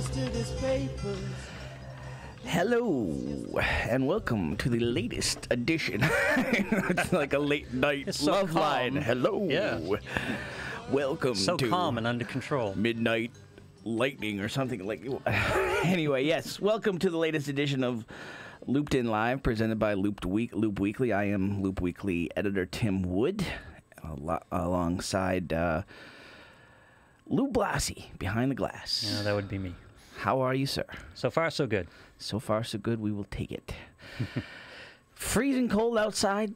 yesterday's papers. Hello, and welcome to the latest edition. It's like a late night It's so love calm. line. Hello. Yeah. Welcome So to calm and under control. Midnight Lightning or something like. Anyway, yes. Welcome to the latest edition of Looped In Live, presented by Loop Weekly. I am Loop Weekly editor Tim Wood, alongside Lou Blassie behind the glass. Yeah, that would be me. How are you, sir? So far, so good. So far, so good. We will take it. Freezing cold outside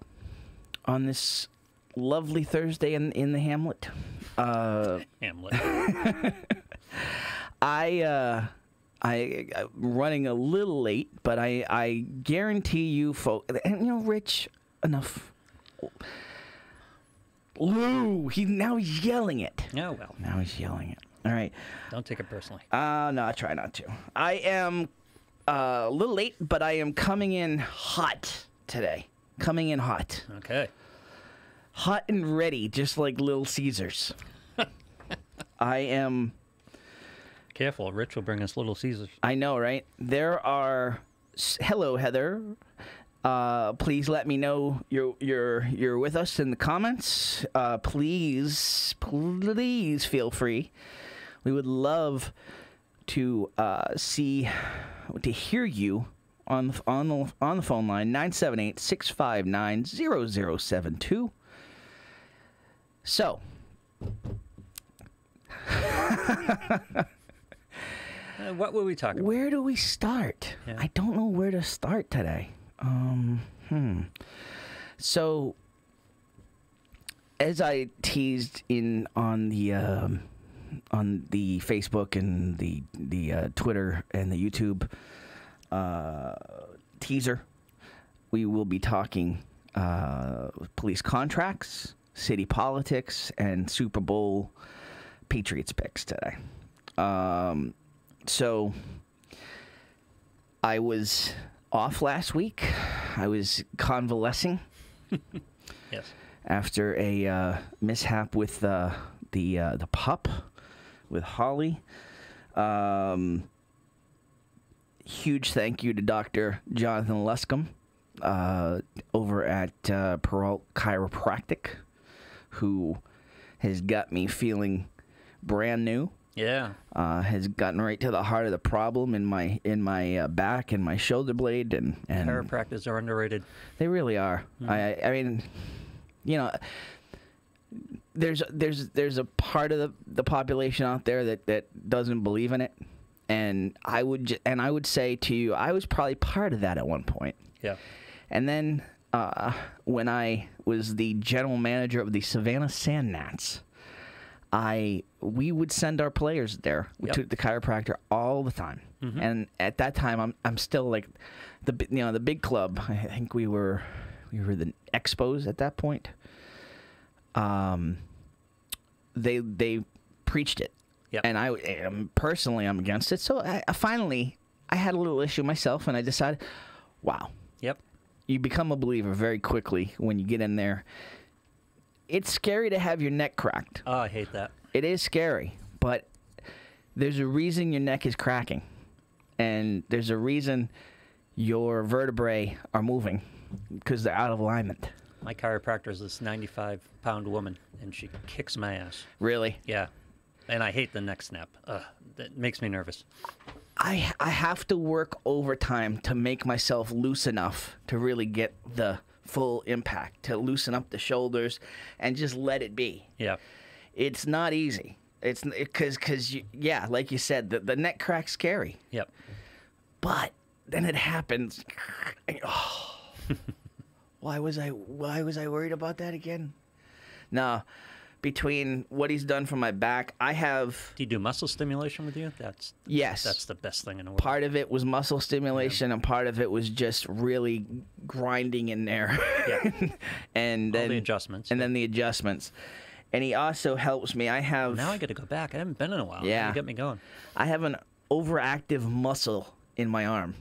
on this lovely Thursday in the Hamlet. Hamlet. I'm running a little late, but I guarantee you, folks, and Rich, enough. Lou, he's yelling it. Oh, well. Now he's yelling it. All right. Don't take it personally. No, I try not to. I am a little late, but I am coming in hot today. Coming in hot. Okay. Hot and ready, just like Little Caesars. I am... Careful, Rich will bring us Little Caesars. I know, right? There are... Hello, Heather. Please let me know you're with us in the comments. Please feel free. We would love to hear you on the phone line 978-659-0072. So, What were we talking about? where do we start? Yeah. I don't know where to start today. So, as I teased on the Facebook and the Twitter and the YouTube teaser, we will be talking police contracts, city politics, and Super Bowl Patriots picks today. So I was off last week. I was convalescing Yes. after a mishap with the pup, with Holly. Huge thank you to Dr. Jonathan Luscombe over at Peralt Chiropractic, who has got me feeling brand new. Yeah. Has gotten right to the heart of the problem in my back and my shoulder blade, and Chiropractors are underrated. they really are. I mean, there's a part of the population out there that doesn't believe in it, and I would say to you, I was probably part of that at one point. Yeah. And then when I was the general manager of the Savannah Sand Gnats, we would send our players there to the chiropractor all the time. Mm-hmm. And at that time, I'm still like the big club. I think we were the Expos at that point. They preached it. Yep. And I'm against it. So I finally had a little issue myself, and I decided, wow. Yep. You become a believer very quickly when you get in there. It's scary to have your neck cracked. Oh, I hate that. It is scary, but there's a reason your neck is cracking, and there's a reason your vertebrae are moving because they're out of alignment. My chiropractor is this 95-pound woman, and she kicks my ass. Really? Yeah. And I hate the neck snap. That makes me nervous. I have to work overtime to make myself loose enough to really get the full impact, to loosen up the shoulders and just let it be. Yeah. It's not easy. It's because like you said, the neck crack's scary. Yep. But then it happens. Oh, why was I worried about that again? No, between what he's done for my back, I have... Do you do muscle stimulation with you? Yes. That's the best thing in the world. Part of it was muscle stimulation, and part of it was just really grinding in there. Yeah. And then all the adjustments. And then the adjustments. And he also helps me. I have... Now I got to go back. I haven't been in a while. Yeah. You get me going. I have an overactive muscle in my arm,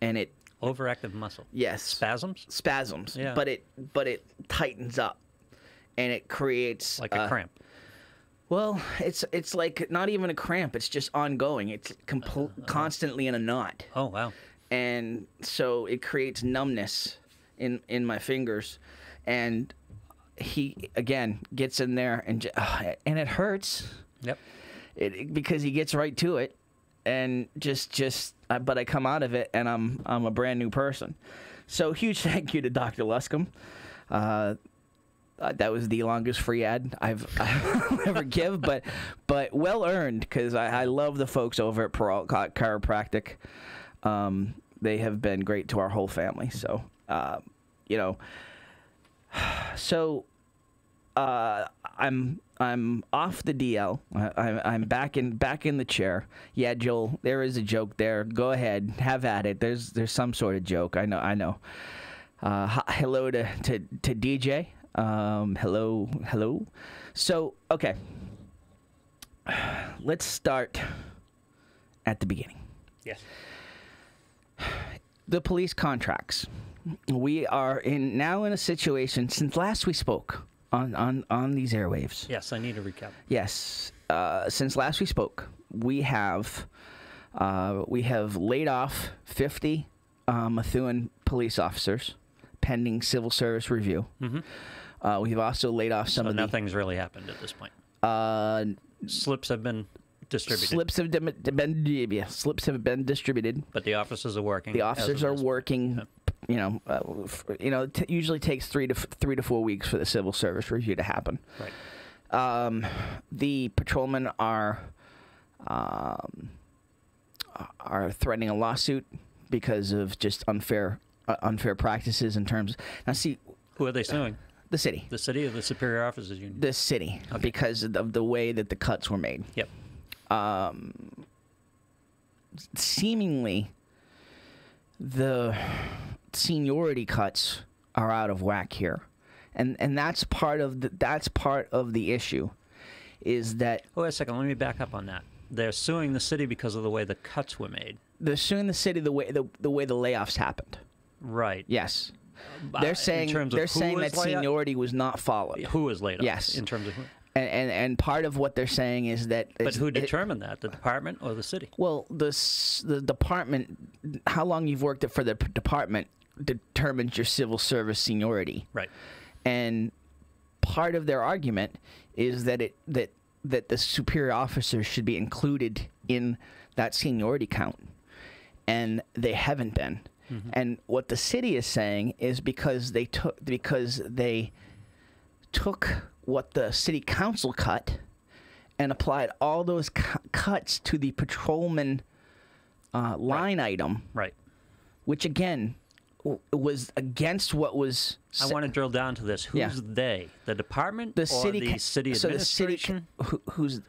and it... Overactive muscle. Yes. Spasms? Yeah. But it tightens up, and it creates... Like a cramp. Well, it's like not even a cramp. It's just ongoing. It's constantly in a knot. Oh, wow. And so it creates numbness in my fingers. And he, again, gets in there and it hurts. Yep. Because he gets right to it. And but I come out of it and I'm a brand new person. So huge thank you to Dr. Luscombe. That was the longest free ad I've ever give, but well earned, because I love the folks over at Peralta Chiropractic. They have been great to our whole family. So, I'm off the DL. I'm back in the chair. Yeah, Joel, there is a joke there. Go ahead, have at it. There's some sort of joke. I know. Hello to DJ. Hello. So, okay. Let's start at the beginning. Yes. The police contracts. We are now in a situation since last we spoke on these airwaves. Yes, I need a recap. Yes. Since last we spoke, we have laid off 50 Methuen police officers pending civil service review. Mm-hmm. We've also laid off some of the... nothing's really happened at this point. Slips have been distributed. Slips have been distributed. But the officers are working. The officers are working. Yeah. It usually takes 3 to 4 weeks for the civil service review to happen. Right. The patrolmen are threatening a lawsuit because of just unfair practices in terms. Now, see, who are they suing? The city. The city or the Superior Officers Union? The city, okay. Because of the way that the cuts were made. Yep. Seemingly, the seniority cuts are out of whack here, and that's part of the issue, is that. Oh, wait a second. Let me back up on that. They're suing the city because of the way the cuts were made. They're suing the city the way the layoffs happened. Right. Yes. They're saying that seniority was not followed. Who was laid off? Yes. In terms of who? And part of what they're saying is that. But who determined that? The department or the city? Well, the department. How long you've worked for the department determines your civil service seniority. Right. And part of their argument is that that the superior officers should be included in that seniority count, and they haven't been. Mm-hmm. And what the city is saying is because they took what the city council cut and applied all those cuts to the patrolman line item. Right. Which, again, was against what was... I want to drill down to this. Who's they? The department the or city the city administration? The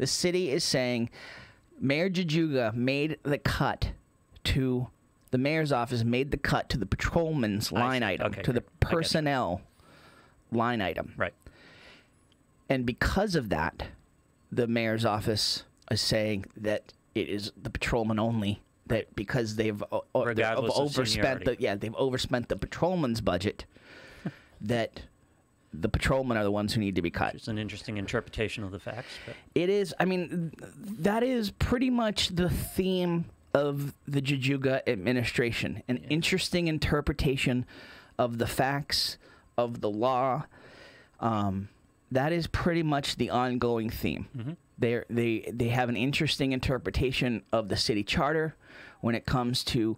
city is saying Mayor Jajuga made the cut to... The mayor's office made the cut to the patrolman's line item, to the personnel line item. Right. And because of that, the mayor's office is saying that it is the patrolman only, that because they've overspent they've overspent the patrolman's budget, that the patrolmen are the ones who need to be cut. It's an interesting interpretation of the facts. But. It is. I mean, that is pretty much the theme of the Jajuga administration. An interesting interpretation of the facts, of the law. That is pretty much the ongoing theme. Mm-hmm. They have an interesting interpretation of the city charter when it comes to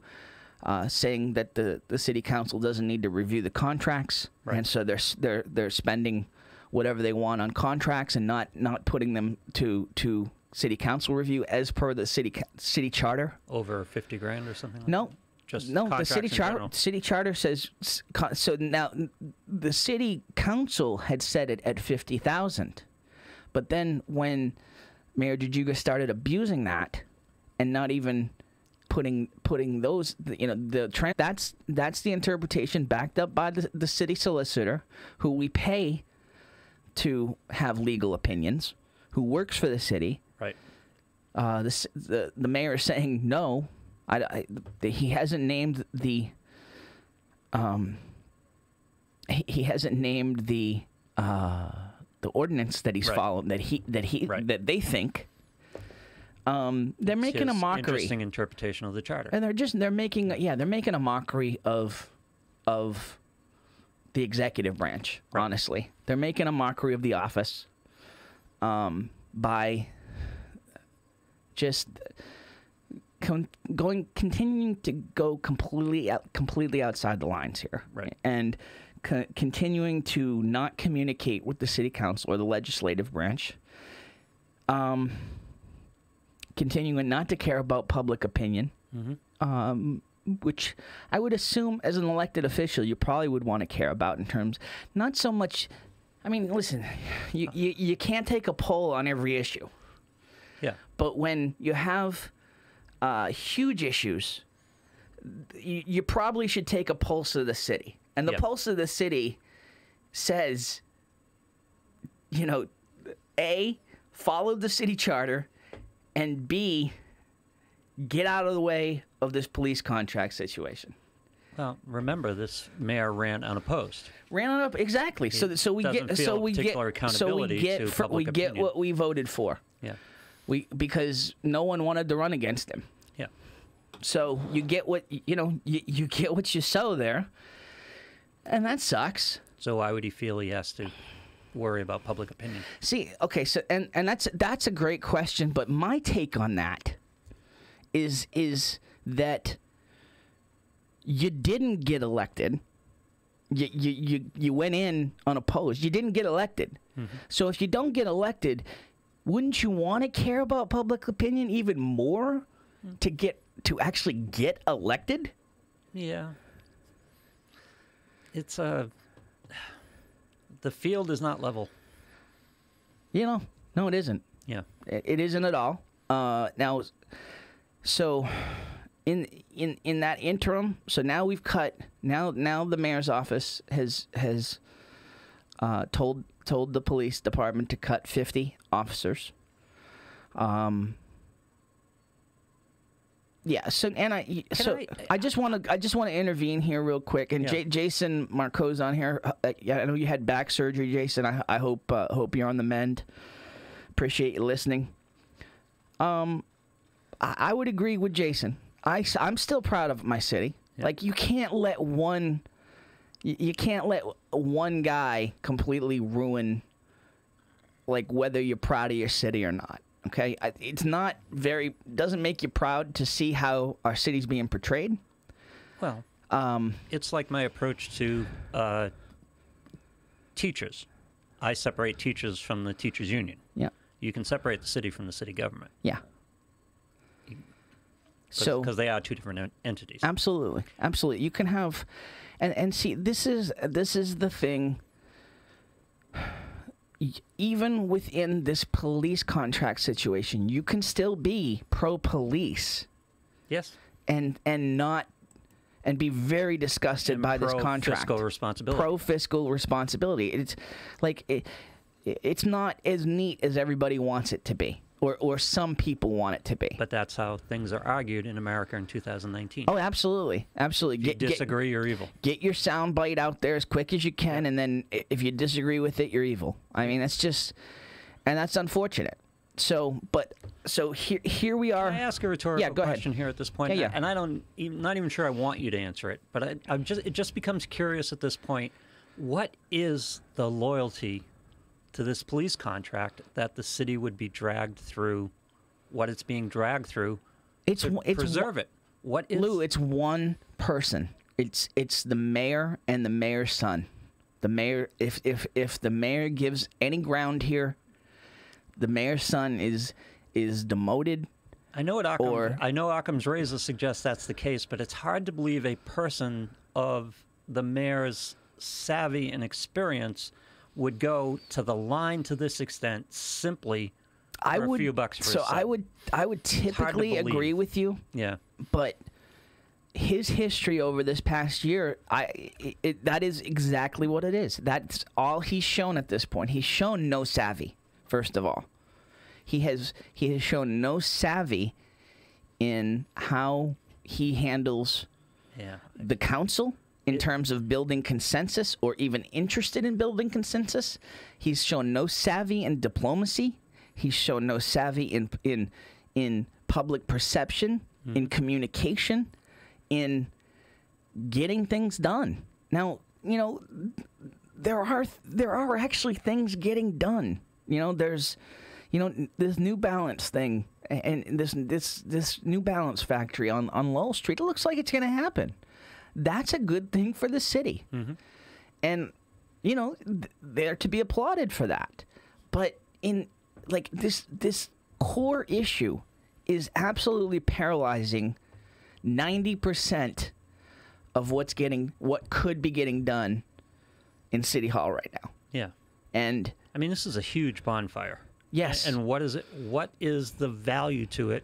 saying that the city council doesn't need to review the contracts, right. And so they're spending whatever they want on contracts and not putting them to city council review as per the city charter. Over 50 grand or something like no. That? Just no, the city charter says so. Now the city council had set it at 50,000, but then when Mayor Jajuga started abusing that and not even putting those, that's the interpretation backed up by the city solicitor, who we pay to have legal opinions, who works for the city. Right. The mayor is saying no. He hasn't named the the ordinance that he's Right. following, Right. that they think. They're making a His mockery, Interesting interpretation of the charter. and they're making a mockery of the executive branch. Right. Honestly, they're making a mockery of the office by just continuing to go completely outside the lines here, Right. and continuing to not communicate with the city council or the legislative branch, continuing not to care about public opinion, which I would assume as an elected official you probably would want to care about in terms, not so much. I mean, listen, you can't take a poll on every issue. Yeah. But when you have huge issues, you probably should take a pulse of the city. And the Yeah. pulse of the city says, A, follow the city charter, and B, get out of the way of this police contract situation. Well, remember, this mayor ran unopposed. Ran it up exactly. So we doesn't get feel particular accountability to public we get opinion. what we voted for. Yeah. Because no one wanted to run against him. Yeah. So you get what you get what you sow there, and that sucks. So why would he feel he has to worry about public opinion? See, okay, so and that's a great question, but my take on that is that you didn't get elected. You went in unopposed. You didn't get elected. So if you don't get elected, wouldn't you want to care about public opinion even more to actually get elected? Yeah. It's the field is not level. No, it isn't. Yeah. It isn't at all. Now, so in that interim, so now we've cut. Now the mayor's office has told the police department to cut 50 officers. Yeah. So I just want to intervene here real quick. And Yeah. Jason Marco's on here. I know you had back surgery, Jason. I hope you're on the mend. Appreciate you listening. I would agree with Jason. I'm still proud of my city. Yeah. Like you can't let one guy completely ruin like whether you're proud of your city or not. Okay, it's not doesn't make you proud to see how our city's being portrayed. Well, it's like my approach to teachers. I separate teachers from the teachers union. Yeah. You can separate the city from the city government. Yeah. So because they are two different entities. Absolutely. You can have, and see, this is the thing. Even within this police contract situation, you can still be pro-police. Yes. And be very disgusted by this contract. Pro-fiscal responsibility. Pro-fiscal responsibility. It's like it's not as neat as everybody wants it to be. Or some people want it to be. But that's how things are argued in America in 2019. Oh, absolutely. If you disagree, you're evil. Get your sound bite out there as quick as you can, and then if you disagree with it, you're evil. I mean, and that's unfortunate. So here we are. Can I ask a rhetorical go question ahead. here at this point? Yeah. And not even sure I want you to answer it, but it just becomes curious at this point. What is the loyalty to this police contract that the city would be dragged through what it's being dragged through to preserve it? What is... Lou, it's one person. It's the mayor and the mayor's son. The mayor, if the mayor gives any ground here, the mayor's son is demoted. I know Occam's razor suggests that's the case, but it's hard to believe a person of the mayor's savvy and experience would go to the line to this extent simply for a few bucks for his son. I would typically agree with you. Yeah. But his history over this past year, that is exactly what it is. That's all he's shown at this point. He's shown no savvy, first of all. He has shown no savvy in how he handles the council in terms of building consensus or even interested in building consensus. He's shown no savvy in diplomacy. He's shown no savvy in public perception, in communication, in getting things done. Now, you know, there are actually things getting done. You know, there's, you know, this New Balance thing and this New Balance factory on Lowell Street. It looks like it's going to happen. That's a good thing for the city. And, you know, they're to be applauded for that. But in, like, this core issue is absolutely paralyzing 90% of what could be getting done in City Hall right now. Yeah. And I mean, this is a huge bonfire. Yes. And what is it? What is the value to it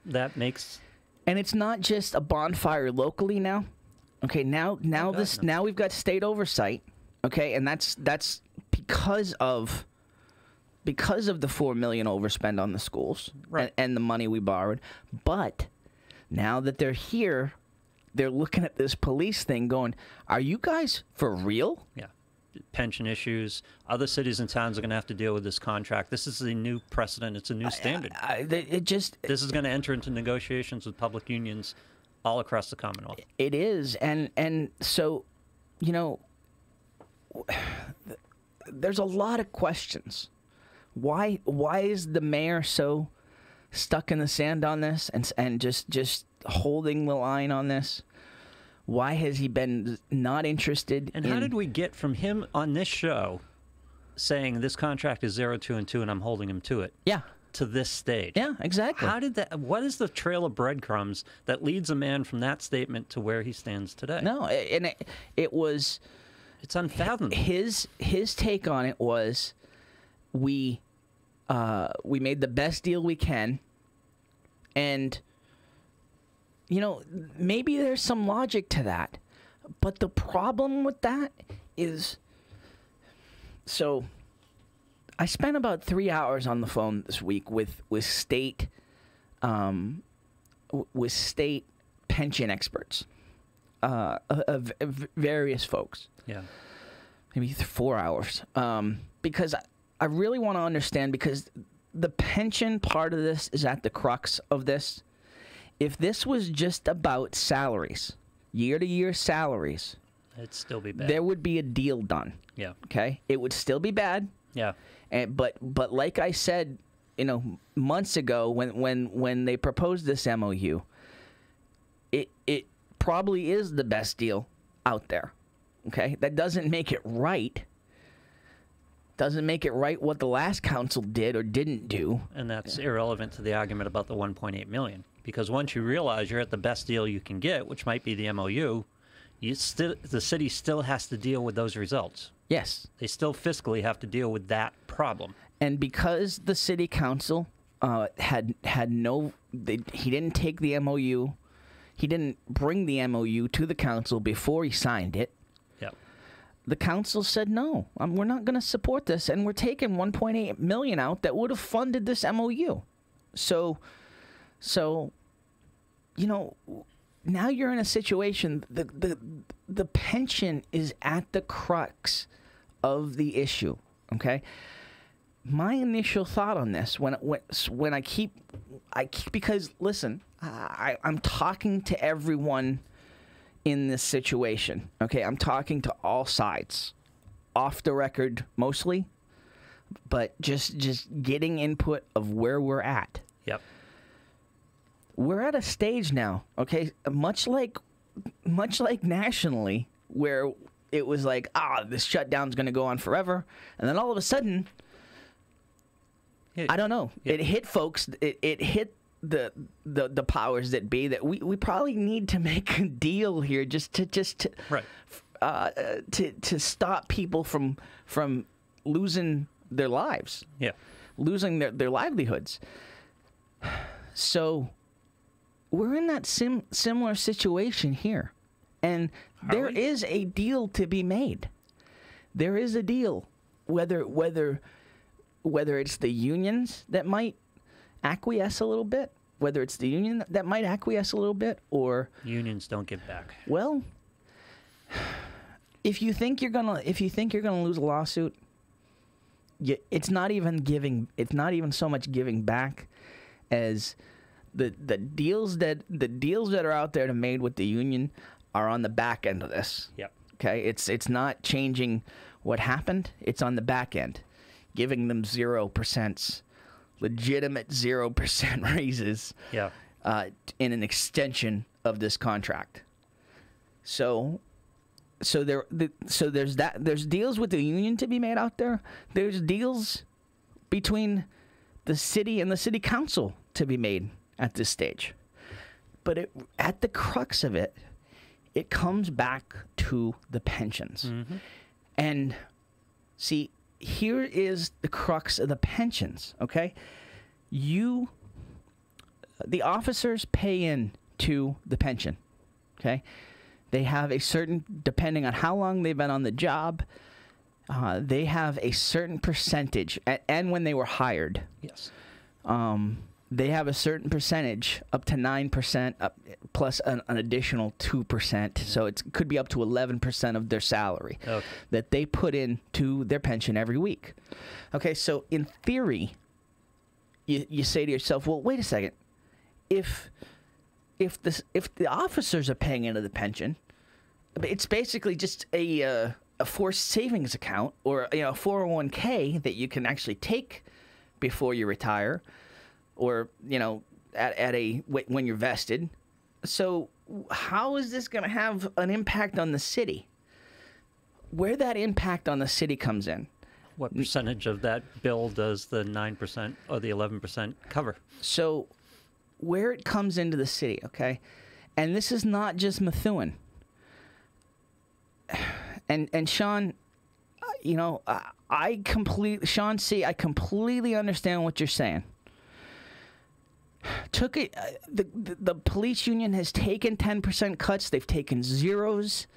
that makes? And it's not just a bonfire locally now. Okay, now we've got state oversight. Okay, and that's because of the $4 million overspend on the schools, right, and the money we borrowed. But now that they're here, they're looking at this police thing, going, "Are you guys for real?" Yeah. Pension issues. Other cities and towns are going to have to deal with this contract. This is a new precedent. It's a new standard. This is going to enter into negotiations with public unions all across the Commonwealth. It is, and so, you know, there's a lot of questions. Why is the mayor so stuck in the sand on this and just holding the line on this? Why has he been not interested? And how did we get from him on this show saying this contract is 0, 2, and 2 and I'm holding him to it? Yeah. To this stage. Yeah, exactly. How did that? What is the trail of breadcrumbs that leads a man from that statement to where he stands today? No, and it was... It's unfathomable. His take on it was, we made the best deal we can, and... You know, maybe there's some logic to that. But the problem with that is... So, I spent about 3 hours on the phone this week with state pension experts, of various folks. Yeah. Maybe 4 hours. Because I really want to understand, because the pension part of this is at the crux of this. If this was just about salaries, year-to-year salaries, it'd still be bad. There would be a deal done. Yeah. Okay? It would still be bad. Yeah. But like I said, you know, months ago when they proposed this MOU, it probably is the best deal out there. Okay? That doesn't make it right. Doesn't make it right what the last council did or didn't do. And that's irrelevant to the argument about the $1.8 million. Because once you realize you're at the best deal you can get, which might be the MOU, the city still has to deal with those results. Yes. They still fiscally have to deal with that problem. And because the city council had no... he didn't take the MOU. He didn't bring the MOU to the council before he signed it. Yep. The council said, no, we're not going to support this, and we're taking $1.8 million out that would have funded this MOU. So, you know, now you're in a situation, the pension is at the crux of the issue, okay? My initial thought on this, when I keep because, listen, I'm talking to everyone in this situation, okay? I'm talking to all sides, off the record mostly, but just getting input of where we're at. Yep. We're at a stage now, okay? Much like nationally, where it was like, this shutdown's going to go on forever, and then all of a sudden, I don't know, it hit folks. It hit the powers that be that we probably need to make a deal here just to right. To stop people from losing their lives. Yeah. Losing their livelihoods. So we're in that similar situation here. And there is a deal to be made. There is a deal. Whether it's the unions that might acquiesce a little bit, or... Unions don't give back. Well, If you think you're gonna lose a lawsuit, it's not even so much giving back as the deals that are out there to made with the union are on the back end of this. Yep. Okay, it's not changing what happened. It's on the back end, giving them 0%, legitimate 0% raises. Yeah. In an extension of this contract. So there's that. There's deals with the union to be made out there. There's deals between the city and the city council to be made at this stage. But at the crux of it, it comes back to the pensions. Mm-hmm. And see, here is the crux of the pensions, okay? The officers pay in to the pension, okay? They have a certain, depending on how long they've been on the job, they have a certain percentage, and when they were hired. Yes. They have a certain percentage, up to 9%, plus an additional 2%. So it could be up to 11% of their salary that they put into their pension every week. Okay, so in theory, you say to yourself, well, wait a second. If the officers are paying into the pension, it's basically just a forced savings account, or a 401k that you can actually take before you retire, or when you're vested. So how is this going to have an impact on the city? Where that impact on the city comes in? What percentage of that bill does the 9% or the 11% cover? So where it comes into the city, okay? And this is not just Methuen. And Sean, I completely understand what you're saying. The police union has taken 10% cuts. They've taken zeros.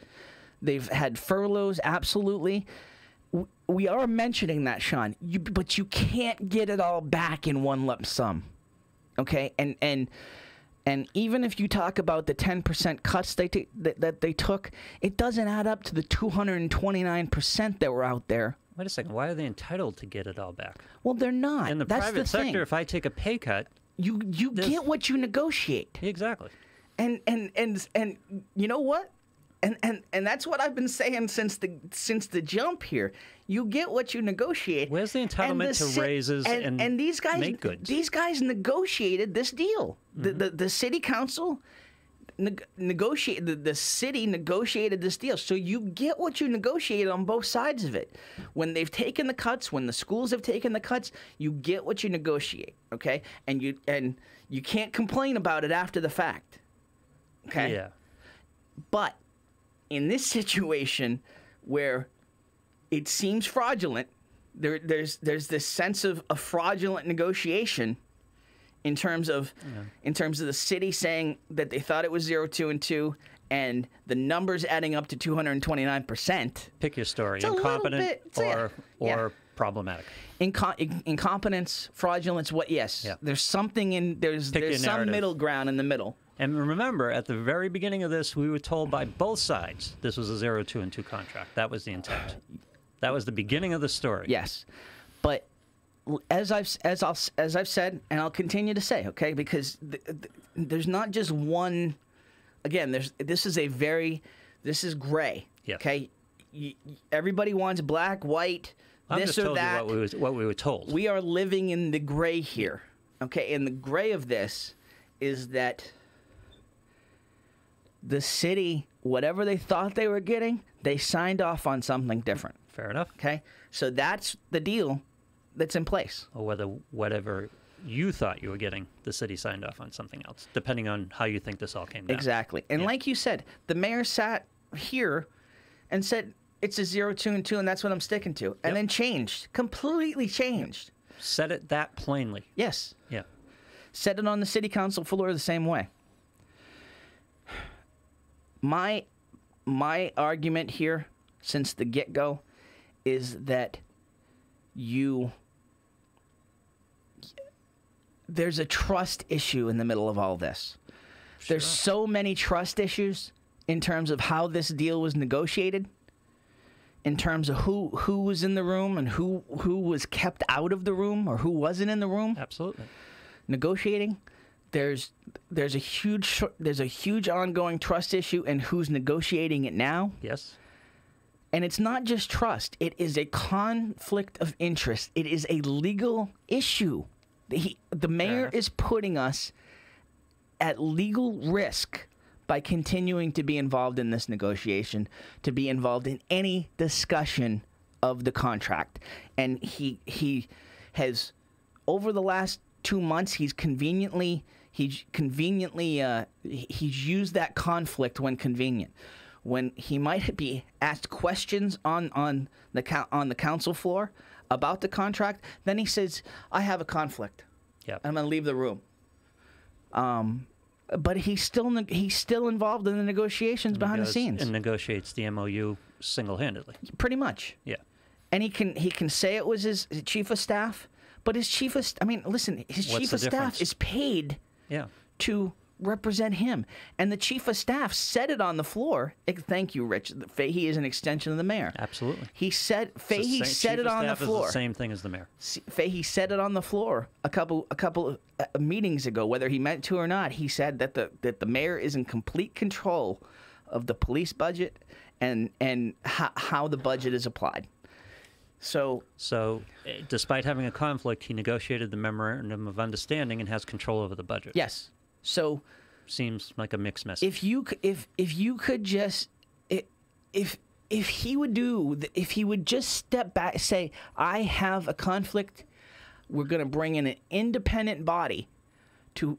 They've had furloughs, absolutely. We are mentioning that, Sean, but you can't get it all back in one lump sum. Okay, and even if you talk about the 10% cuts that they took, it doesn't add up to the 229% that were out there. Wait a second. Why are they entitled to get it all back? Well, they're not. In the private sector, if I take a pay cut, you get what you negotiate. Exactly. And you know what? And that's what I've been saying since the jump here. You get what you negotiate. Where's the entitlement to raises and these guys make goods? These guys negotiated this deal. Mm-hmm. The city council negotiated. The city negotiated this deal. So you get what you negotiated on both sides of it. When they've taken the cuts, when the schools have taken the cuts, you get what you negotiate. Okay, and you can't complain about it after the fact. Okay. Yeah. But in this situation where it seems fraudulent, there's this sense of a fraudulent negotiation in terms of the city saying that they thought it was 0, 2, and 2, and the numbers adding up to 229%. Pick your story: incompetent or problematic. Incompetence, fraudulence. What? Yes. Yeah. There's something in there's some middle ground in the middle. And remember, at the very beginning of this, we were told by both sides this was a 0, 2, and 2 contract. That was the intent. That was the beginning of the story. Yes, but as I've said, and I'll continue to say, okay, because there's not just one. Again, this is gray. Yes. Okay, everybody wants black, white, I'm this just or told that. You what we were told. We are living in the gray here. Okay, and the gray of this is that the city, whatever they thought they were getting, they signed off on something different. Fair enough. Okay? So that's the deal that's in place. Or whatever you thought you were getting, the city signed off on something else, depending on how you think this all came down. Exactly. And like you said, the mayor sat here and said, it's a 0, 2, and 2, and that's what I'm sticking to. And then changed. Completely changed. Said it that plainly. Yes. Yeah. Said it on the city council floor the same way. My argument here since the get-go is that there's a trust issue in the middle of all this. Sure. There's so many trust issues. in terms of how this deal was negotiated, in terms of who was in the room and who was kept out of the room or who wasn't in the room. Absolutely. Negotiating, there's a huge ongoing trust issue and who's negotiating it now. Yes. And it's not just trust. It is a conflict of interest. It is a legal issue. The mayor is putting us at legal risk by continuing to be involved in this negotiation, to be involved in any discussion of the contract. And he has, over the last 2 months, he's used that conflict when convenient. When he might be asked questions on the council floor about the contract, then he says, "I have a conflict. Yeah, I'm going to leave the room." But he's still involved in the negotiations behind the scenes and negotiates the MOU single-handedly. Pretty much. Yeah, and he can say it was his chief of staff, but his chief of chief of staff is paid. Yeah. To represent him, and the chief of staff said it on the floor. Thank you, Rich. Fahey is an extension of the mayor. Absolutely. He said Fahey said it on the floor. Is the same thing as the mayor. Fahey said it on the floor a couple of meetings ago, whether he meant to or not. He said that the mayor is in complete control of the police budget and how the budget is applied. So, despite having a conflict, he negotiated the memorandum of understanding and has control over the budget. Yes. So, seems like a mixed message. If he would just step back, say, "I have a conflict. We're going to bring in an independent body to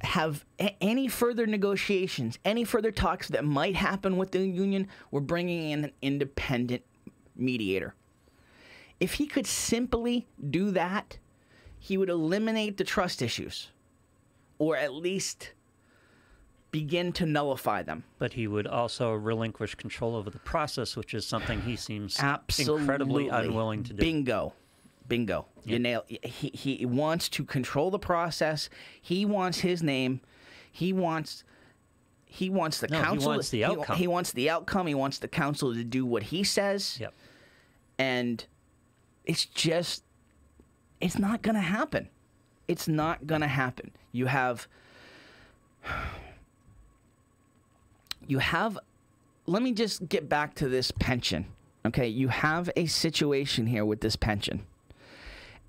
have any further negotiations, any further talks that might happen with the union. We're bringing in an independent mediator." If he could simply do that, he would eliminate the trust issues, or at least begin to nullify them. But he would also relinquish control over the process, which is something he seems absolutely incredibly unwilling to do. Bingo. Yep. You nail. He wants to control the process. He wants his name. He wants the council. He wants the outcome. He wants the outcome. He wants the council to do what he says. Yep. And it's not going to happen. It's not going to happen. You have, let me just get back to this pension. Okay, you have a situation here with this pension.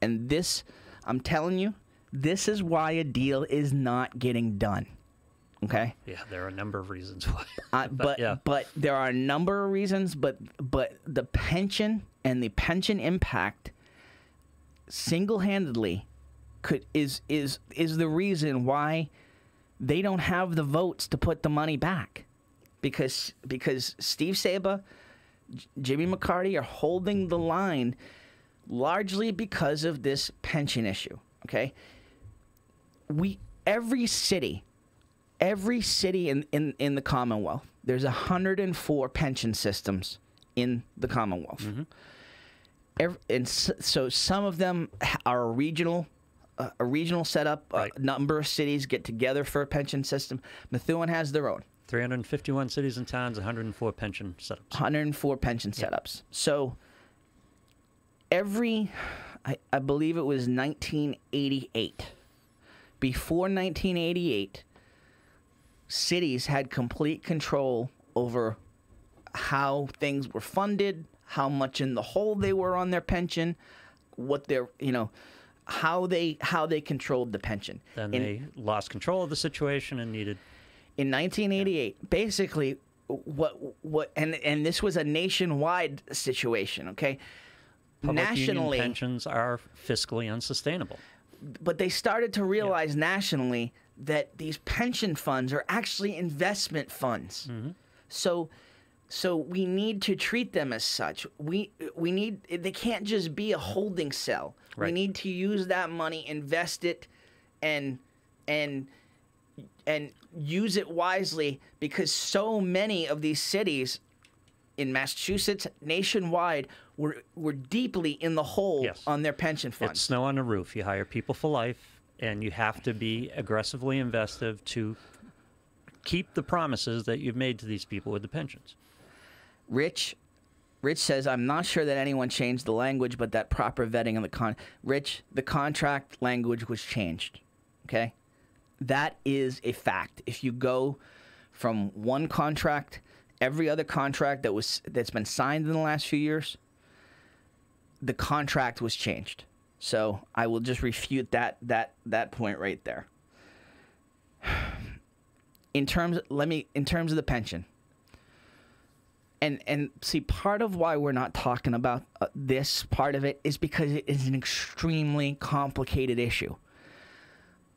And this, I'm telling you, this is why a deal is not getting done. Okay? Yeah, there are a number of reasons why. But there are a number of reasons, but the pension and the pension impact single-handedly is the reason why they don't have the votes to put the money back, because Steve Saba, Jimmy McCarty are holding the line largely because of this pension issue. Okay, every city in the Commonwealth, there's 104 pension systems in the Commonwealth. Mm-hmm. So some of them are a regional setup. Right. A number of cities get together for a pension system. Methuen has their own. 351 cities and towns, 104 pension setups. 104 pension setups. So I believe it was 1988. Before 1988, cities had complete control over how things were funded, how much in the hole they were on their pension, how they controlled the pension. Then they lost control of the situation and needed. In 1988, basically, and this was a nationwide situation. Okay, Nationally, union pensions are fiscally unsustainable. But they started to realize nationally that these pension funds are actually investment funds. Mm-hmm. So we need to treat them as such. They can't just be a holding cell. Right. We need to use that money, invest it, and use it wisely, because so many of these cities in Massachusetts, nationwide, were deeply in the hole on their pension funds. It's snow on the roof. You hire people for life, and you have to be aggressively invested to keep the promises that you've made to these people with the pensions. Rich says, I'm not sure that anyone changed the language, but that proper vetting of the contract language was changed. Okay? That is a fact. If you go from one contract, every other contract that's been signed in the last few years, the contract was changed. So I will just refute that point right there. In terms of the pension. And see, part of why we're not talking about this part of it is because it is an extremely complicated issue.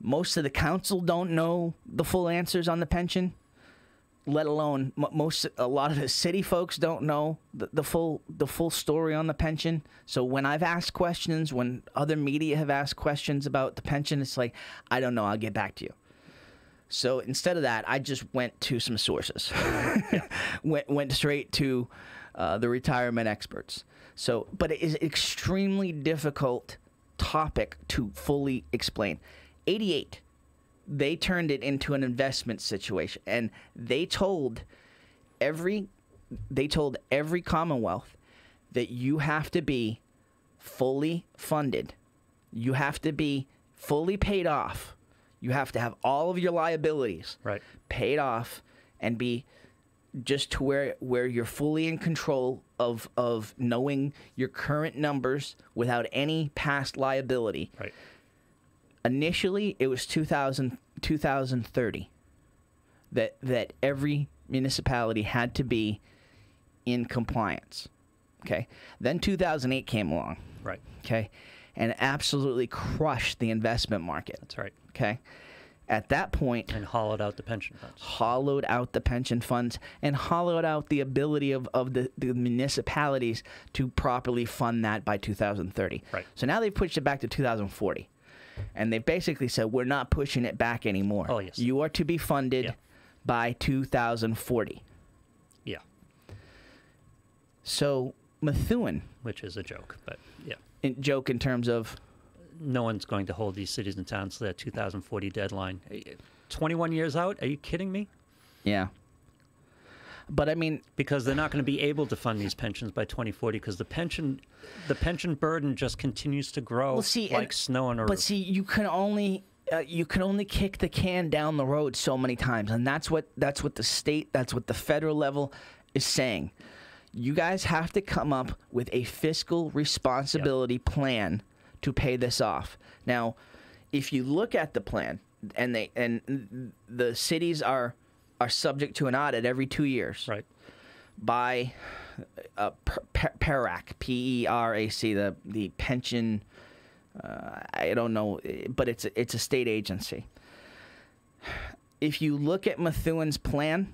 Most of the council don't know the full answers on the pension, let alone a lot of the city folks don't know the full story on the pension. So when I've asked questions, when other media have asked questions about the pension, it's like, I don't know, I'll get back to you. So instead of that, I just went to some sources, went straight to the retirement experts. So, but it is an extremely difficult topic to fully explain. 88, they turned it into an investment situation, and they told every Commonwealth that you have to be fully funded, you have to be fully paid off. You have to have all of your liabilities paid off and be just to where you're fully in control of knowing your current numbers without any past liability. Right. Initially, it was 2030 that every municipality had to be in compliance. Okay. Then 2008 came along. Right. Okay. And absolutely crushed the investment market. That's right. Okay. At that point... And hollowed out the pension funds. Hollowed out the pension funds and hollowed out the ability of the municipalities to properly fund that by 2030. Right. So now they've pushed it back to 2040. And they've basically said, we're not pushing it back anymore. Oh, yes. You are to be funded by 2040. Yeah. So Methuen... Which is a joke, but yeah. Joke in terms of... No one's going to hold these cities and towns to that 2040 deadline. 21 years out? Are you kidding me? Yeah. But I mean... Because they're not going to be able to fund these pensions by 2040 because the pension burden just continues to grow like snow on a roof. But see, you can only kick the can down the road so many times, and that's what the state, that's what the federal level is saying. You guys have to come up with a fiscal responsibility plan to pay this off. Now, if you look at the plan, and the cities are subject to an audit every 2 years, right, by PERAC, P-E-R-A-C, the pension. I don't know, but it's a state agency. If you look at Methuen's plan,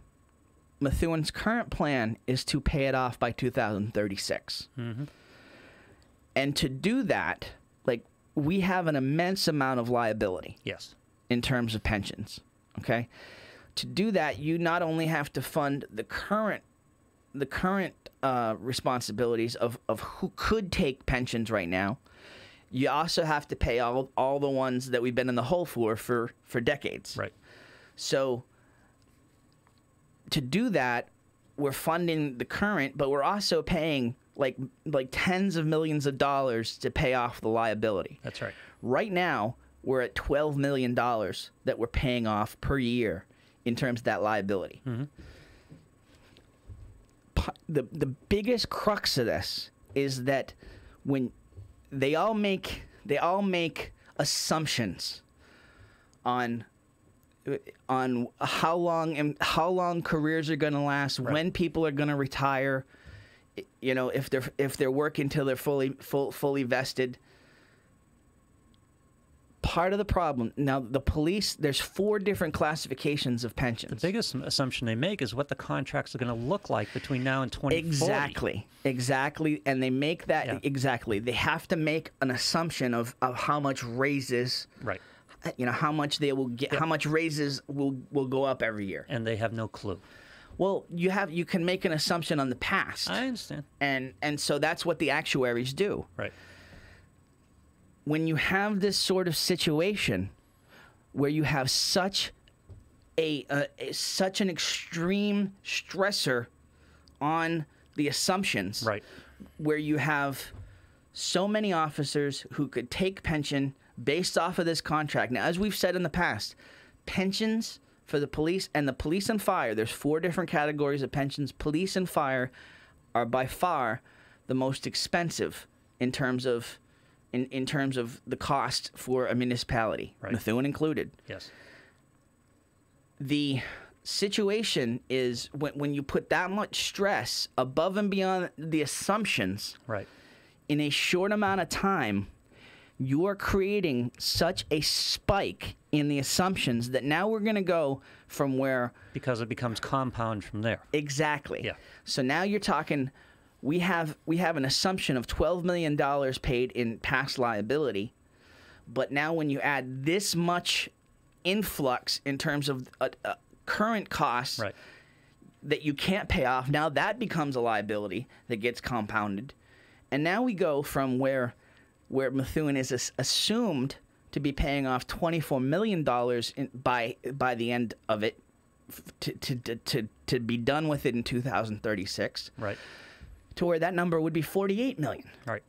Methuen's current plan is to pay it off by 2036. Mm-hmm. And to do that, like, we have an immense amount of liability. Yes. In terms of pensions, okay? To do that, you not only have to fund the current responsibilities of who could take pensions right now, you also have to pay all the ones that we've been in the hole for decades. Right. So to do that, we're funding the current, but we're also paying like tens of millions of dollars to pay off the liability. That's right. Right now, we're at $12 million that we're paying off per year in terms of that liability. Mm-hmm. The biggest crux of this is that when they all make assumptions on how long careers are going to last, right, when people are going to retire, you know, if they're working till they're fully vested. Part of the problem now, the police, there's 4 different classifications of pensions. The biggest assumption they make is what the contracts are going to look like between now and 2040. Exactly, and they make that exactly. They have to make an assumption of how much raises, right? You know, how much they will get, how much raises will go up every year, and they have no clue. Well, you can make an assumption on the past. I understand, and so that's what the actuaries do, right? When you have this sort of situation where you have such such an extreme stressor on the assumptions, Right. where you have so many officers who could take pension based off of this contract. Now, as we've said in the past, pensions for the police and fire, there's 4 different categories of pensions. Police and fire are by far the most expensive in terms of the cost for a municipality, Right. Methuen included. Yes. The situation is when you put that much stress above and beyond the assumptions Right. in a short amount of time, you are creating such a spike in the assumptions that now we're going to go from where... Because it becomes compound from there. Exactly. Yeah. So now you're talking... We have an assumption of $12 million paid in past liability, but now when you add this much influx in terms of current costs, Right. that you can't pay off, now that becomes a liability that gets compounded. And now we go from where Methuen is assumed to be paying off $24 million by the end of it, to be done with it in 2036. Right. To where that number would be $48 million. Right.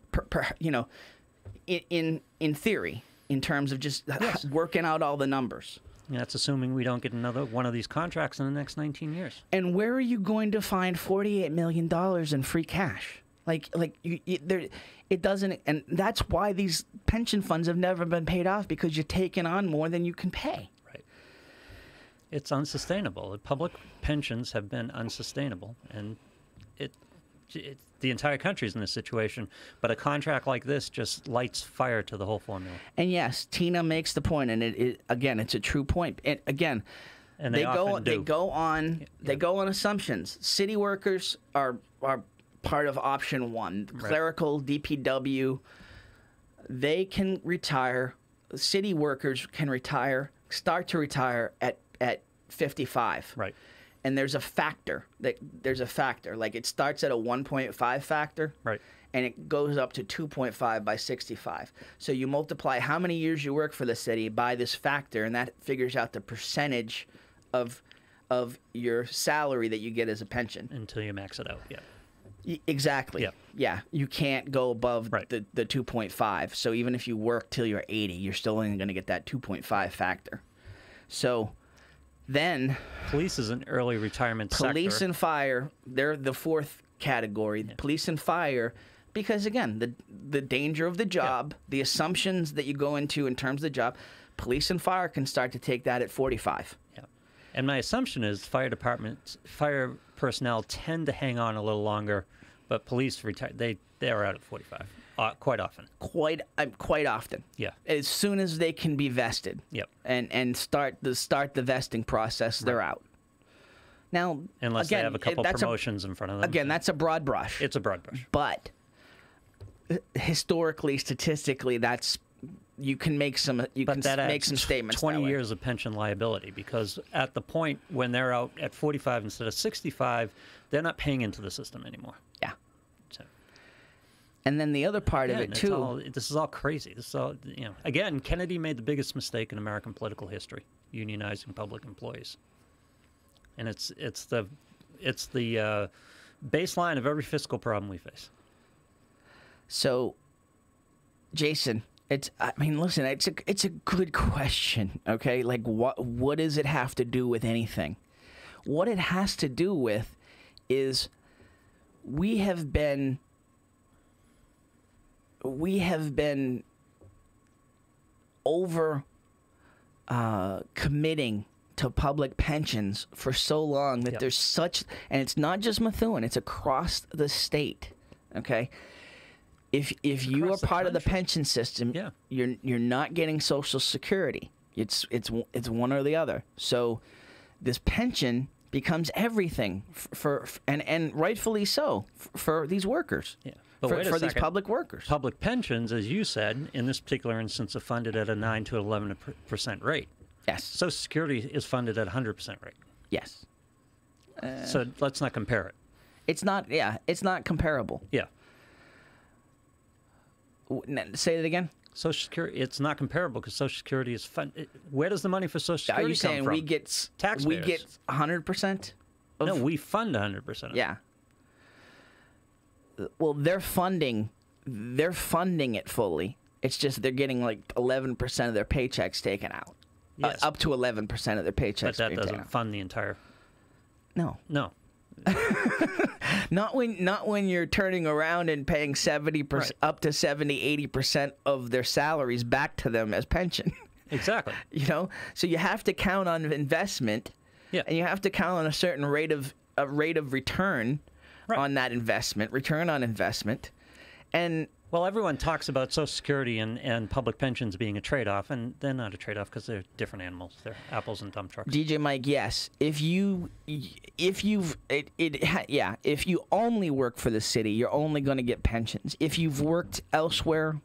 In theory, in terms of just Yes. working out all the numbers. And that's assuming we don't get another one of these contracts in the next 19 years. And where are you going to find $48 million in free cash? It doesn't, and that's why these pension funds have never been paid off, because you're taking on more than you can pay. Right. It's unsustainable. Public pensions have been unsustainable, and the entire country's in this situation. But a contract like this just lights fire to the whole formula. And yes, Tina makes the point, and again, it's a true point. And again, And they often do. They go on assumptions. City workers are part of option 1. Right. Clerical, DPW, they can retire. City workers can start to retire at 55. Right. And there's a factor. Like, it starts at a 1.5 factor. Right. And it goes up to 2.5 by 65. So you multiply how many years you work for the city by this factor, and that figures out the percentage of your salary that you get as a pension. Until you max it out, yeah. Exactly. Yeah. Yeah. You can't go above Right. the 2.5. So even if you work till you're 80, you're still only going to get that 2.5 factor. So then... Police is an early retirement Police sector. and fire, they're the 4th category. Yeah. Police and fire, because again, the danger of the job, the assumptions that you go into in terms of the job, police and fire can start to take that at 45. Yeah. And my assumption is fire personnel tend to hang on a little longer, but police retire. They're out at 45 quite often. Quite often. Yeah. As soon as they can be vested. Yep. And start the vesting process, they're out. Now, Unless again, they have a couple promotions in front of them. Again, that's a broad brush. It's a broad brush. But historically, statistically, you can make some make some statements. 20 that way. years of pension liability, because at the point when they're out at 45 instead of 65, they're not paying into the system anymore. Yeah. So, And then the other part of it too. This is all crazy. This is all, again, Kennedy made the biggest mistake in American political history, unionizing public employees. And it's the baseline of every fiscal problem we face. So, Jason, listen, it's a good question, okay? Like, what does it have to do with anything? What it has to do with is we have been over committing to public pensions for so long that there's such, and it's not just Methuen, it's across the state, okay? If you are part of the pension system, you're not getting Social Security. It's one or the other. So this pension becomes everything and rightfully so for these workers. Yeah. But for these public workers. Public pensions, as you said, in this particular instance, are funded at a 9 to 11% rate. Yes. Social Security is funded at 100% rate. Yes. So let's not compare it. It's not. Yeah, it's not comparable. Yeah. Say it again. Social Security, it's not comparable because Social Security is where does the money for Social Security Are you saying come from? we get taxpayers? We get 100%? No, we fund 100% of it. Yeah. Well, they're funding it fully. It's just they're getting like 11% of their paychecks taken out. Yes. Up to 11% of their paychecks. But that being taken doesn't out. fund the entire. No. No. Not when you're turning around and paying 70%, Right. up to 70-80% of their salaries back to them as pension. Exactly. You know, so you have to count on investment, Yeah. and you have to count on a certain rate of return Right. on that investment, return on investment, and Well, everyone talks about Social Security and public pensions being a trade-off, and they're not a trade-off because they're different animals. They're apples and dump trucks. DJ Mike, yes. If you only work for the city, you're only going to get pensions. If you've worked elsewhere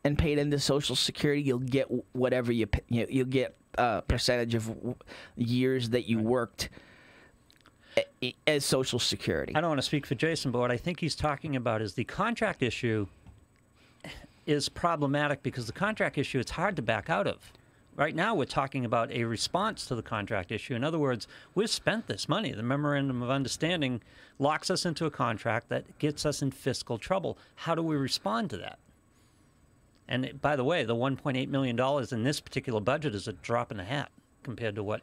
and paid into Social Security, you'll get whatever you'll get a percentage of years that you worked as Social Security. I don't want to speak for Jason, but what I think he's talking about is the contract issue is problematic because the contract issue, it's hard to back out of. Right now, we're talking about a response to the contract issue. In other words, we've spent this money. The Memorandum of Understanding locks us into a contract that gets us in fiscal trouble. How do we respond to that? And by the way, the $1.8 million in this particular budget is a drop in the hat compared to what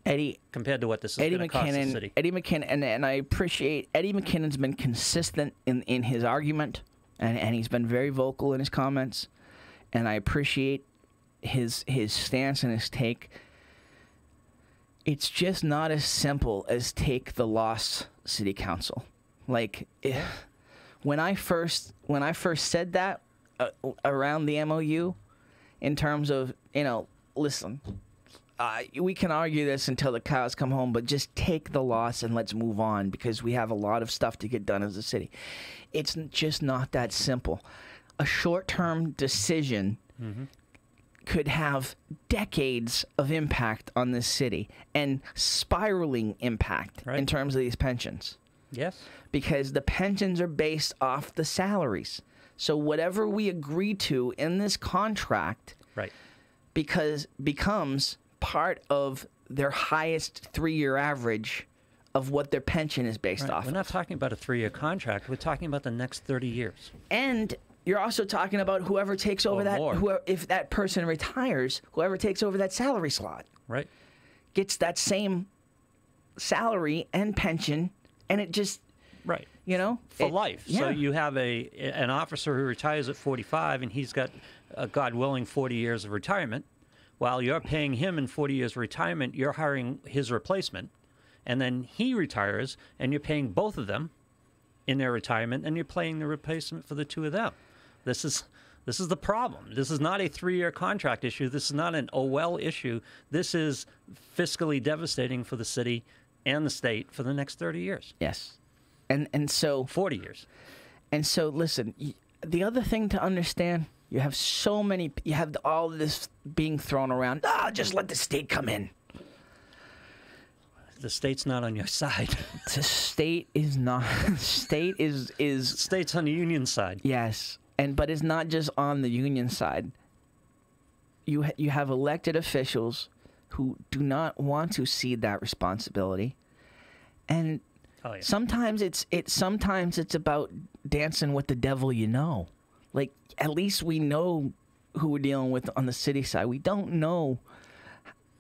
this is going to cost the city. Eddie McKinnon, and I appreciate Eddie McKinnon's been consistent in his argument, and he's been very vocal in his comments, and I appreciate his stance and his take. It's just not as simple as take the loss, City Council. Like, when I first said that around the MOU, in terms of, listen, we can argue this until the cows come home, but just take the loss and let's move on because we have a lot of stuff to get done as a city. It's just not that simple. A short-term decision could have decades of impact on this city and spiraling impact in terms of these pensions. Yes. Because the pensions are based off the salaries. So whatever we agree to in this contract becomes part of their highest 3-year average of what their pension is based off. We're not talking about a 3-year contract. We're talking about the next 30 years. And you're also talking about whoever takes over if that person retires, whoever takes over that salary slot. Right. Gets that same salary and pension, and it just... Right. For life. Yeah. So you have an officer who retires at 45, and he's got, God willing, 40 years of retirement. While you're paying him in 40 years of retirement, you're hiring his replacement. And then he retires, and you're paying both of them in their retirement, and you're paying the replacement for the two of them. This is the problem. This is not a 3-year contract issue. This is not an issue. This is fiscally devastating for the city and the state for the next 30 years. Yes. And so 40 years. And so listen, the other thing to understand, you have all this being thrown around. Just let the state come in. The state's not on your side. The state is not. State is. The state's on the union side. Yes, but it's not just on the union side. You have elected officials who do not want to cede that responsibility, and sometimes it's about dancing with the devil. Like at least we know who we're dealing with on the city side. We don't know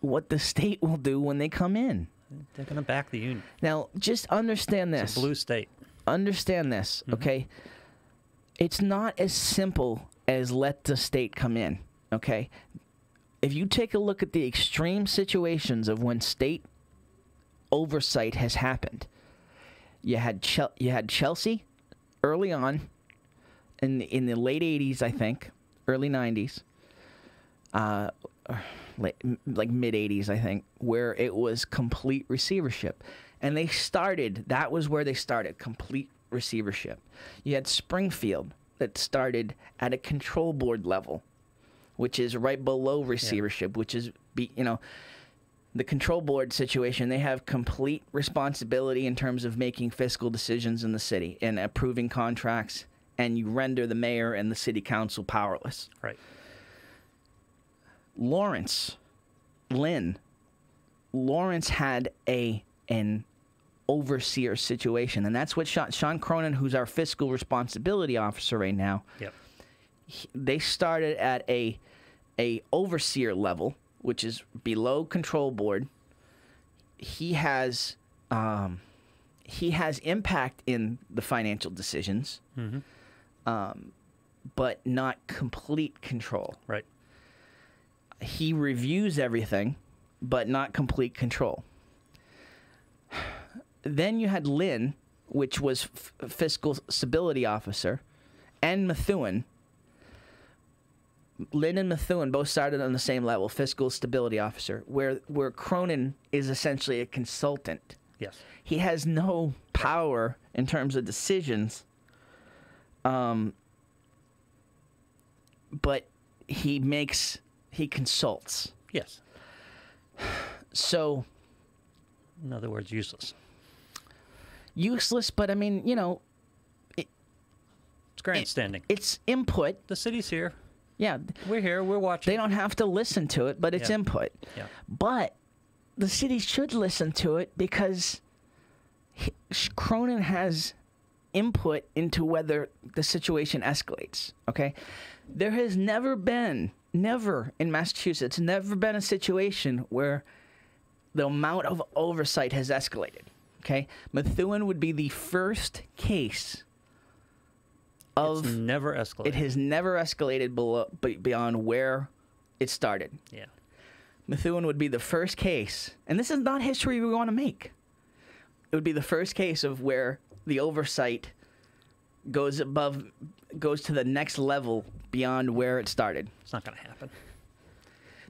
what the state will do when they come in. They're going to back the union. Now, just understand this. It's a blue state. Understand this, okay? It's not as simple as let the state come in, okay? If you take a look at the extreme situations of when state oversight has happened, you had Chelsea early on in the late 80s, I think, early 90s. Like mid-80s, I think, where it was complete receivership. And that was where they started, complete receivership. You had Springfield that started at a control board level, which is right below receivership, which is, the control board situation. They have complete responsibility in terms of making fiscal decisions in the city and approving contracts and you render the mayor and the city council powerless. Right. Lawrence had an overseer situation, and that's what Sean Cronin, who's our fiscal responsibility officer right now. Yep. They started at a overseer level, which is below control board. He has impact in the financial decisions, but not complete control. Right. He reviews everything, but not complete control. Then you had Lynn, which was fiscal stability officer, and Methuen. Lynn and Methuen both started on the same level, fiscal stability officer, where Cronin is essentially a consultant. Yes. He has no power in terms of decisions, but he consults. Yes. So, in other words, useless. Useless, but I mean, it's grandstanding. It's input. The city's here. Yeah. We're here. We're watching. They don't have to listen to it, but it's input. Yeah. But the city should listen to it because Cronin has input into whether the situation escalates. Okay? There has never in Massachusetts, never been a situation where the amount of oversight has escalated. Okay? Methuen would be the first case of... It's never escalated. It has never escalated beyond where it started. Yeah. Methuen would be the first case, and this is not history we want to make. It would be the first case of where the oversight goes to the next level beyond where it started. It's not going to happen.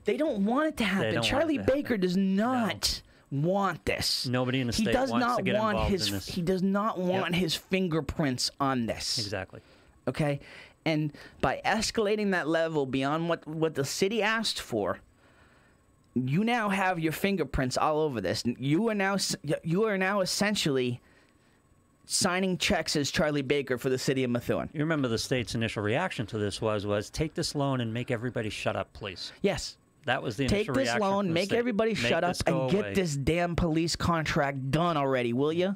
They don't want it to happen. Charlie Baker does not want this. Nobody in the state wants to get involved in this. He does not want his fingerprints on this. Exactly. Okay? And by escalating that level beyond what the city asked for, you now have your fingerprints all over this. You are now essentially signing checks as Charlie Baker for the city of Methuen. You remember the state's initial reaction to this was take this loan and make everybody shut up, please. Yes. That was the initial reaction. Take this loan, make everybody shut up, and get this damn police contract done already, will you?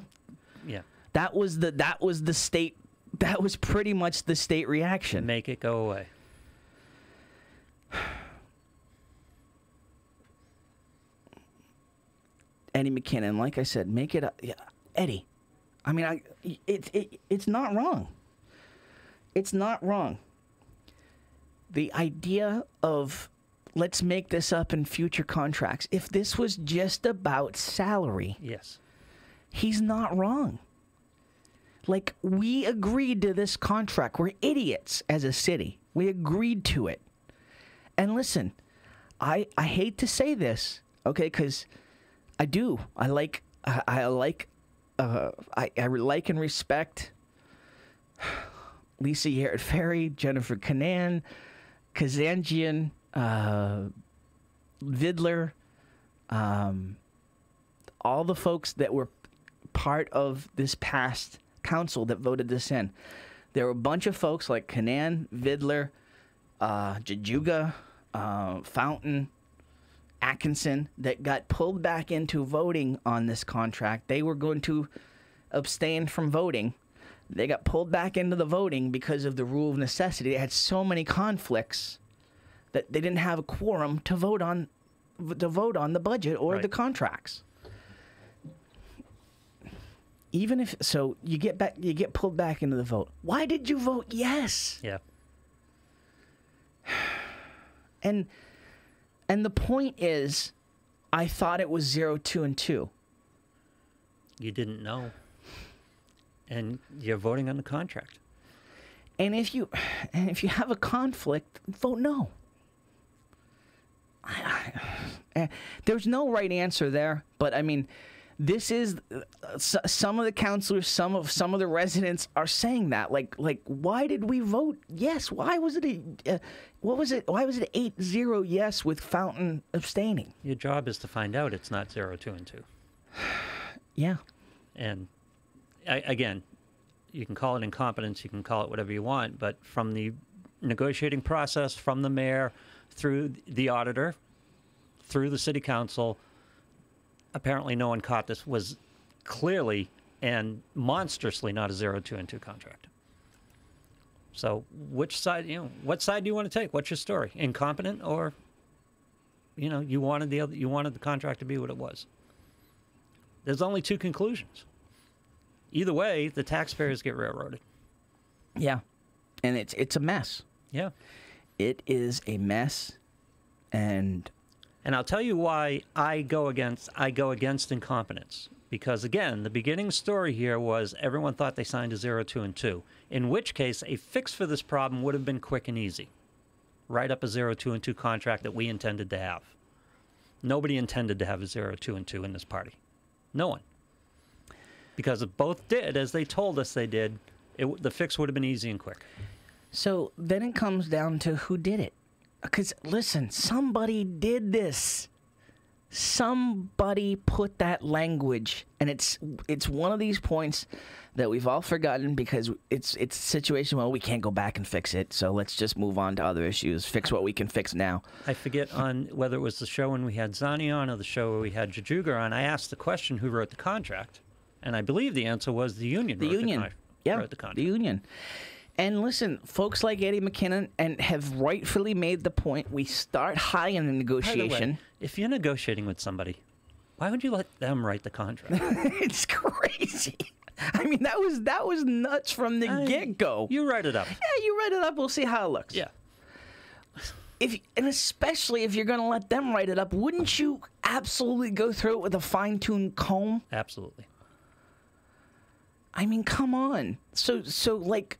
Yeah. That was the state. That was pretty much the state reaction. Make it go away. Eddie McKinnon, like I said, make it Eddie. I mean, it's not wrong. It's not wrong. The idea of let's make this up in future contracts. If this was just about salary, yes, he's not wrong. Like, we agreed to this contract. We're idiots as a city. We agreed to it. And listen, I hate to say this, okay, because I do. I like and respect Lisa Yarrett Ferry, Jennifer Canan, Kazanjian, Vidler, all the folks that were part of this past council that voted this in. There were a bunch of folks like Canan, Vidler, Jajuga, Fountain, Atkinson that got pulled back into voting on this contract. They were going to abstain from voting. They got pulled back into the voting because of the rule of necessity. They had so many conflicts that they didn't have a quorum to vote on the budget or the contracts. Even if so, you get pulled back into the vote. Why did you vote yes? Yeah. And the point is, I thought it was 0, 2, and 2. You didn't know. And you're voting on the contract. And if you have a conflict, vote no. There's no right answer there, but I mean, this is some of the councilors, some of the residents are saying that like why did we vote yes? Why was it what was it? Why was it 8-0 yes with Fountain abstaining? Your job is to find out it's not 0, 2, and 2. Yeah. And again, you can call it incompetence, you can call it whatever you want, but from the negotiating process, from the mayor through the auditor, through the city council, apparently no one caught this, was clearly and monstrously not a 0-2-2 contract. So which side, what side do you want to take? What's your story? Incompetent, or, you wanted the contract to be what it was? There's only two conclusions. Either way, the taxpayers get railroaded. Yeah. And it's a mess. Yeah. It is a mess. And I'll tell you why I go against incompetence. Because again, the beginning story here was everyone thought they signed a 0-2-2, in which case a fix for this problem would have been quick and easy. Write up a 0-2-2 contract that we intended to have. Nobody intended to have a 0-2-2 in this party. No one. Because if both did, as they told us they did, the fix would have been easy and quick. So then it comes down to who did it. Because, listen, somebody did this. Somebody put that language. And it's one of these points that we've all forgotten because it's a situation where we can't go back and fix it. So let's just move on to other issues. Fix what we can fix now. I forget on whether it was the show when we had Zani on or the show where we had Jajuga on. I asked the question, who wrote the contract? And I believe the answer was the union. The union. Wrote the contract. The union. And listen, folks like Eddie McKinnon have rightfully made the point. We start high in the negotiation. By the way, if you're negotiating with somebody, why would you let them write the contract? It's crazy. I mean, that was nuts from the get-go. You write it up. Yeah, you write it up. We'll see how it looks. Yeah. And especially if you're going to let them write it up, wouldn't you absolutely go through it with a fine-tuned comb? Absolutely. I mean, come on. So like,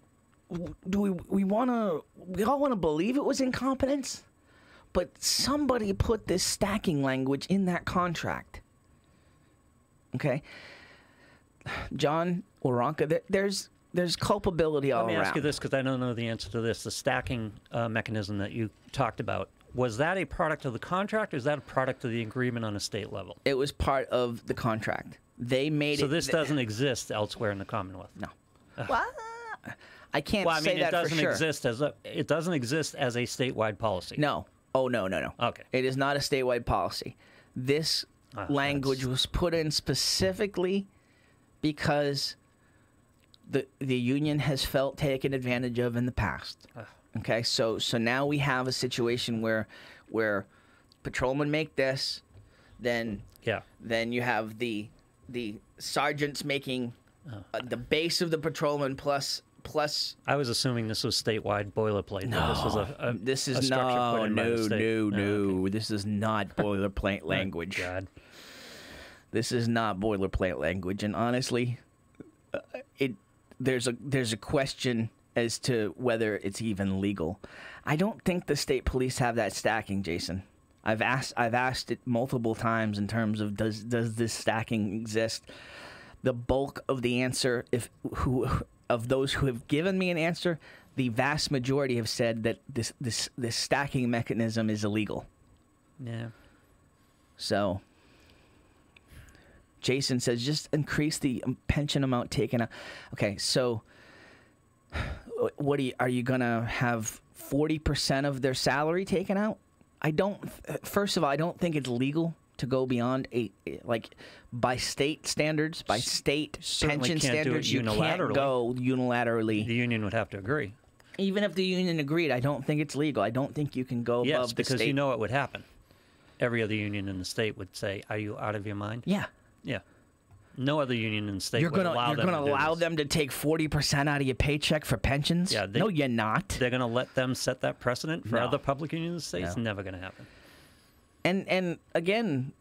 do we all want to believe it was incompetence? But somebody put this stacking language in that contract. Okay? John Waronker, there's culpability all around. Let me ask you this, because I don't know the answer to this. The stacking mechanism that you talked about, was that a product of the contract, or is that a product of the agreement on a state level? It was part of the contract. They made it. So this doesn't exist elsewhere in the Commonwealth? No. Well, I can't well, I mean, say that for sure. It doesn't exist as a statewide policy. No. Oh, no. Okay. It is not a statewide policy. This language was put in specifically because the union has felt taken advantage of in the past. Okay, so now we have a situation where patrolmen make this, then you have the sergeants making the base of the patrolman plus. I was assuming this was statewide boilerplate. No, this was this is no. Okay. This is not boilerplate language. God. This is not boilerplate language, and honestly, there's a question as to whether it's even legal. I don't think the state police have that stacking, Jason. I've asked it multiple times in terms of does this stacking exist. The bulk of the answer, of those who have given me an answer, the vast majority have said that this stacking mechanism is illegal. Yeah. So, Jason says just increase the pension amount taken out. Okay, so are you gonna have 40% of their salary taken out? First of all, I don't think it's legal to go beyond by state standards, by state pension standards. You can't go unilaterally. The union would have to agree. Even if the union agreed, I don't think it's legal. I don't think you can go above the state. Yes, because you know what would happen. Every other union in the state would say, "Are you out of your mind?" Yeah. Yeah. No other union in the state would allow them to do this. You're going to allow them to take 40% out of your paycheck for pensions? Yeah. No, you're not. They're going to let them set that precedent for other public unions in the state? No. It's never going to happen. And again,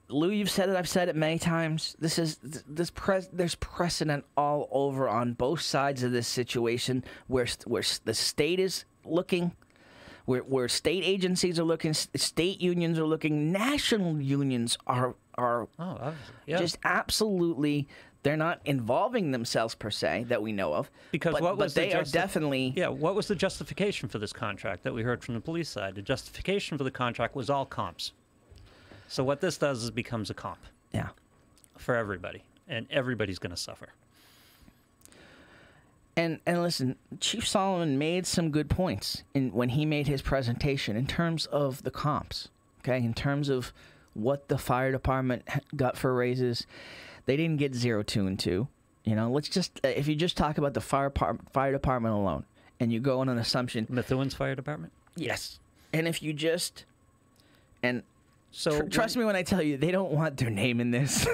Lou, you've said it. I've said it many times. There's precedent all over on both sides of this situation where the state is looking, where state agencies are looking, state unions are looking, national unions are just absolutely. They're not involving themselves per se that we know of. Because they are definitely. Yeah, what was the justification for this contract that we heard from the police side? The justification for the contract was all comps. So what this does is becomes a comp. Yeah. For everybody, and everybody's going to suffer. And listen, Chief Solomon made some good points when he made his presentation in terms of the comps, okay? In terms of what the fire department got for raises. They didn't get 0, 2, and 2. You know, let's just, if you just talk about the fire department alone, and you go on an assumption. Methuen Fire Department? Yes. And if you just, and so trust me when I tell you, they don't want their name in this.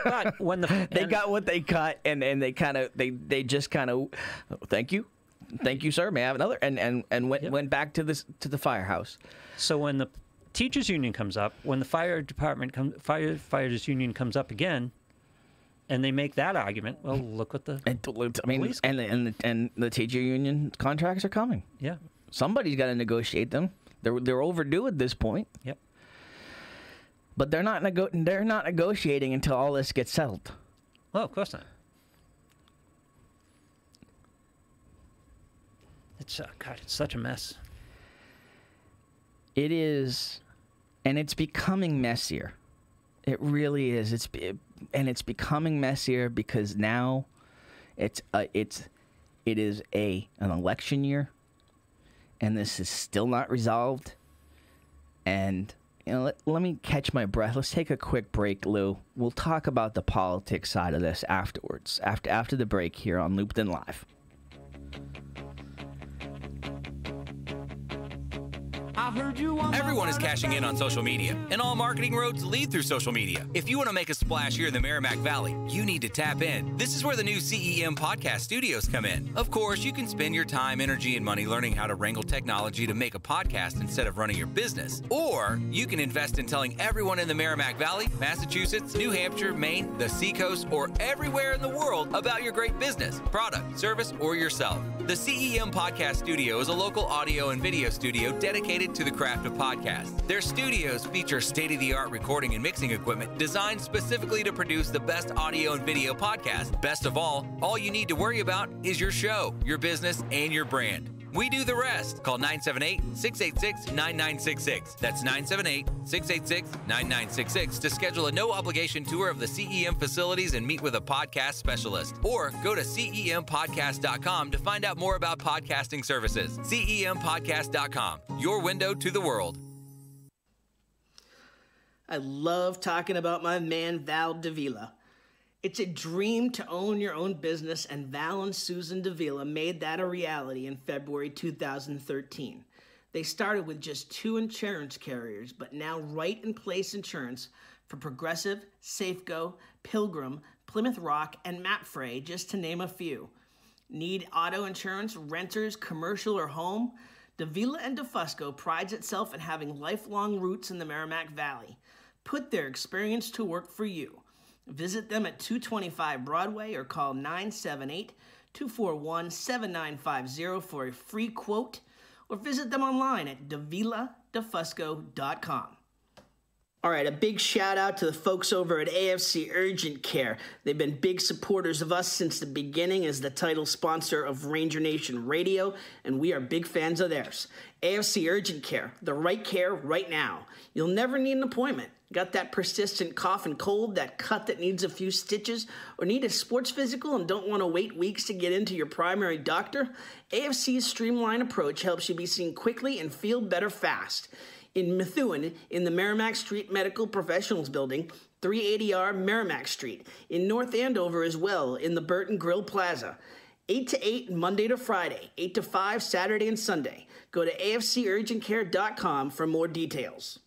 But when they got what they got, and they kind of, they just kind of, thank you, sir, may I have another, and went back to the firehouse. So when the teachers union comes up, when the fire department firefighters union comes up again, and they make that argument, well, look what the police and the teacher union contracts are coming. Yeah, somebody's got to negotiate them. They're overdue at this point. Yep. But they're not negotiating until all this gets settled. Well, of course not. It's God, it's such a mess. It is, and it's becoming messier. It really is. It's becoming messier because now it is an election year, and this is still not resolved. And you know, let me catch my breath. Let's take a quick break, Lou. We'll talk about the politics side of this afterwards. After the break here on Looped In Live. Everyone is cashing in on social media, and all marketing roads lead through social media. If you want to make a splash here in the Merrimack Valley, you need to tap in. This is where the new CEM podcast studios come in. Of course, you can spend your time, energy, and money learning how to wrangle technology to make a podcast instead of running your business. Or you can invest in telling everyone in the Merrimack Valley, Massachusetts, New Hampshire, Maine, the Seacoast, or everywhere in the world about your great business, product, service, or yourself. The CEM Podcast Studio is a local audio and video studio dedicated to the craft of podcasts. Their studios feature state-of-the-art recording and mixing equipment designed specifically to produce the best audio and video podcast. Best of all you need to worry about is your show, your business, and your brand. We do the rest. Call 978-686-9966. That's 978-686-9966 to schedule a no-obligation tour of the CEM facilities and meet with a podcast specialist. Or go to CEMpodcast.com to find out more about podcasting services. CEMpodcast.com, your window to the world. I love talking about my man, Val Davila. It's a dream to own your own business, and Val and Susan Davila made that a reality in February 2013. They started with just 2 insurance carriers, but now Right in Place Insurance for Progressive, Safeco, Pilgrim, Plymouth Rock, and Mapfre, just to name a few. Need auto insurance, renters, commercial, or home? Davila and DeFusco prides itself in having lifelong roots in the Merrimack Valley. Put their experience to work for you. Visit them at 225 Broadway or call 978-241-7950 for a free quote, or visit them online at daviladefusco.com. All right, a big shout out to the folks over at AFC Urgent Care. They've been big supporters of us since the beginning as the title sponsor of Ranger Nation Radio, and we are big fans of theirs. AFC Urgent Care, the right care right now. You'll never need an appointment. Got that persistent cough and cold, that cut that needs a few stitches, or need a sports physical and don't want to wait weeks to get into your primary doctor? AFC's streamlined approach helps you be seen quickly and feel better fast. In Methuen, in the Merrimack Street Medical Professionals Building, 380R Merrimack Street. In North Andover as well, in the Burton Grill Plaza. 8 to 8 Monday to Friday, 8 to 5 Saturday and Sunday. Go to afcurgentcare.com for more details.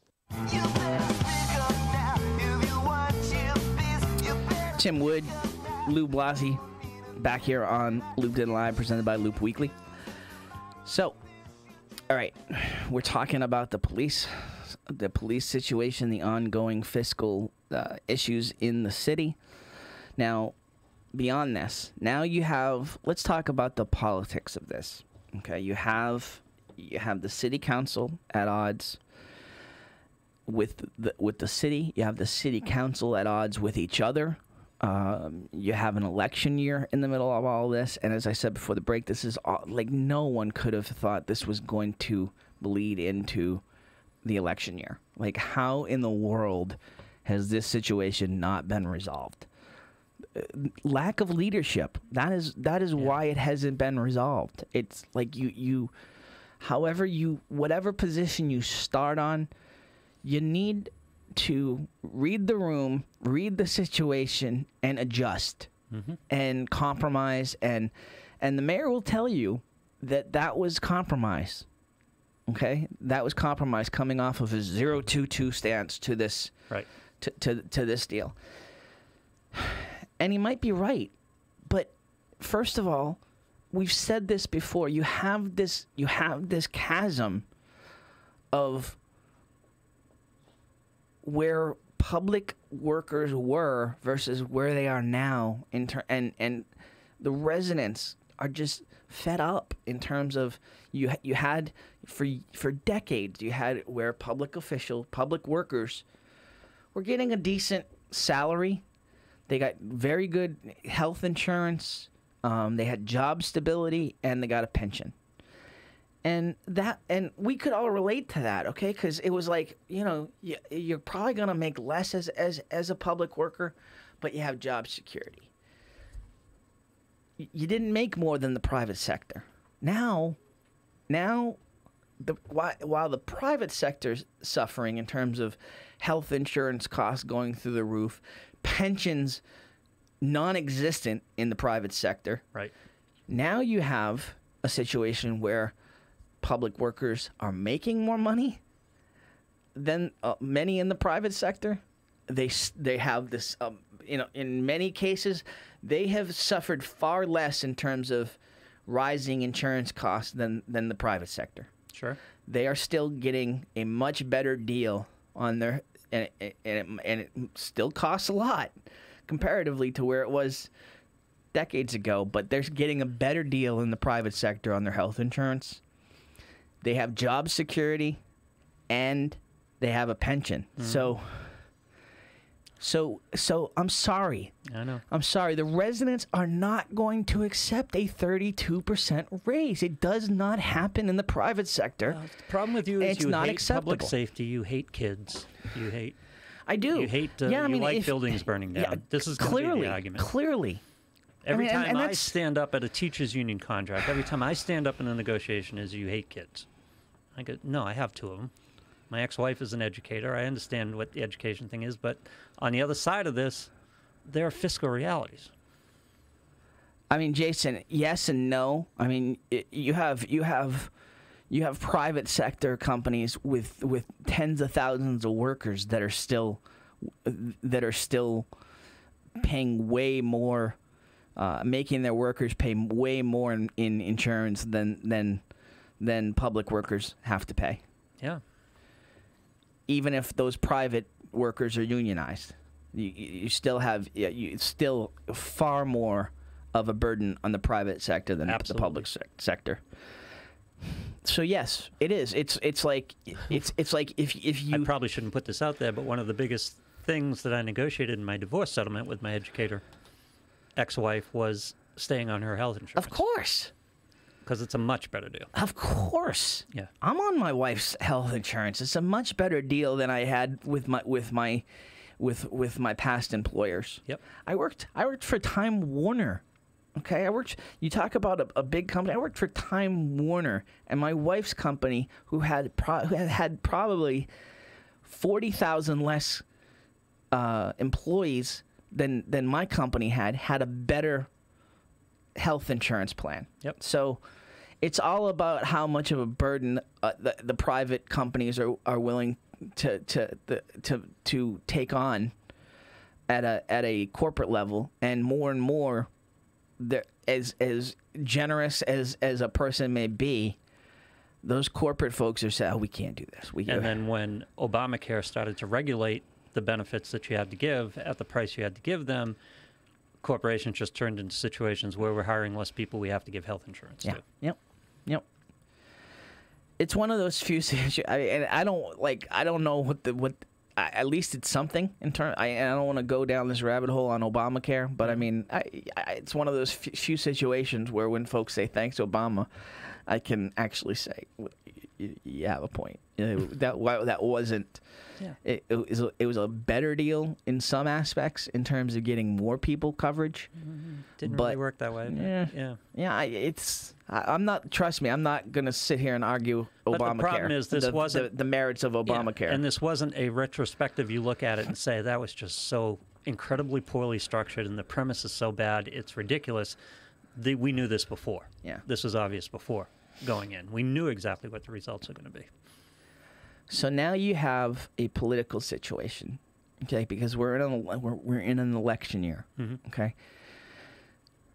Tim Wood, Lou Blasi, back here on Looped In Live, presented by Loop Weekly. So, all right, we're talking about the police situation, the ongoing fiscal issues in the city. Now, beyond this, now you have, let's talk about the politics of this. Okay, you have the city council at odds with the city. You have the city council at odds with each other. You have an election year in the middle of all this, and as I said before the break, this is all, like, no one could have thought this was going to bleed into the election year. Like, how in the world has this situation not been resolved? lack of leadership. That is why it hasn't been resolved. It's like whatever position you start on, you need to read the room, read the situation, and adjust and compromise. And the mayor will tell you that was compromise. Okay, that was compromise coming off of his 0-2-2 stance to this to this deal. And he might be right, but first of all, we've said this before. You have this chasm of where public workers were versus where they are now, and the residents are just fed up in terms of you had for decades you had where public workers were getting a decent salary. They got very good health insurance. They had job stability, and they got a pension. And we could all relate to that, okay? Because it was like, you're probably gonna make less as a public worker, but you have job security. You didn't make more than the private sector. Now, while the private sector's suffering in terms of health insurance costs going through the roof, pensions non-existent in the private sector. Right. Now you have a situation where public workers are making more money than many in the private sector. They have this, in many cases, they have suffered far less in terms of rising insurance costs than the private sector. Sure. They are still getting a much better deal on their, and it still costs a lot comparatively to where it was decades ago, but they're getting a better deal in the private sector on their health insurance. They have job security, and they have a pension. So I'm sorry. I know. I'm sorry. The residents are not going to accept a 32% raise. It does not happen in the private sector. The problem with you is it's you not hate acceptable. public safety. You hate kids. You hate. I do. You hate. Yeah, I mean, you like buildings burning down. Yeah, this is going to be the argument. Clearly. Every I mean, time I that's- stand up at a teachers union contract, every time I stand up in a negotiation, is you hate kids. I go, no, I have two of them. My ex-wife is an educator. I understand what the education thing is, but on the other side of this, there are fiscal realities. I mean, Jason, yes and no. I mean, you have private sector companies with tens of thousands of workers that are still paying way more, making their workers pay way more in insurance than public workers have to pay. Yeah. Even if those private workers are unionized, you still have still far more of a burden on the private sector than the public sector. So yes, it is. It's like if you. I probably shouldn't put this out there, but one of the biggest things that I negotiated in my divorce settlement with my educator ex-wife was staying on her health insurance. Of course. Because it's a much better deal. Of course. Yeah. I'm on my wife's health insurance. It's a much better deal than I had with my past employers. Yep. I worked for Time Warner. Okay, you talk about a big company. I worked for Time Warner, and my wife's company, who had probably 40,000 less employees than my company had a better health insurance plan. Yep. So it's all about how much of a burden the private companies are willing to take on at a corporate level, and more as generous as a person may be, those corporate folks are saying, "Oh, we can't do this." And then when Obamacare started to regulate the benefits that you had to give at the price you had to give them, corporations just turned into situations where we're hiring less people we have to give health insurance to. Yep. It's one of those few situations, and I don't know what. At least it's something in terms. I don't want to go down this rabbit hole on Obamacare, but I mean, it's one of those few situations where when folks say thanks, Obama, I can actually say, you have a point. That wasn't. Yeah. It was a better deal in some aspects in terms of getting more people coverage. Didn't but, really work that way. I'm not. Trust me, I'm not going to sit here and argue Obamacare. But the problem is this wasn't the merits of Obamacare. Yeah, and this wasn't a retrospective. You look at it and say that was just so incredibly poorly structured, and the premise is so bad, it's ridiculous. We knew this before. Yeah. This was obvious before going in. We knew exactly what the results are going to be. So now you have a political situation, okay? Because we're in an election year, okay?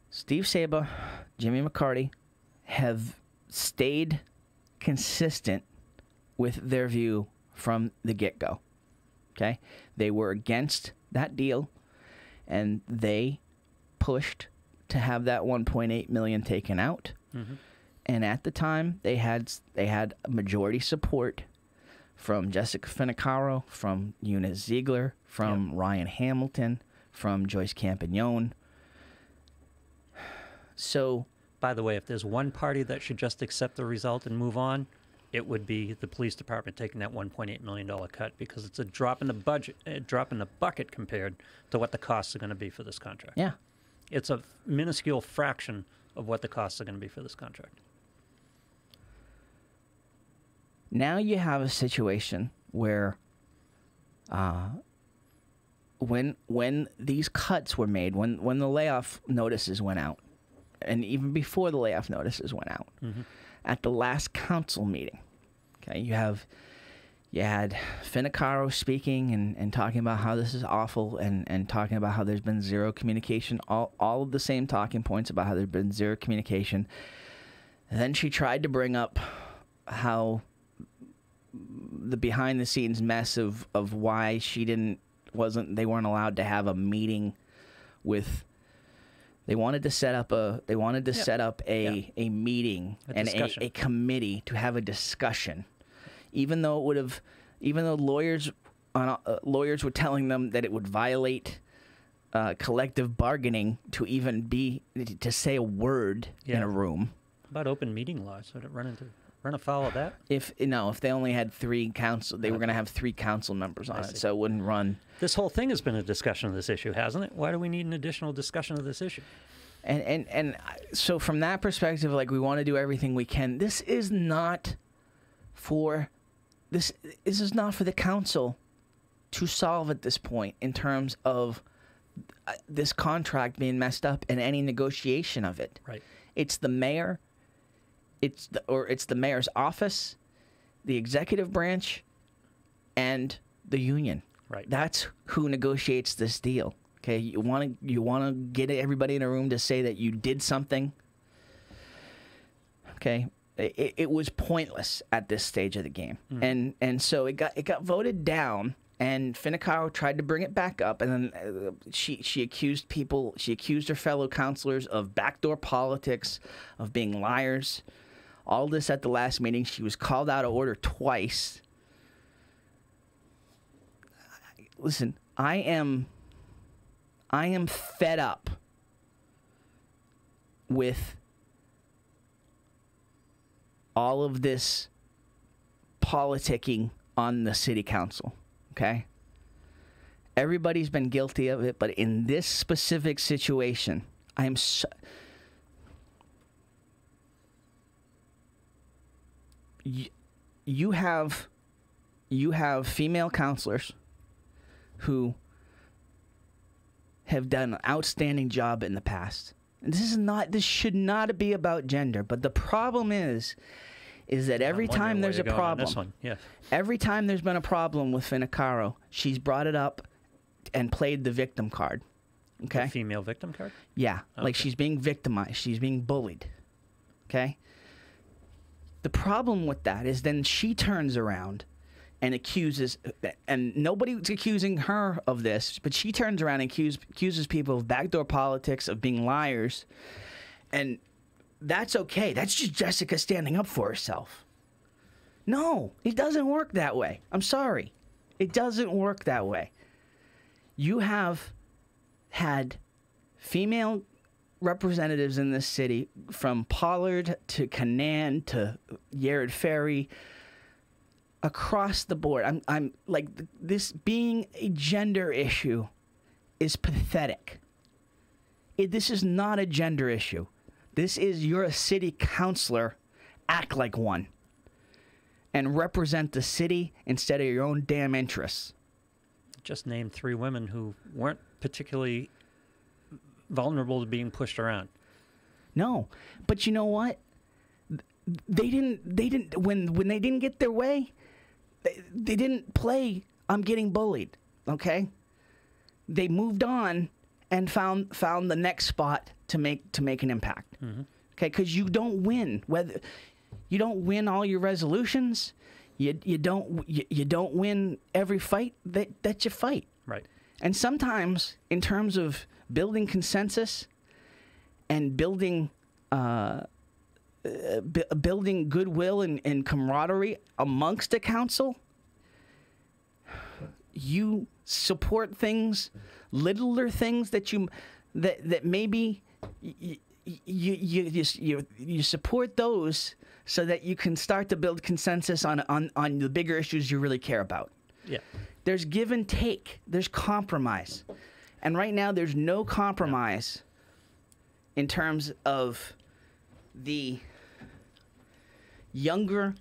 Steve Saba, Jimmy McCarty have stayed consistent with their view from the get-go, okay? They were against that deal, and they pushed to have that 1.8 million taken out. And at the time, they had majority support from Jessica Finicaro, from Eunice Ziegler, from Ryan Hamilton, from Joyce Campagnon. So, by the way, if there's one party that should just accept the result and move on, it would be the police department taking that $1.8 million cut, because it's a drop in the budget, a drop in the bucket compared to what the costs are going to be for this contract. yeah. It's a minuscule fraction of what the costs are going to be for this contract. Now you have a situation where when these cuts were made, when the layoff notices went out, and even before the layoff notices went out, at the last council meeting, okay, you had Finicaro speaking and talking about how this is awful, and talking about how there's been zero communication, all of the same talking points about how there's been zero communication. And then she tried to bring up how the behind-the-scenes mess of why they weren't allowed to have a meeting with. They wanted to set up a meeting and a committee to have a discussion, even though lawyers were telling them that it would violate collective bargaining to say a word in a room. About open meeting laws, would it run afoul of that? If they only had three council, they were going to have 3 council members on it, so it wouldn't run. This whole thing has been a discussion of this issue, hasn't it? Why do we need an additional discussion of this issue? And so from that perspective, like, we want to do everything we can. This is not for the council to solve at this point in terms of this contract being messed up and any negotiation of it. Right. It's the mayor. It's the mayor's office, the executive branch, and the union. Right. That's who negotiates this deal. Okay, you want to get everybody in a room to say that you did something. Okay, it was pointless at this stage of the game, and so it got voted down. And Finicaro tried to bring it back up, and then she accused her fellow councilors of backdoor politics, of being liars. All this at the last meeting. She was called out of order twice. Listen, I am fed up with all of this politicking on the city council. Okay? Everybody's been guilty of it, but in this specific situation, I am so... You have female counselors who have done an outstanding job in the past. And this should not be about gender, but the problem is that every time there's a problem, every time there's been a problem with Finicaro, she's brought it up and played the victim card. Okay? The female victim card? Yeah. Okay. Like, she's being victimized. She's being bullied. Okay? The problem with that is then she turns around and accuses, and nobody's accusing her of this, but she turns around and accuses people of backdoor politics, of being liars, and that's okay. That's just Jessica standing up for herself. No, it doesn't work that way. I'm sorry. It doesn't work that way. You have had female representatives in this city, from Pollard to Canaan to Yared Ferry, across the board. I'm like, this being a gender issue is pathetic. This is not a gender issue. This is, you're a city councilor, act like one, and represent the city instead of your own damn interests. Just named 3 women who weren't particularly vulnerable to being pushed around. No, but you know what? They didn't when they didn't get their way, they didn't play I'm getting bullied, okay? They moved on and found the next spot to make an impact. Mm-hmm. Okay, cuz you don't win all your resolutions. You don't win every fight that you fight. Right. And sometimes, in terms of building consensus and building goodwill and camaraderie amongst a council, you support things, littler things that maybe you support those so that you can start to build consensus on the bigger issues you really care about. Yeah. There's give and take. There's compromise. And right now there's no compromise in terms of the younger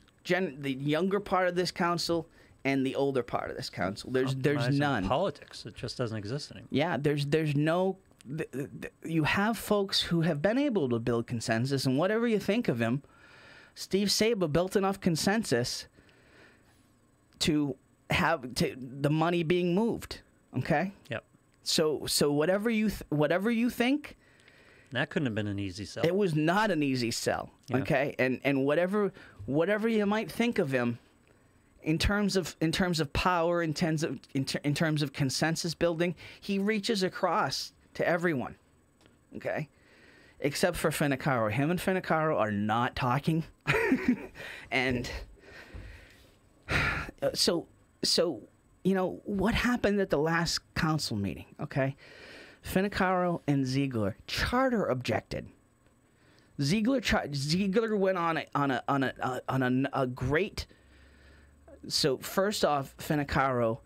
part of this council and the older part of this council. There's none. Politics, it just doesn't exist anymore. Yeah, there's no. You have folks who have been able to build consensus, and whatever you think of him, Steve Saba built enough consensus to have the money being moved. Okay. Yep. So whatever you think. That couldn't have been an easy sell. It was not an easy sell. Yeah. Okay. And whatever you might think of him, in terms of power, in terms of consensus building, he reaches across to everyone. Okay. Except for Finicaro. Him and Finicaro are not talking. And so what happened at the last council meeting? Okay, Finicaro and Ziegler charter objected. Ziegler went on a great. So first off, Finicaro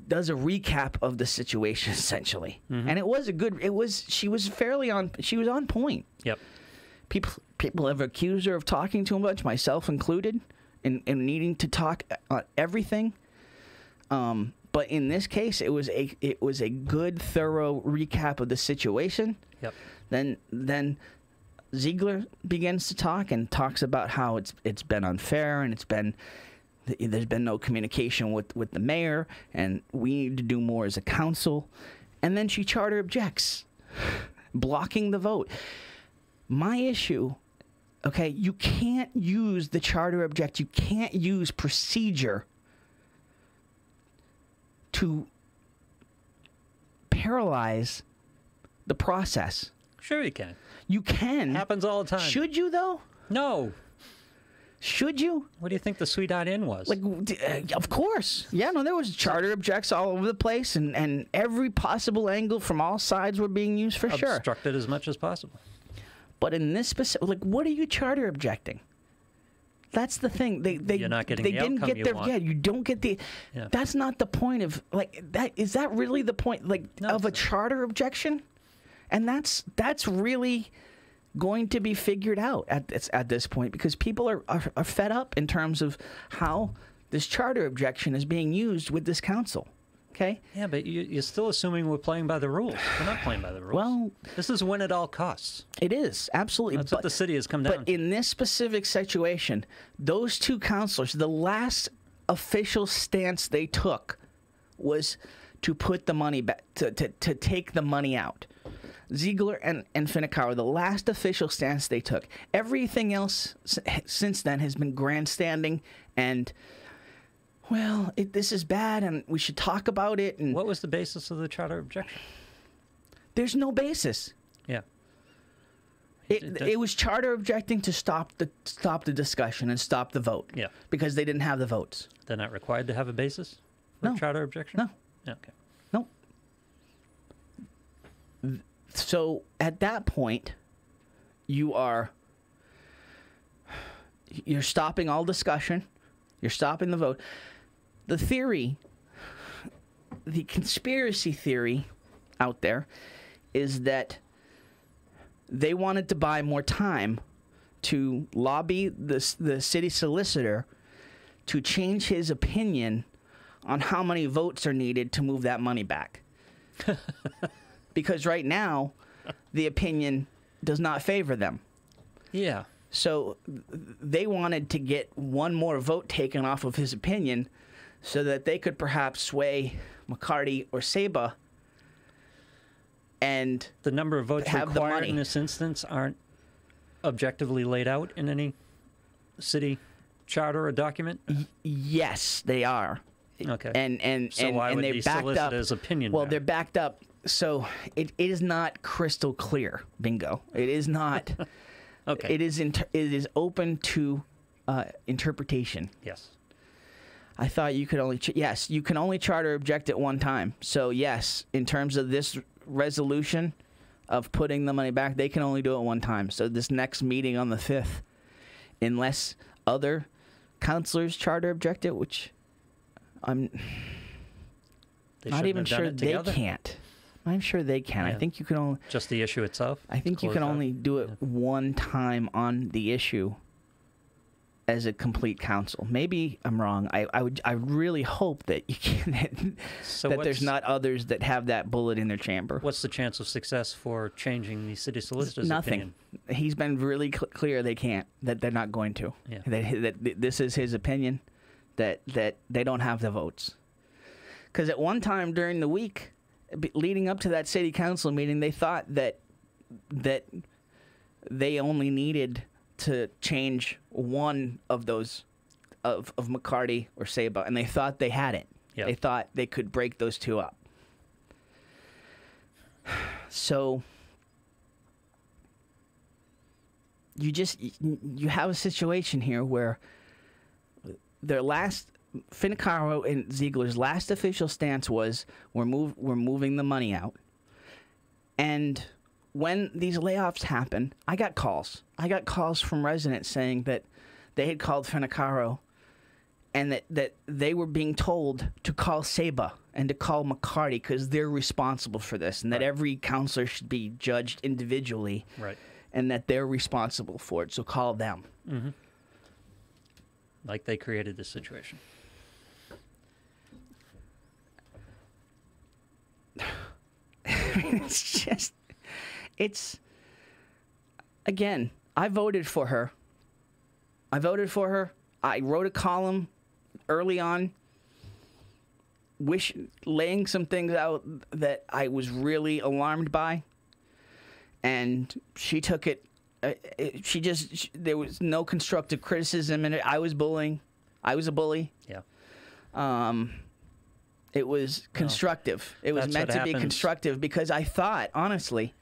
does a recap of the situation essentially, mm-hmm. and it was a good. She was on point. Yep. People have accused her of talking too much, myself included, and needing to talk everything. But in this case, it was a good, thorough recap of the situation. Yep. Then Ziegler begins to talk and talks about how it's been unfair and there's been no communication with the mayor, and we need to do more as a council. And then she charter objects, blocking the vote. My issue, okay, you can't use the charter object. You can't use procedure to paralyze the process. Sure you can. You can. It happens all the time. Should you, though? No. Should you? What do you think the Sweetheart Inn was? Of course. Yeah, no, there was charter objects all over the place, and every possible angle from all sides were being used for sure. Obstructed as much as possible. But in this specific, what are you charter objecting? That's the thing. You're not getting the outcome you want. Yeah, you don't get the. Yeah. That's not the point of that. Is that really the point of a charter objection? And that's really going to be figured out at this point, because people are fed up in terms of how this charter objection is being used with this council. Okay? Yeah, but you're still assuming we're playing by the rules. We're not playing by the rules. Well, this is win at all costs. It is, absolutely. That's what the city has come down to. But in this specific situation, those two councilors, the last official stance they took was to put the money back, to take the money out. Ziegler and Finicaro, the last official stance they took. Everything else since then has been grandstanding and, well, this is bad and we should talk about it. And what was the basis of the charter objection? There's no basis. Yeah. It was charter objecting to stop the discussion and stop the vote. Yeah. Because they didn't have the votes. They're not required to have a basis for charter objection? No. Okay. No. So at that point, you're stopping all discussion. You're stopping the vote. The conspiracy theory out there is that they wanted to buy more time to lobby the city solicitor to change his opinion on how many votes are needed to move that money back. Because right now, the opinion does not favor them. Yeah. So they wanted to get one more vote taken off of his opinion so that they could perhaps sway McCarty or Saba and the number of votes have required in this instance aren't objectively laid out in any city charter or document? Yes, they are. Okay. And why would they're the backed up. solicitor's opinion Well, matter? they're backed up. So it is not crystal clear. Bingo. It is not. Okay. It is open to interpretation. Yes. I thought you could only yes, you can only charter object at one time. So yes, in terms of this resolution of putting the money back, they can only do it one time. So this next meeting on the 5th, unless other councilors charter object it, which I'm not even sure they can't. I'm sure they can. Yeah. I think you can only just the issue itself. I think you can only do it one time on the issue as a complete council. Maybe I'm wrong. I really hope that you can that there's not others that have that bullet in their chamber. What's the chance of success for changing the city solicitor's Nothing. opinion? He's been really clear they can't. That they're not going to. Yeah. That this is his opinion. That they don't have the votes. Because at one time during the week, leading up to that city council meeting, they thought that they only needed to change one of those of McCarty or Saba, and they thought they had it. Yep. They thought they could break those two up. So you have a situation here where Finicaro and Ziegler's last official stance was we're moving the money out. And when these layoffs happen, I got calls. I got calls from residents saying that they had called Finicaro and that they were being told to call Saba and to call McCarty because they're responsible for this, and that every counselor should be judged individually, Right. and that they're responsible for it, so call them. Mm-hmm. Like they created this situation. Again, I voted for her. I wrote a column early on, laying some things out that I was really alarmed by, and she took it. There was no constructive criticism in it. I was bullying. I was a bully. Yeah. It was constructive. It was meant to be constructive because I thought, honestly,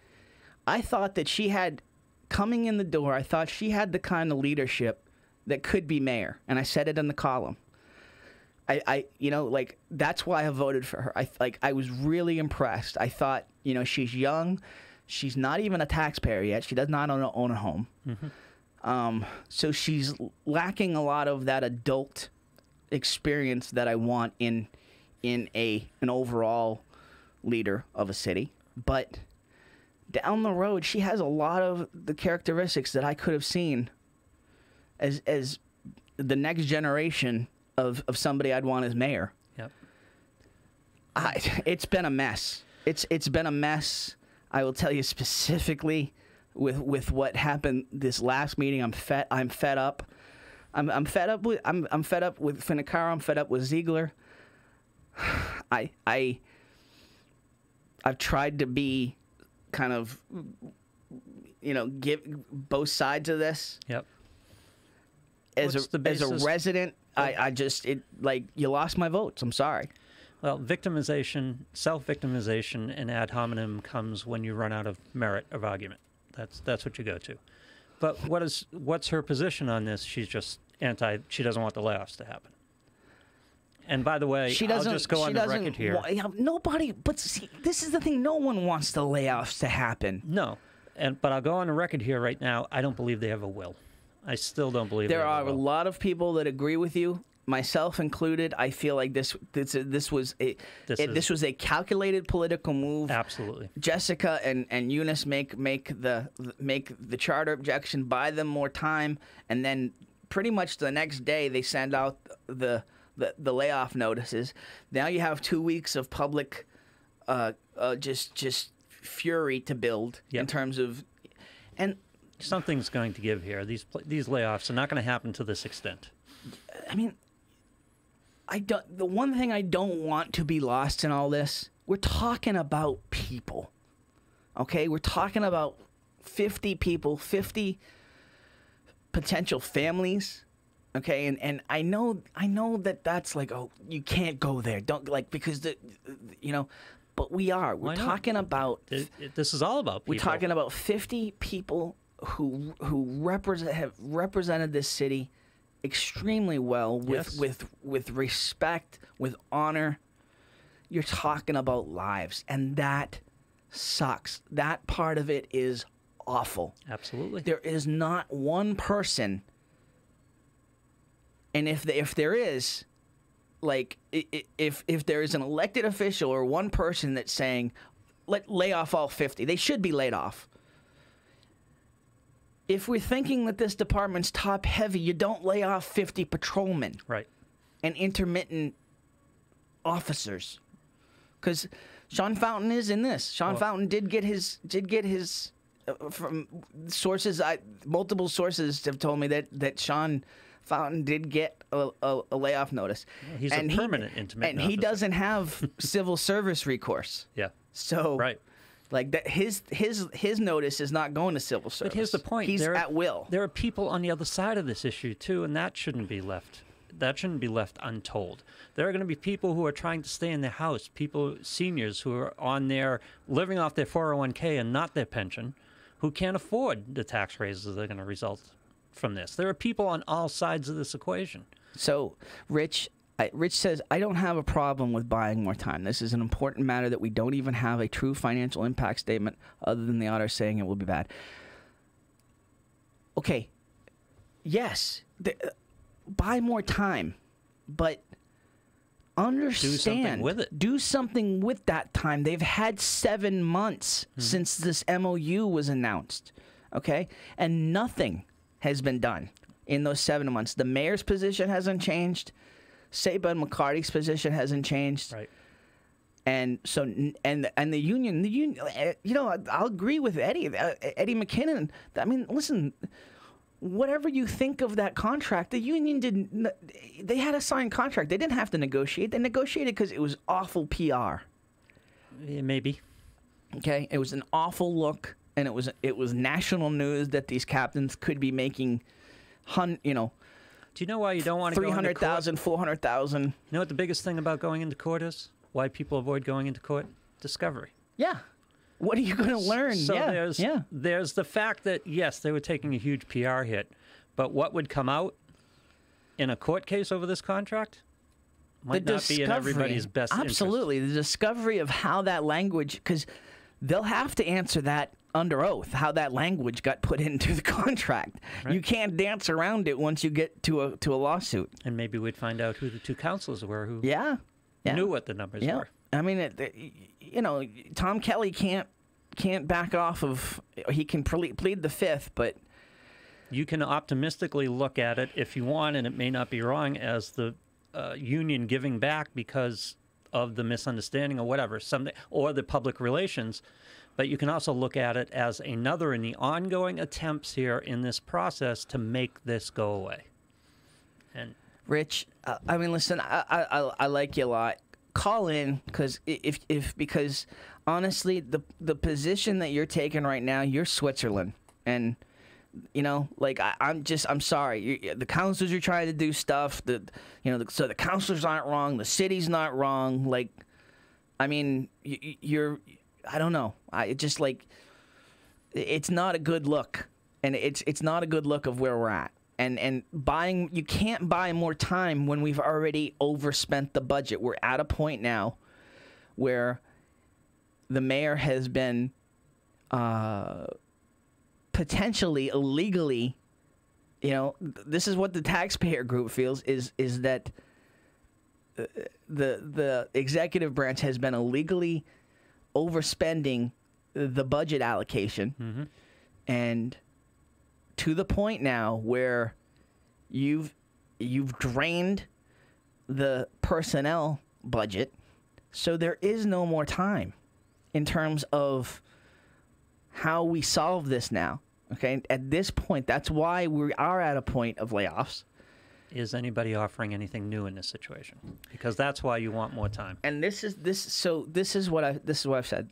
that she had, coming in the door, I thought she had the kind of leadership that could be mayor. And I said it in the column. That's why I voted for her. I was really impressed. I thought, she's young. She's not even a taxpayer yet. She does not own a home. Mm-hmm. So she's lacking a lot of that adult experience that I want in an overall leader of a city. But down the road, she has a lot of the characteristics that I could have seen as the next generation of somebody I'd want as mayor. Yep. It's been a mess. It's been a mess. I will tell you specifically with what happened this last meeting. I'm fed up. I'm fed up with Finicaro. I'm fed up with Ziegler. I've tried to be kind of, give both sides of this. Yep. As a resident, you lost my votes. I'm sorry. Well, victimization, self-victimization, and ad hominem comes when you run out of merit of argument. That's what you go to. But what's her position on this? She's just she doesn't want the layoffs to happen. And by the way, She I'll doesn't. just go she on the doesn't record here. Nobody. But see, this is the thing. No one wants the layoffs to happen. No, but I'll go on the record here right now. I don't believe they have a will. I still don't believe There they are have a a will. lot of people that agree with you, myself included. I feel like this was a calculated political move. Absolutely. Jessica and Eunice make the charter objection, buy them more time, and then pretty much the next day they send out the layoff notices. Now you have 2 weeks of public just fury to build in terms of and. Something's going to give here. These layoffs are not going to happen to this extent. I mean, the one thing I don't want to be lost in all this, we're talking about people. Okay? We're talking about 50 people, 50 potential families. Okay? And I know that that's like, oh, you can't go there. Don't because but we are. We're talking about this is all about people. We're talking about 50 people who have represented this city extremely well with respect, with honor. You're talking about lives, and that sucks. That part of it is awful. Absolutely. There is not one person, and if there is, like if there is an elected official or one person that's saying, lay off all 50, they should be laid off. If we're thinking that this department's top heavy, you don't lay off 50 patrolmen, right, and intermittent officers, because Sean Fountain is in this. Sean Fountain did get his from sources. Multiple sources have told me that Sean Fountain did get a layoff notice. He's a permanent intermittent and he officer. doesn't have civil service recourse. Yeah. So right. Like that, his notice is not going to civil service. But here's the point: he's at will. There are people on the other side of this issue too, and that shouldn't be left. That shouldn't be left untold. There are going to be people who are trying to stay in their house, seniors who are living off their 401k and not their pension, who can't afford the tax raises that are going to result from this. There are people on all sides of this equation. So, Rich says, I don't have a problem with buying more time. This is an important matter that we don't even have a true financial impact statement other than the auditor saying it will be bad. Okay, yes, buy more time, but understand. Do something with it. Do something with that time. They've had 7 months since this MOU was announced, okay? And nothing has been done in those 7 months. The mayor's position hasn't changed. Saba and McCarty's position hasn't changed, right? And so, and the union, I'll agree with Eddie McKinnon. I mean, listen, whatever you think of that contract, the union didn't. They had a signed contract. They didn't have to negotiate. They negotiated because it was awful PR. Yeah, maybe. Okay, it was an awful look, and it was national news that these captains could be making, Do you know why you don't want to go into court? 300,000, 400,000. You know what the biggest thing about going into court is? Why people avoid going into court? Discovery. Yeah. What are you going to learn? So yeah. there's the fact that, yes, they were taking a huge PR hit, but what would come out in a court case over this contract might not be in everybody's best interest. Absolutely. The discovery of how that language, because they'll have to answer that under oath, how that language got put into the contract. Right. You can't dance around it once you get to a lawsuit. And maybe we'd find out who the two counselors were who knew what the numbers were. I mean, Tom Kelly can't back off of. He can plead the fifth, but you can optimistically look at it if you want, and it may not be wrong, as the union giving back because of the misunderstanding or whatever, or the public relations. But you can also look at it as another in the ongoing attempts here in this process to make this go away. And Rich, I mean, listen, I like you a lot. Call in because because honestly, the position that you're taking right now, you're Switzerland, and I'm sorry. The counselors are trying to do stuff so the counselors aren't wrong, the city's not wrong. Like, I mean, you're. I don't know. It's not a good look, and it's not a good look of where we're at. And buying, you can't buy more time when we've already overspent the budget. We're at a point now where the mayor has been potentially illegally, this is what the taxpayer group feels, is that the executive branch has been illegally overspending the budget allocation, and to the point now where you've drained the personnel budget, so there is no more time in terms of how we solve this now. Okay, at this point, that's why we are at a point of layoffs. Is anybody offering anything new in this situation? Because that's why you want more time. And this is what I've said.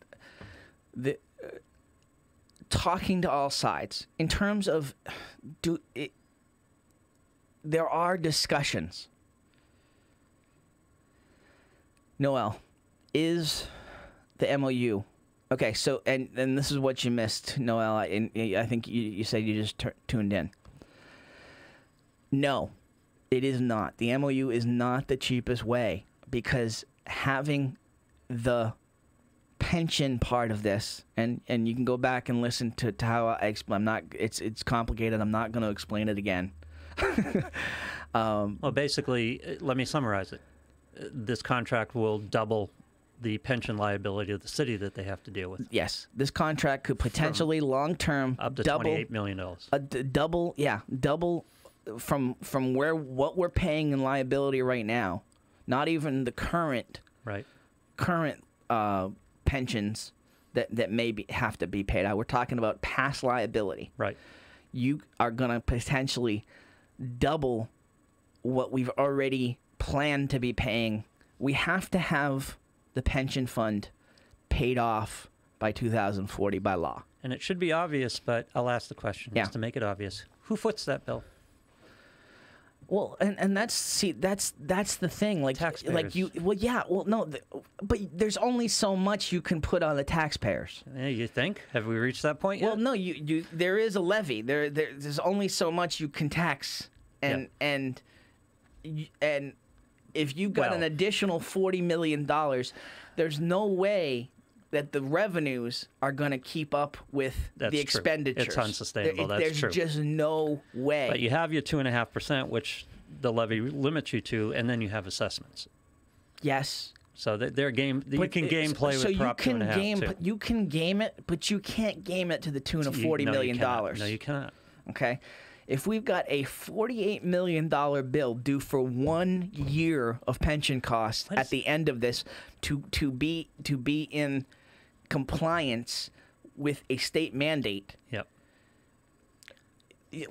Talking to all sides in terms of there are discussions. Noel, is the MOU okay? So and this is what you missed, Noel. I think you said you just tuned in. No, it is not. The MOU is not the cheapest way, because having the pension part of this, and you can go back and listen to how I explain. It's complicated. I'm not going to explain it again. Well, basically, let me summarize it. This contract will double the pension liability of the city that they have to deal with. Yes, this contract could potentially long-term up to double, $28 million. Double from what we're paying in liability right now. Not even the current pensions that may have to be paid out. We're talking about past liability. Right. You are going to potentially double what we've already planned to be paying. We have to have the pension fund paid off by 2040 by law. And it should be obvious, but I'll ask the question just to make it obvious. Who foots that bill? Well, and that's the thing. Like, taxpayers. But there's only so much you can put on the taxpayers. Yeah, you think? Have we reached that point yet? Well, no. There is a levy. There's only so much you can tax, and if you've got an additional $40 million, there's no way that the revenues are going to keep up with the expenditures. It's unsustainable. That's true. There's just no way. But you have your 2.5%, which the levy limits you to, and then you have assessments. Yes. So they're game. You can game play with Prop 2.5 too. You can game it, but you can't game it to the tune of $40 million. No, you cannot. Okay. If we've got a $48 million bill due for 1 year of pension costs at the end of this, to be in compliance with a state mandate. Yep.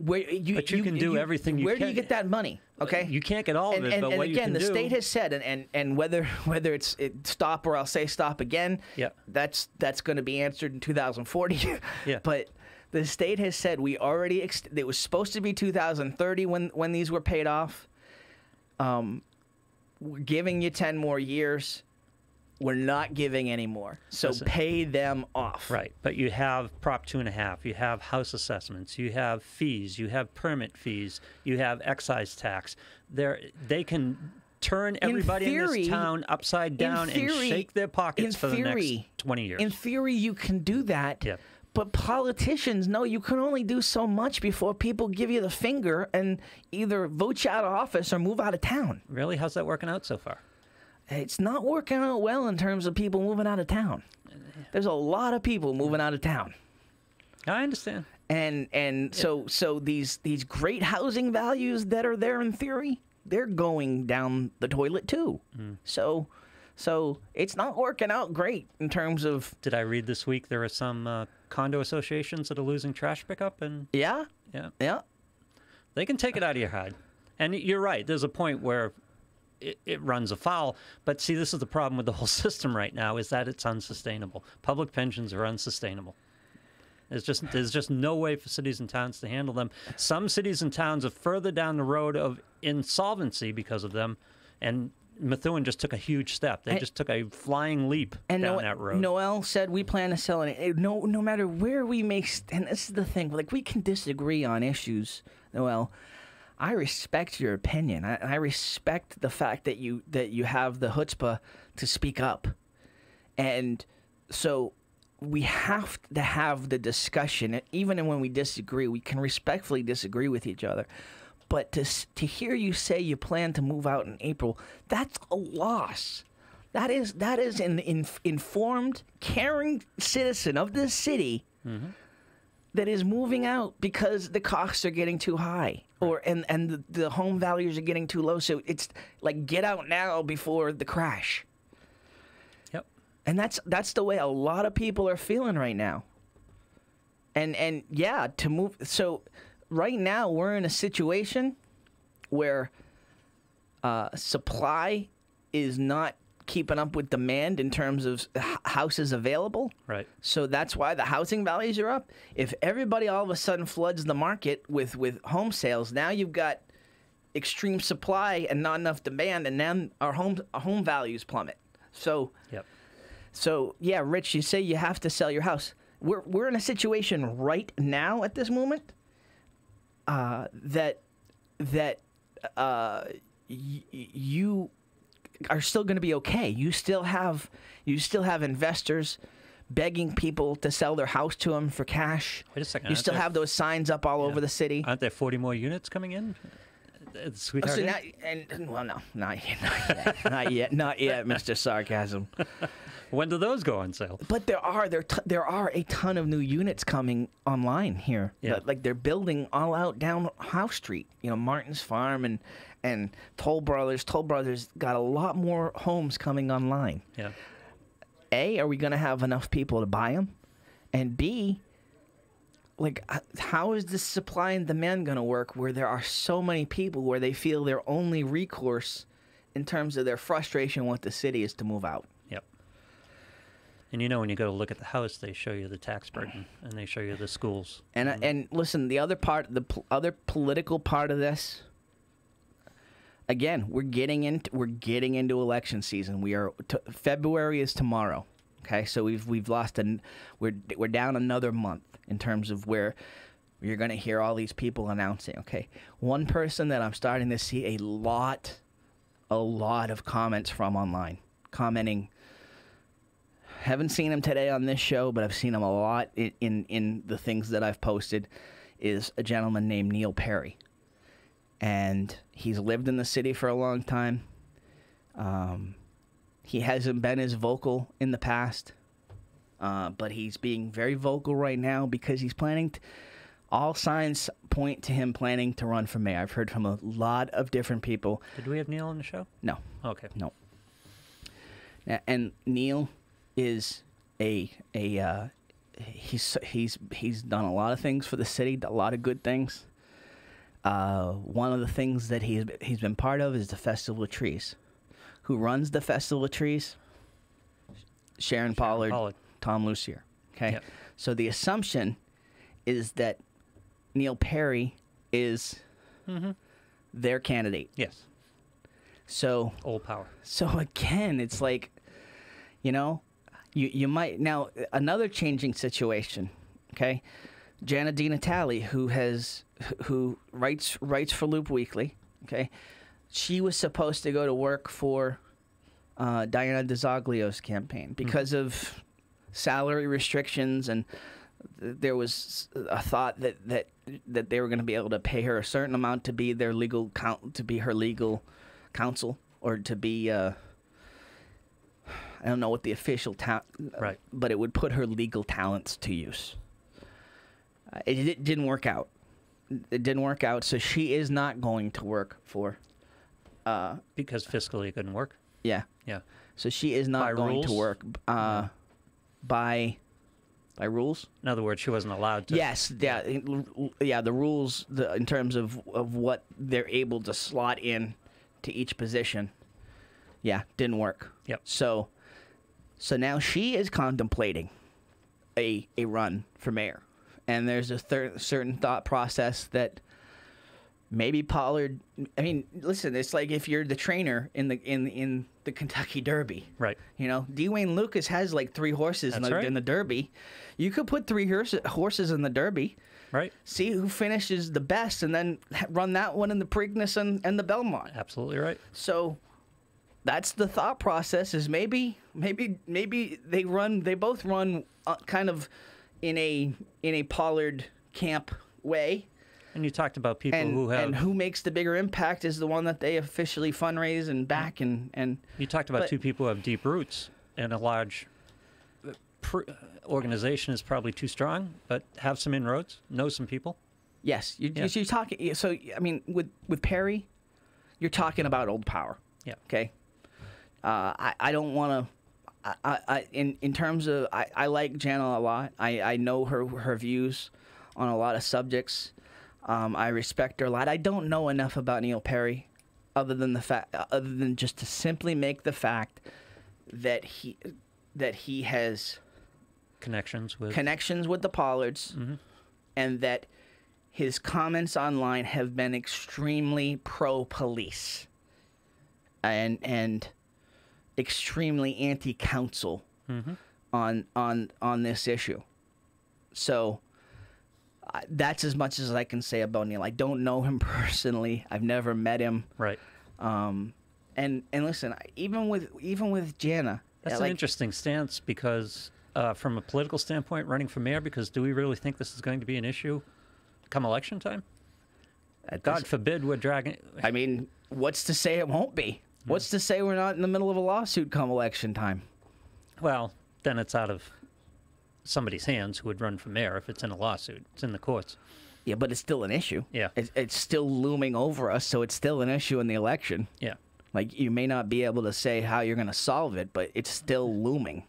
But you can do everything you can. Where do you get that money? Okay. You can't get all of it, but what you can do. And again, the state has said, and whether it's stop or I'll say stop again. Yep. That's going to be answered in 2040. Yeah. But the state has said we already. It was supposed to be 2030 when these were paid off. We're giving you 10 more years. We're not giving any more. So pay them off. Right. But you have Prop 2.5. You have house assessments. You have fees. You have permit fees. You have excise tax. They can turn everybody in this town upside down and shake their pockets for the next 20 years. In theory, you can do that. Yeah. But politicians, no, you can only do so much before people give you the finger and either vote you out of office or move out of town. Really? How's that working out so far? It's not working out well in terms of people moving out of town. There's a lot of people moving out of town. I understand. And so these great housing values that are there in theory, they're going down the toilet too. Mm. So it's not working out great in terms of. Did I read this week there are some condo associations that are losing trash pickup? And yeah. They can take it out of your head. And you're right. There's a point where it runs afoul. But see, this is the problem with the whole system right now, is that it's unsustainable. Public pensions are unsustainable. There's just no way for cities and towns to handle them. Some cities and towns are further down the road of insolvency because of them, and Methuen just took a huge step. They just took a flying leap down that road. Noel said we plan to sell it. No matter where we make, and this is the thing, like we can disagree on issues, Noel, I respect your opinion. I respect the fact that you have the chutzpah to speak up. And so we have to have the discussion. Even when we disagree, we can respectfully disagree with each other. But to hear you say you plan to move out in April, that's a loss. That is an informed, caring citizen of this city that is moving out because the costs are getting too high, and the home values are getting too low. So it's like, get out now before the crash. Yep. And that's the way a lot of people are feeling right now. And yeah, to move. So right now we're in a situation where supply is not keeping up with demand in terms of houses available. Right. So that's why the housing values are up. If everybody all of a sudden floods the market with home sales, now you've got extreme supply and not enough demand, and then our home values plummet. So Yep. So yeah, Rich, you say you have to sell your house. We're in a situation right now at this moment that you are still going to be okay. You still have investors begging people to sell their house to them for cash. Wait a second. You still have those signs up all over the city. Aren't there 40 more units coming in? Sweetheart. So no, not yet, Mr. Sarcasm. When do those go on sale? But there are a ton of new units coming online here. Yeah. Like they're building all out down House Street. You know, Martin's Farm and Toll Brothers. Toll Brothers got a lot more homes coming online. Yeah. A, are we going to have enough people to buy them? And B, like, how is this supply and demand going to work where there are so many people where they feel their only recourse in terms of their frustration with the city is to move out? Yep. And you know, when you go to look at the house, they show you the tax burden and they show you the schools. And listen, the other part, other political part of this. Again, we're getting into election season. February is tomorrow. Okay, so we've lost we're down another month in terms of where you're going to hear all these people announcing. Okay, one person that I'm starting to see a lot of comments from online, commenting. Haven't seen him today on this show, but I've seen him a lot in the things that I've posted. Is a gentleman named Neil Perry. And he's lived in the city for a long time. He hasn't been as vocal in the past, but he's being very vocal right now because he's planning all signs point to him planning to run for mayor. I've heard from a lot of different people. Did we have Neil on the show? No. Okay. No. And Neil is he's done a lot of things for the city, a lot of good things. One of the things that he's been part of is the Festival of Trees. Who runs the Festival of Trees? Sharon Pollard, Tom Lucier. Okay, Yep. So the assumption is that Neil Perry is their candidate. Yes. So Old power. So again, it's like, you know, you might now another changing situation. Okay, Jana DiNatale, who writes for Loop Weekly. Okay, she was supposed to go to work for Diana DeZoglio's campaign because of salary restrictions, and there was a thought that they were going to be able to pay her a certain amount to be their her legal counsel, or to be I don't know what the official right, but it would put her legal talents to use. It didn't work out. It didn't work out, so she is not going to work for. Because fiscally it couldn't work. Yeah. Yeah. So she is not going to work by rules. In other words, she wasn't allowed to. Yes. Yeah. The rules in terms of what they're able to slot in to each position. Yeah, didn't work. Yep. So now she is contemplating a run for mayor. And there's a certain thought process that maybe Pollard. I mean, listen, it's like if you're the trainer in the Kentucky Derby, right? You know, Dwayne Lucas has like 3 horses in the Derby. You could put 3 horses in the Derby, Right. See who finishes the best, and then run that one in the Preakness and the Belmont. Absolutely right. So that's the thought process. Is maybe they both run kind of in a Pollard camp way. And you talked about people who have... And who makes the bigger impact is the one that they officially fundraise and back. And you talked about two people who have deep roots, and a large organization is probably too strong, but have some inroads, know some people. Yes. You're talking... So, I mean, with Perry, you're talking about old power. Yeah. Okay? I don't want to... In terms of... I like Jana a lot. I know her views on a lot of subjects. I respect her a lot. I don't know enough about Neil Perry, other than just to simply make the fact that he has connections with the Pollards, and that his comments online have been extremely pro-police and extremely anti-council on this issue. So. That's as much as I can say about Neil. I don't know him personally. I've never met him. Right. And listen, even with Jana, that's an interesting stance because from a political standpoint, running for mayor, because do we really think this is going to be an issue come election time? God forbid we're dragging. I mean, what's to say it won't be? What's to say we're not in the middle of a lawsuit come election time? Well, then it's out of somebody's hands who would run for mayor if it's in a lawsuit. It's in the courts. Yeah, but it's still an issue. Yeah. It's still looming over us, so it's still an issue in the election. Yeah. Like, you may not be able to say how you're going to solve it, but it's still looming.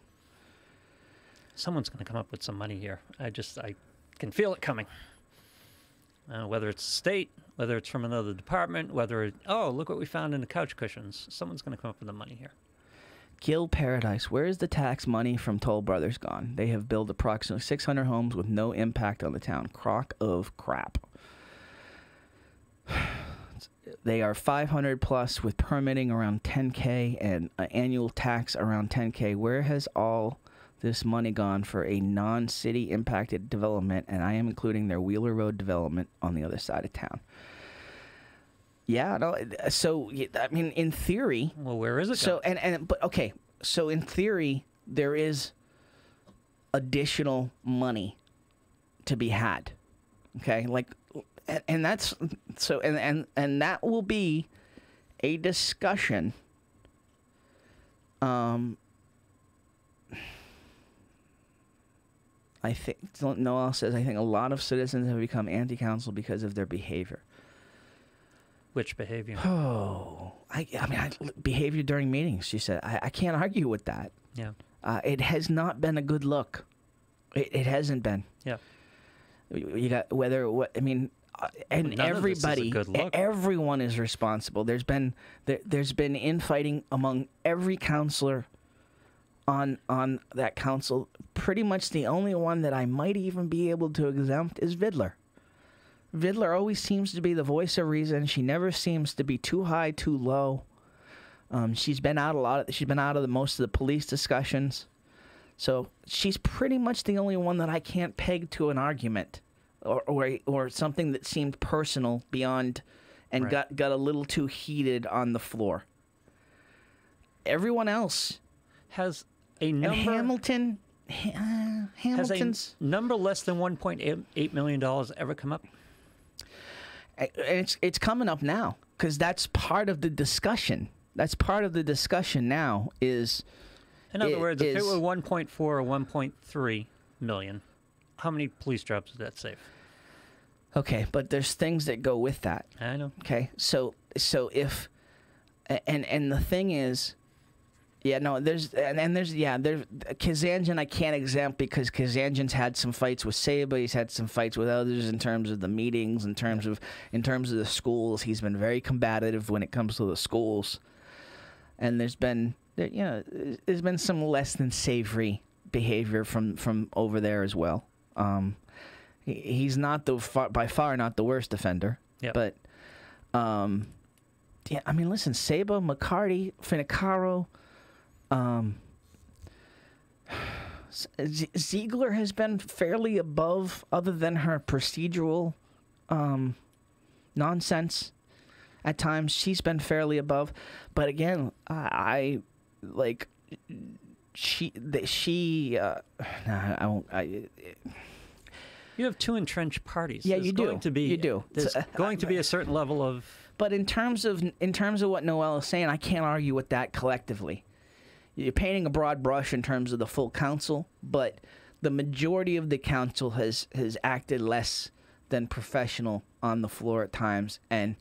Someone's going to come up with some money here. I can feel it coming. Whether it's state, whether it's from another department, look what we found in the couch cushions. Someone's going to come up with the money here. Gill Paradise, where is the tax money from Toll Brothers gone? They have built approximately 600 homes with no impact on the town. Crock of crap. They are 500 plus with permitting around 10K and annual tax around 10K. Where has all this money gone for a non-city impacted development? And I am including their Wheeler Road development on the other side of town. Yeah, no. So I mean, in theory. Well, where is it? So but okay. So in theory, there is additional money to be had. Okay, and that's so, and that will be a discussion. I think Noel says I think a lot of citizens have become anti-council because of their behavior. Which behavior? Oh, behavior during meetings. She said, I can't argue with that. Yeah. It has not been a good look. It hasn't been. Yeah. You got and everybody, everyone is responsible. There's been infighting among every counselor on that council. Pretty much the only one that I might even be able to exempt is Vidler. Vidler always seems to be the voice of reason. She never seems to be too high, too low. She's been out of most of the police discussions. So she's pretty much the only one that I can't peg to an argument or something that seemed personal beyond and right. got a little too heated on the floor. Everyone else has a number. And Hamilton's has a number less than $1.8 million ever come up? It's coming up now because that's part of the discussion. That's part of the discussion now is... In other words, if it were 1.4 or 1.3 million, how many police jobs would that save? Okay, but there's things that go with that. I know. Okay, so if... And the thing is... Yeah, no, there's Kazanjian I can't exempt because Kazanjian's had some fights with Saba, he's had some fights with others in terms of the meetings, in terms of the schools. He's been very combative when it comes to the schools. And there's been some less than savory behavior from over there as well. He's not by far not the worst offender. Yep. But yeah, I mean, listen, Saba, McCarty, Finicaro, Ziegler has been fairly above, other than her procedural nonsense. At times, she's been fairly above, but again, I like she. I won't. You have two entrenched parties. Yeah, There's you do. Going to be, You do. There's going to be a certain level of. But in terms of what Noel is saying, I can't argue with that collectively. You're painting a broad brush in terms of the full council, but the majority of the council has acted less than professional on the floor at times and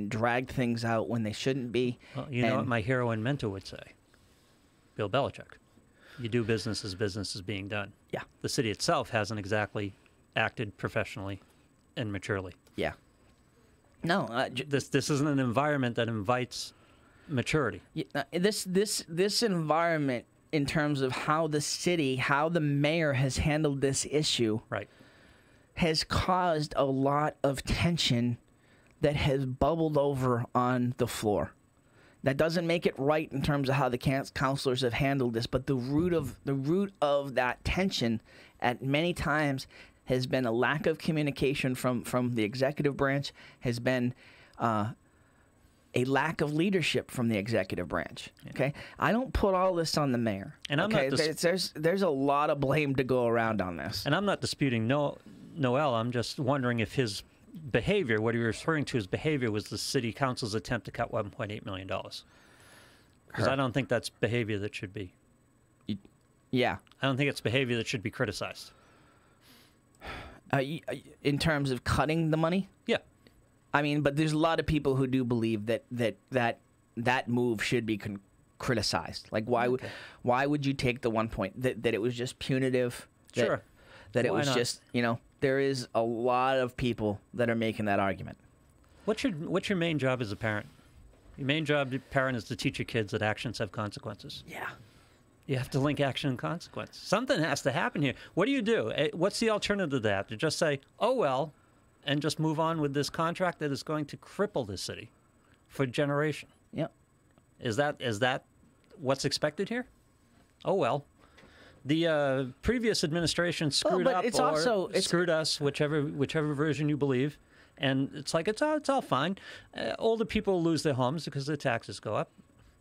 dragged things out when they shouldn't be. Well, you know what my hero and mentor would say? Bill Belichick. You do business as business is being done. Yeah. The city itself hasn't exactly acted professionally and maturely. Yeah. No, This isn't an environment that invites maturity. This environment, in terms of how the mayor has handled this issue, Right. has caused a lot of tension that has bubbled over on the floor. That doesn't make it right in terms of how the councilors have handled this, but the root of that tension at many times has been a lack of communication from the executive branch, has been a lack of leadership from the executive branch. Okay, I don't put all this on the mayor. And I'm okay? not there's a lot of blame to go around on this. And I'm not disputing Noel. I'm just wondering if his behavior, what he was referring to as behavior, was the city council's attempt to cut $1.8 million. Because I don't think that's behavior that should be. Yeah. I don't think it's behavior that should be criticized. In terms of cutting the money? Yeah. I mean, but there's a lot of people who do believe that move should be criticized. Like, why would you take the 1 point that it was just punitive? Sure. That it Why was not? just, there is a lot of people that are making that argument. What's your main job as a parent? Your main job as a parent is to teach your kids that actions have consequences. Yeah. You have to link action and consequence. Something has to happen here. What do you do? What's the alternative to that? To just say, oh, well, and just move on with this contract that is going to cripple this city for a generation. Yep. Is that what's expected here? Oh, well. The previous administration screwed up it's or also screwed us, whichever version you believe. And it's like, it's all fine. Older people lose their homes because their taxes go up.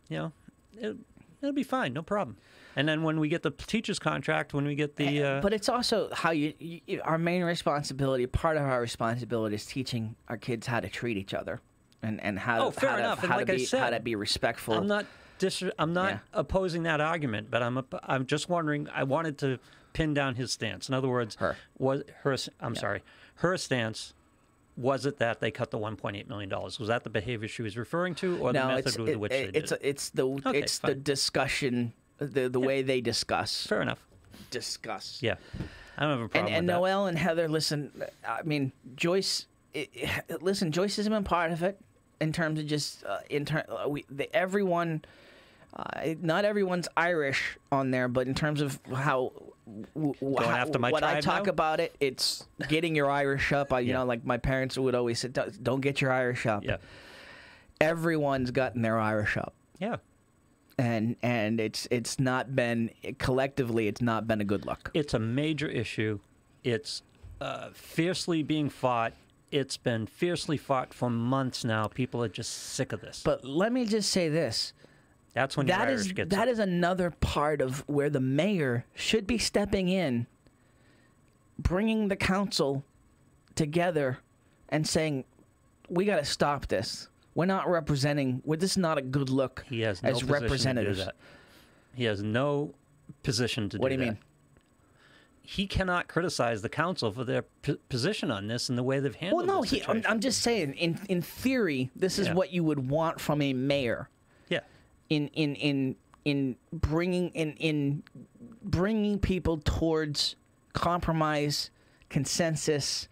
It'll be fine, no problem. And then when we get the teacher's contract, when we get the... But it's also how our main responsibility, part of our responsibility is teaching our kids how to treat each other and how to be respectful. I'm not opposing that argument, but I'm just wondering, I wanted to pin down his stance. In other words, her stance, was it that they cut the $1.8 million? Was that the behavior she was referring to, or the method with which they did it? It's the discussion, the way they discuss. Fair enough. Discuss. Yeah. I don't have a problem and with Noel and Heather, listen, I mean, Joyce hasn't been part of it in terms of just, everyone, not everyone's Irish on there, but in terms of what I talk about it's getting your Irish up. Like my parents would always say, don't get your Irish up. Yeah. Everyone's gotten their Irish up. Yeah. And it's not been, collectively, it's not been a good look. It's a major issue. It's fiercely being fought. It's been fiercely fought for months now. People are just sick of this. But let me just say this. That's when Irish gets that up. is another part of where the mayor should be stepping in, bringing the council together and saying, we got to stop this. We're not representing, this is not a good look He has no as position representatives. To do that. He has no position to do that. What do you mean? He cannot criticize the council for their position on this and the way they've handled Well, no, this situation. I'm just saying, in theory, this is what you would want from a mayor. Yeah. In bringing people towards compromise, consensus,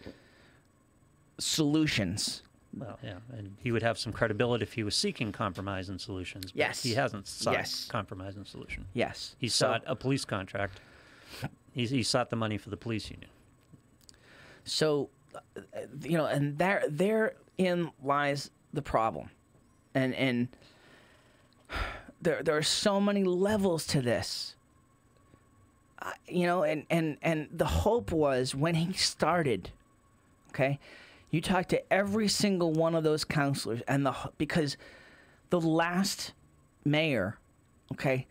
solutions. Well, yeah, and he would have some credibility if he was seeking compromise and solutions. But Yes. he hasn't sought compromise and solution. Yes. He sought a police contract. He sought the money for the police union. So, and therein lies the problem, and there are so many levels to this. you know, and the hope was when he started, okay, you talk to every single one of those counselors, and because the last mayor, okay,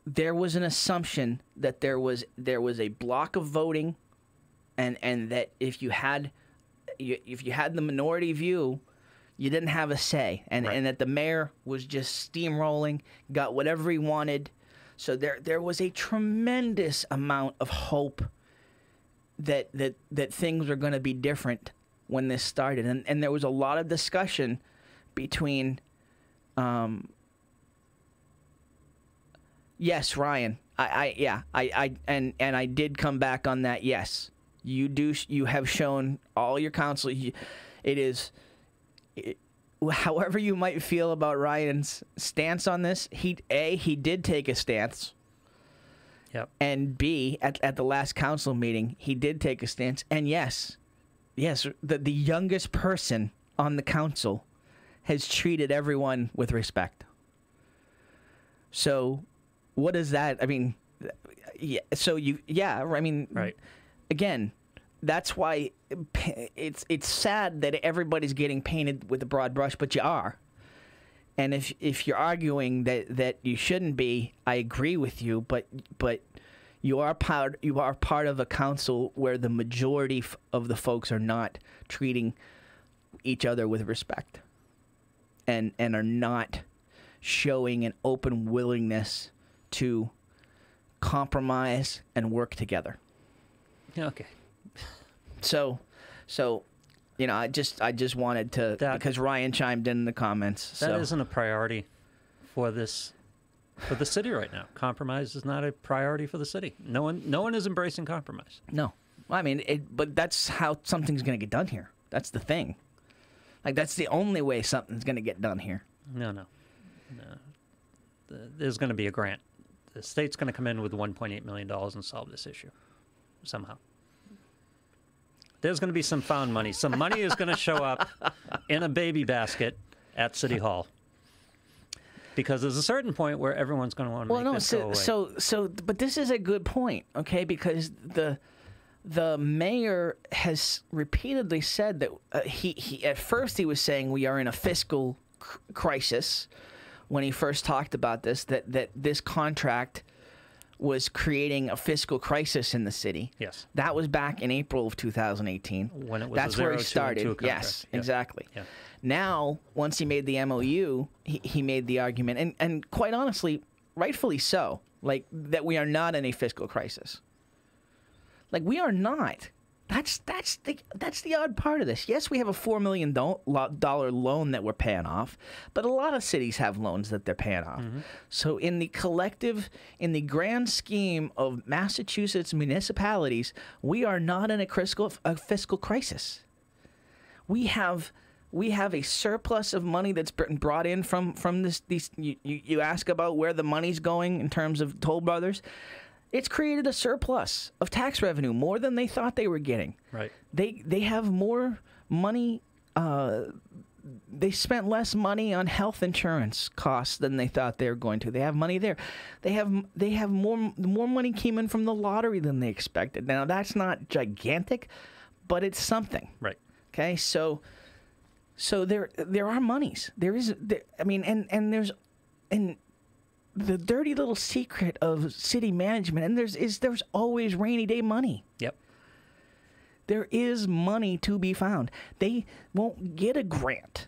there was an assumption that there was a block of voting, and that if you had the minority view, you didn't have a say, and that the mayor was just steamrolling, got whatever he wanted. So there was a tremendous amount of hope that things were going to be different when this started, and there was a lot of discussion between. Yes, Ryan. I did come back on that. Yes, you have shown all your counsel. However you might feel about Ryan's stance on this, he did take a stance. Yep. And B, at the last council meeting, he did take a stance. And yes, the youngest person on the council has treated everyone with respect. So, what is that? I mean, right. Again, that's why it's sad that everybody's getting painted with a broad brush, but you are. And if you're arguing that you shouldn't be, I agree with you. But you are part of a council where the majority of the folks are not treating each other with respect, and are not showing an open willingness to compromise and work together. Okay. So, you know, I just wanted to, because Ryan chimed in the comments. That isn't a priority for the city right now. Compromise is not a priority for the city. No one is embracing compromise. No, I mean, but that's how something's going to get done here. That's the thing. Like, that's the only way something's going to get done here. No. There's going to be a grant. The state's going to come in with $1.8 million and solve this issue somehow. There's going to be some found money. Some money is going to show up in a baby basket at City Hall. Because there's a certain point where everyone's going to want to make this go away. But this is a good point, okay? Because the mayor has repeatedly said that he at first he was saying we are in a fiscal crisis when he first talked about this, that this contract was creating a fiscal crisis in the city. Yes. That was back in April of 2018. When it was That's where he started. Yes, yeah. Exactly. Yeah. Now, once he made the MOU, he made the argument, and quite honestly, rightfully so, like that we are not in a fiscal crisis. Like, we are not. That's the odd part of this. Yes, we have a $4 million loan that we're paying off, but a lot of cities have loans that they're paying off. Mm-hmm. So in the grand scheme of Massachusetts municipalities, we are not in a fiscal crisis. We have a surplus of money that's been brought in from this. You ask about where the money's going in terms of Toll Brothers. It's created a surplus of tax revenue, more than they thought they were getting. Right. They have more money. They spent less money on health insurance costs than they thought they were going to. They have money there. They have more money came in from the lottery than they expected. Now, that's not gigantic, but it's something. Right. Okay. So there are monies. There's the dirty little secret of city management, and there's always rainy day money. Yep. There is money to be found. They won't get a grant.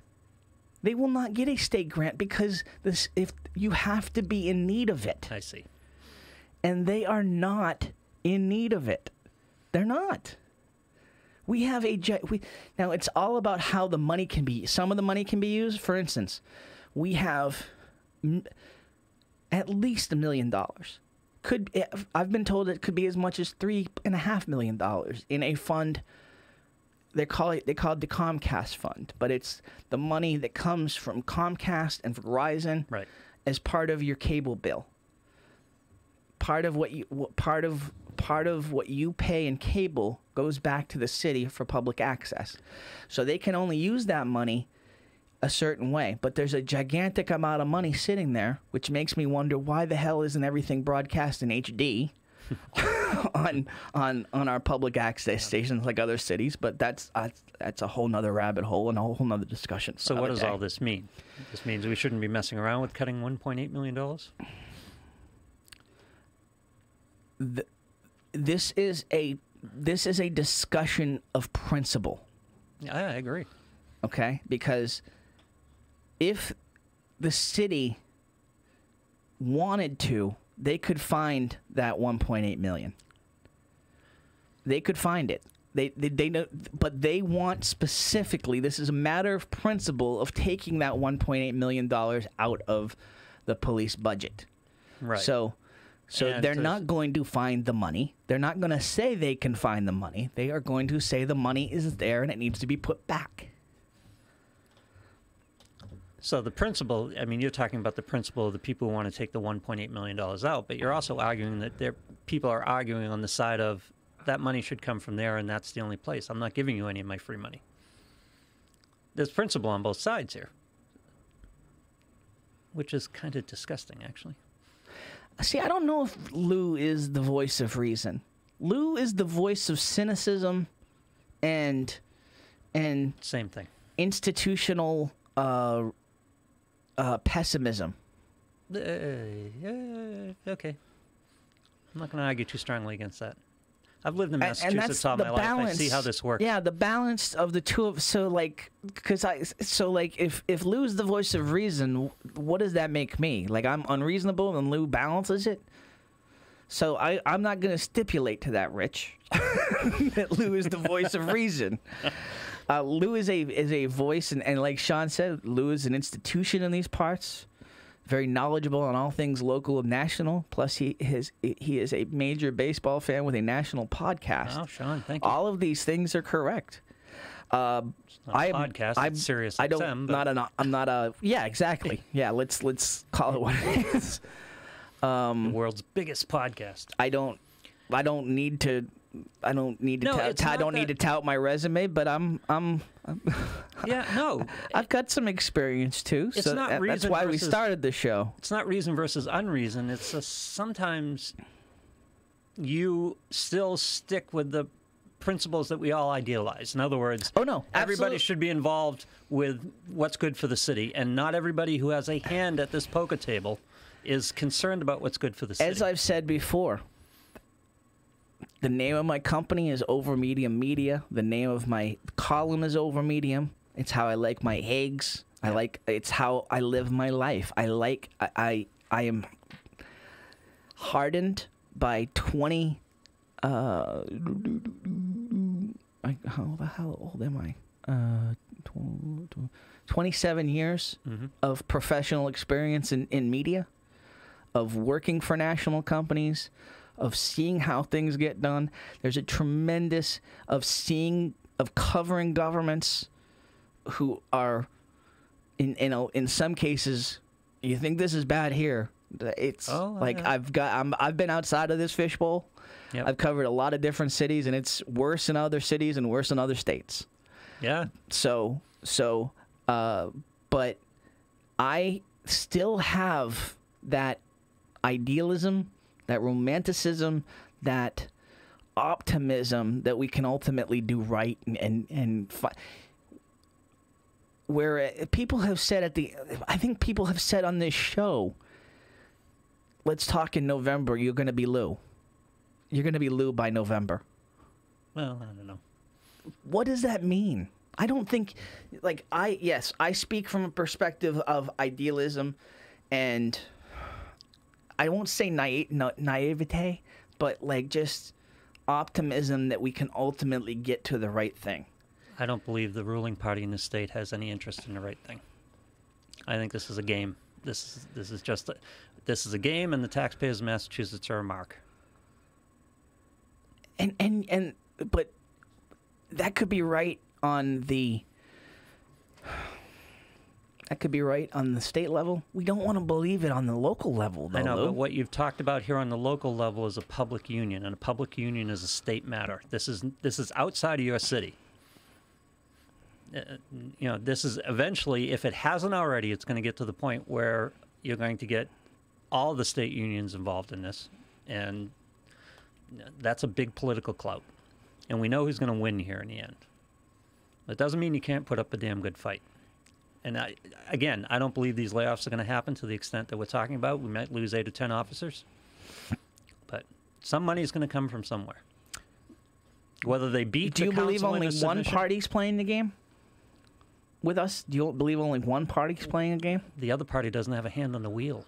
They will not get a state grant because if you have to be in need of it. I see. And they are not in need of it. They're not. We have now it's all about how the money can be. Some of the money can be used. For instance, we have at least $1 million. I've been told it could be as much as $3.5 million in a fund. They call it the Comcast fund, but it's the money that comes from Comcast and Verizon, right, as part of your cable bill. Part of what you pay in cable goes back to the city for public access. So they can only use that money a certain way, but there's a gigantic amount of money sitting there, which makes me wonder why the hell isn't everything broadcast in HD? on our public access stations like other cities, but that's a whole nother rabbit hole and a whole nother discussion. So what does all this mean? This means we shouldn't be messing around with cutting $1.8 million? This is a discussion of principle. Yeah, I agree. Okay? Because if the city wanted to, they could find that 1.8 million. They could find it. They know, but they want specifically, this is a matter of principle of taking that $1.8 million out of the police budget. Right. So they're not going to find the money. They're not going to say they can find the money. They are going to say the money is there and it needs to be put back. So the principle, I mean, you're talking about the principle of the people who want to take the $1.8 million out, but you're also arguing that people are arguing on the side of that money should come from there and that's the only place. I'm not giving you any of my free money. There's principle on both sides here, which is kind of disgusting, actually. See, I don't know if Lou is the voice of reason. Lou is the voice of cynicism and same thing. Institutional pessimism. Okay. I'm not going to argue too strongly against that. I've lived in Massachusetts all my life. I see how this works. Yeah, the balance of the two of if Lou's the voice of reason, what does that make me? Like I'm unreasonable and Lou balances it? So I'm not going to stipulate to that, Rich, that Lou is the voice of reason. Lou is a voice, and like Sean said, Lou is an institution in these parts. Very knowledgeable on all things local and national. Plus, he is a major baseball fan with a national podcast. Oh, Sean, thank you. All of these things are correct. It's not a podcast. It's Sirius XM. I'm not a. Yeah, exactly. Yeah, let's call it what it is. The world's biggest podcast. I don't need to tout my resume, but yeah, no. I've got some experience too. It's so not reason that's why we versus, started the show. It's not reason versus unreason. It's sometimes you still stick with the principles that we all idealize. In other words, everybody should be involved with what's good for the city, and not everybody who has a hand at this poker table is concerned about what's good for the city. As I've said before, the name of my company is Over Medium Media. The name of my column is Over Medium. It's how I like my eggs. It's how I live my life. I am hardened by 20 how the hell old am I? 27 years of professional experience in media, of working for national companies, of seeing how things get done. There's a tremendous of covering governments who are in some cases, you think this is bad here. It's I've been outside of this fishbowl. Yep. I've covered a lot of different cities, and it's worse in other cities and worse in other states. Yeah. But I still have that idealism, that romanticism, that optimism that we can ultimately do right where people have said I think people have said on this show, let's talk in November, you're going to be Lou. You're going to be Lou by November. Well, I don't know. What does that mean? I don't think, I speak from a perspective of idealism, and I won't say naivete, but just optimism that we can ultimately get to the right thing. I don't believe the ruling party in the state has any interest in the right thing. I think this is a game. This is a game, and the taxpayers of Massachusetts are a mark. But that could be right on the state level. We don't want to believe it on the local level, though. I know, but what you've talked about here on the local level is a public union, and a public union is a state matter. This is outside of your city. This is eventually, if it hasn't already, it's going to get to the point where you're going to get all the state unions involved in this, and That's a big political clout. And we know who's going to win here in the end. It doesn't mean you can't put up a damn good fight. And I don't believe these layoffs are going to happen to the extent that we're talking about. We might lose 8 or 10 officers. But some money is going to come from somewhere. Whether they beat Do the you believe council in only a one submission- party's playing the game with us? Do you believe only one party's playing a game? The other party doesn't have a hand on the wheel.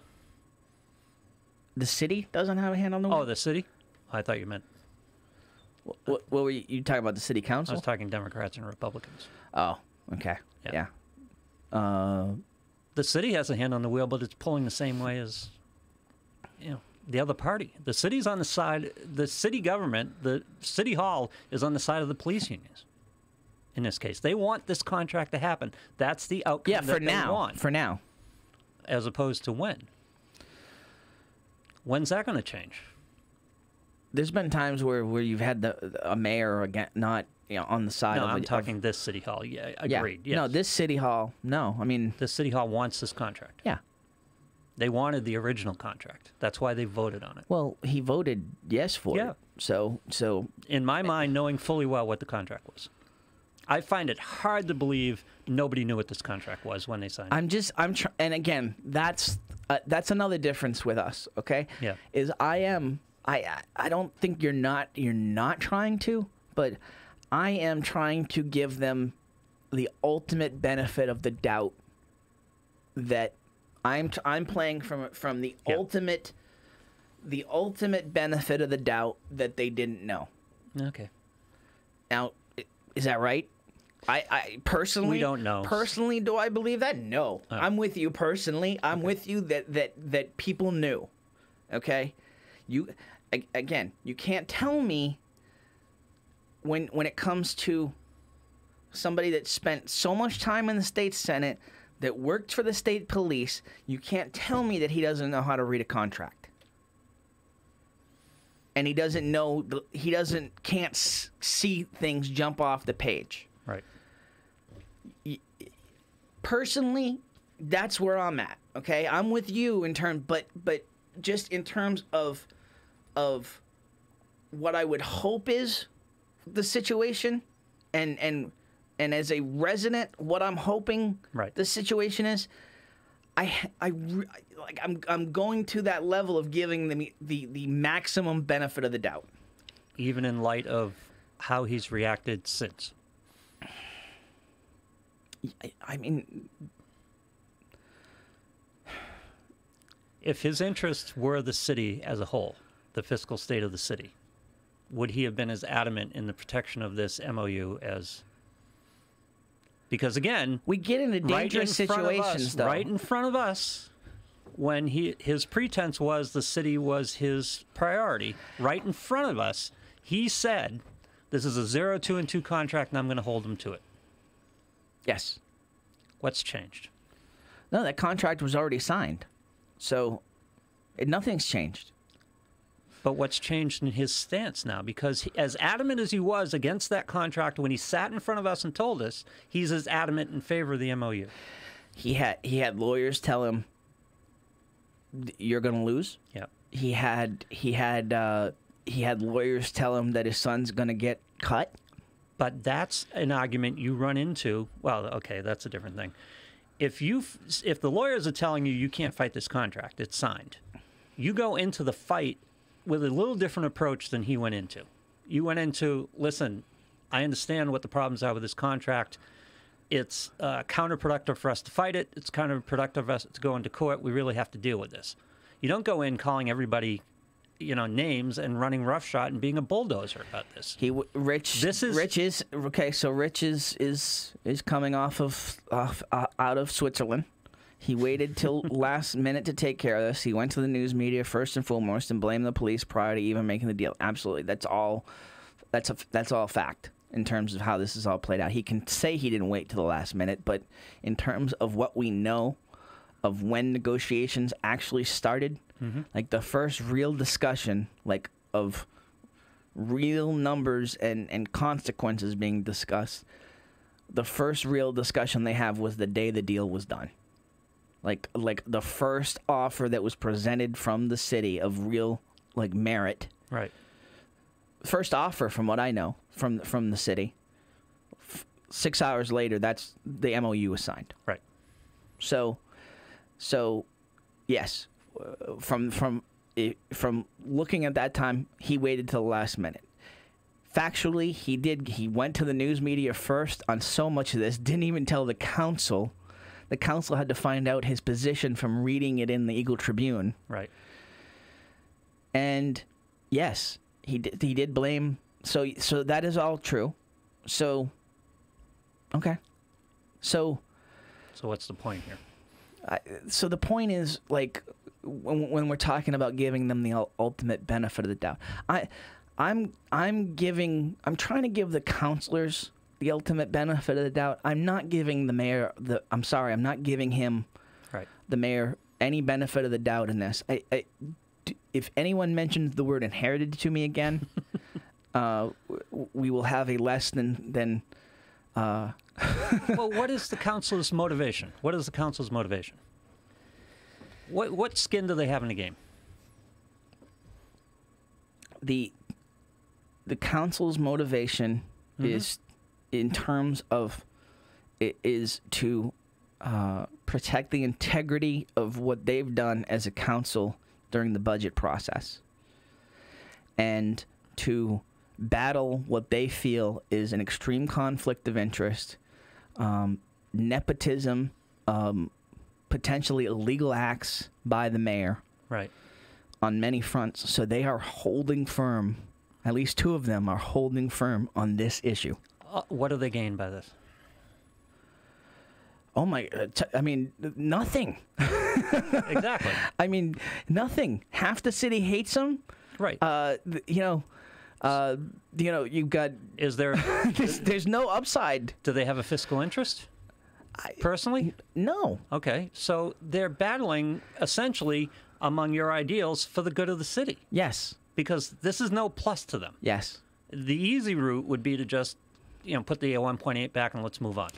The city doesn't have a hand on the wheel? Oh, the city? I thought you meant... What were you talking about, the city I council? was talking Democrats and Republicans. Oh, okay. Yeah. Yeah. The city has a hand on the wheel, but it's pulling the same way as, the other party. The city's on the side, the city government, the city hall is on the side of the police unions. In this case, they want this contract to happen. That's the outcome Yeah, that for they now. want, For now. as opposed to when. When's that going to change? There's been times where you've had a mayor again, not on the side No, of. I'm talking this city hall. Yeah, Yeah. agreed. Yes. No, this city hall. No, I mean. The city hall wants this contract. Yeah. They wanted the original contract. That's why they voted on it. Well, he voted yes for Yeah. it. So. In my mind, knowing fully well what the contract was. I find it hard to believe nobody knew what this contract was when they signed it. And again, that's another difference with us. Okay. Yeah. Is I don't think you're not trying to, but I am trying to give them the ultimate benefit of the doubt that I'm playing from the ultimate benefit of the doubt that they didn't know. Okay. Now, is that right? I personally, We don't know. Personally, do I believe that? No. I'm with you personally. I'm with you that people knew. Okay? You can't tell me when it comes to somebody that spent so much time in the state senate, that worked for the state police, you can't tell me that he doesn't know how to read a contract. And he doesn't know, can't see things jump off the page. Right. Personally, that's where I'm at. Okay, I'm with you but just in terms of what I would hope is the situation, and as a resident, what I'm hoping the situation is, I'm going to that level of giving them the maximum benefit of the doubt, even in light of how he's reacted since. I mean, if his interests were the city as a whole, the fiscal state of the city, would he have been as adamant in the protection of this MOU as... Because again, we get into dangerous situations, though. Right in front of us, when his pretense was the city was his priority, right in front of us, he said, this is a 0, 2, and 2 contract, and I'm going to hold him to it. Yes. What's changed? No, that contract was already signed. So nothing's changed. But what's changed in his stance now? Because as adamant as he was against that contract when he sat in front of us and told us, he's as adamant in favor of the MOU. He had lawyers tell him, "You're going to lose." Yeah. He had lawyers tell him that his son's going to get cut. But that's an argument you run into. Well, okay, that's a different thing. If the lawyers are telling you can't fight this contract, it's signed, you go into the fight with a little different approach than he went into. You went into, listen, I understand what the problems are with this contract. It's counterproductive for us to fight it. It's counterproductive for us to go into court. We really have to deal with this. You don't go in calling everybody, names and running roughshod and being a bulldozer about this. Rich is coming out of Switzerland. He waited till last minute to take care of this. He went to the news media first and foremost and blamed the police prior to even making the deal. Absolutely, that's all fact in terms of how this is all played out. He can say he didn't wait till the last minute, but in terms of what we know of when negotiations actually started, like the first real discussion, like of real numbers and consequences being discussed, the first real discussion they have was the day the deal was done. Like the first offer that was presented from the city of real merit. Right. first offer, from what I know, from the city. 6 hours later, that's the MOU was signed. Right. So yes, from looking at that time, he waited till the last minute. Factually, he went to the news media first on so much of this, didn't even tell the council. The council had to find out his position from reading it in the Eagle Tribune. Right. And yes, he did blame. So that is all true. So okay. So what's the point here? So the point is, like, when we're talking about giving them the ultimate benefit of the doubt, I'm trying to give the councilors the ultimate benefit of the doubt. I'm not giving the mayor I'm not giving him, right, the mayor, any benefit of the doubt in this. If anyone mentions the word inherited to me again, we will have a less than Well, what is the council's motivation? What is the council's motivation? What skin do they have in the game? The council's motivation is, in terms of, is to protect the integrity of what they've done as a council during the budget process, and to battle what they feel is an extreme conflict of interest, nepotism, potentially illegal acts by the mayor, right, on many fronts. So they are holding firm. At least two of them are holding firm on this issue. What do they gain by this? Oh my! I mean, nothing. Exactly. I mean, nothing. Half the city hates them. Right. You've got. Is there? there's no upside. Do they have a fiscal interest? Personally? No. Okay, so they're battling essentially among your ideals for the good of the city. Yes. Because this is no plus to them. Yes. The easy route would be to just, put the 1.8 back and let's move on.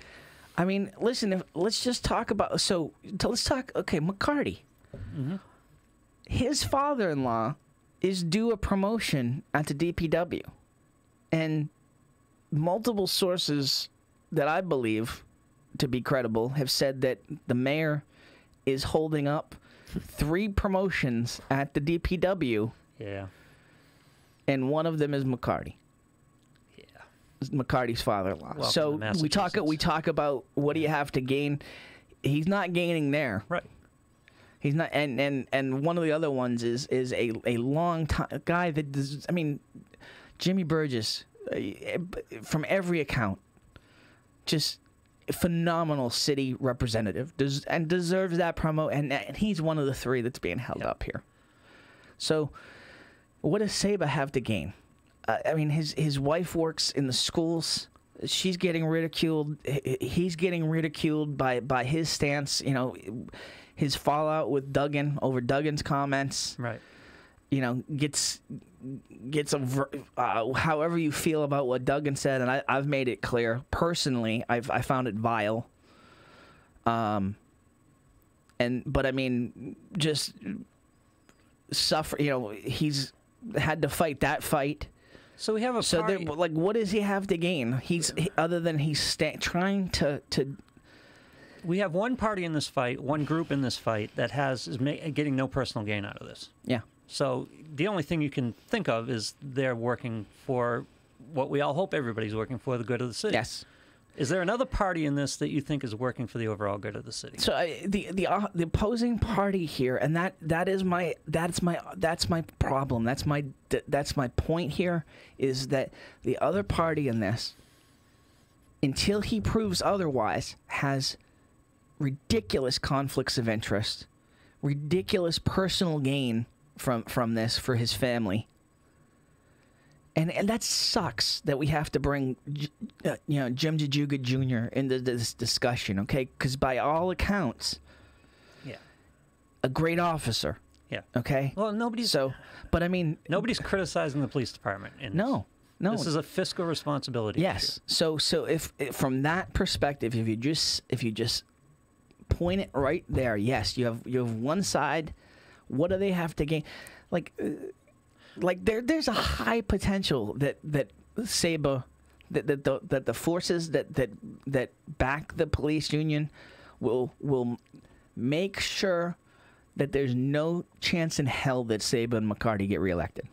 I mean, listen, let's just talk about, let's talk, okay, McCarty. Mm-hmm. His father-in-law is due a promotion at the DPW. And multiple sources that I believe to be credible have said that the mayor is holding up 3 promotions at the DPW. Yeah. And one of them is McCarty. Yeah. McCarty's father-in-law. Welcome So to we talk about what do you have to gain. He's not gaining there. Right. He's not, and one of the other ones is a long time guy that does, I mean, Jimmy Burgess, from every account, just a phenomenal city representative, deserves that promo, and he's one of the 3 that's being held up here. So, what does Saba have to gain? I mean, his wife works in the schools. She's getting ridiculed. He's getting ridiculed by his stance. His fallout with Duggan over Duggan's comments. Right. Gets however you feel about what Duggan said, and I've made it clear personally. I found it vile. But I mean, just suffer. He's had to fight that fight. So we have a party. What does he have to gain? Other than he's trying to. We have one party in this fight, one group in this fight that is getting no personal gain out of this. Yeah. So the only thing you can think of is they're working for what we all hope everybody's working for, the good of the city. Yes. Is there another party in this that you think is working for the overall good of the city? So the opposing party here, and that's my problem. That's my point here, is that the other party in this, until he proves otherwise, has ridiculous conflicts of interest, ridiculous personal gain from this for his family. And that sucks that we have to bring, Jim Jajuga Jr. into this discussion, okay? Because by all accounts, a great officer. Yeah. Okay. Well, nobody's criticizing the police department. No. This is a fiscal responsibility. Yes. issue. So if from that perspective, if you just point it right there, yes, you have one side. What do they have to gain? like there's a high potential that SABA, that the forces that back the police union will make sure that there's no chance in hell that SABA and McCarty get reelected.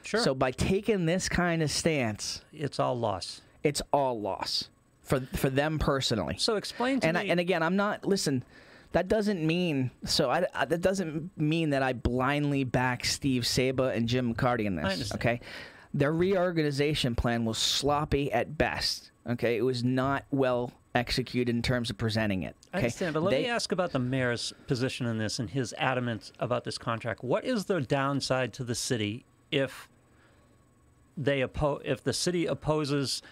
Sure. So by taking this kind of stance, it's all loss. It's all loss for them personally. So explain to me. And again, I'm not. Listen, that doesn't mean that doesn't mean that I blindly back Steve Saba and Jim McCarty in this. I understand. Okay, their reorganization plan was sloppy at best. Okay, it was not well executed in terms of presenting it. Okay? I understand, but let me ask about the mayor's position in this and his adamance about this contract. What is the downside to the city if the city opposes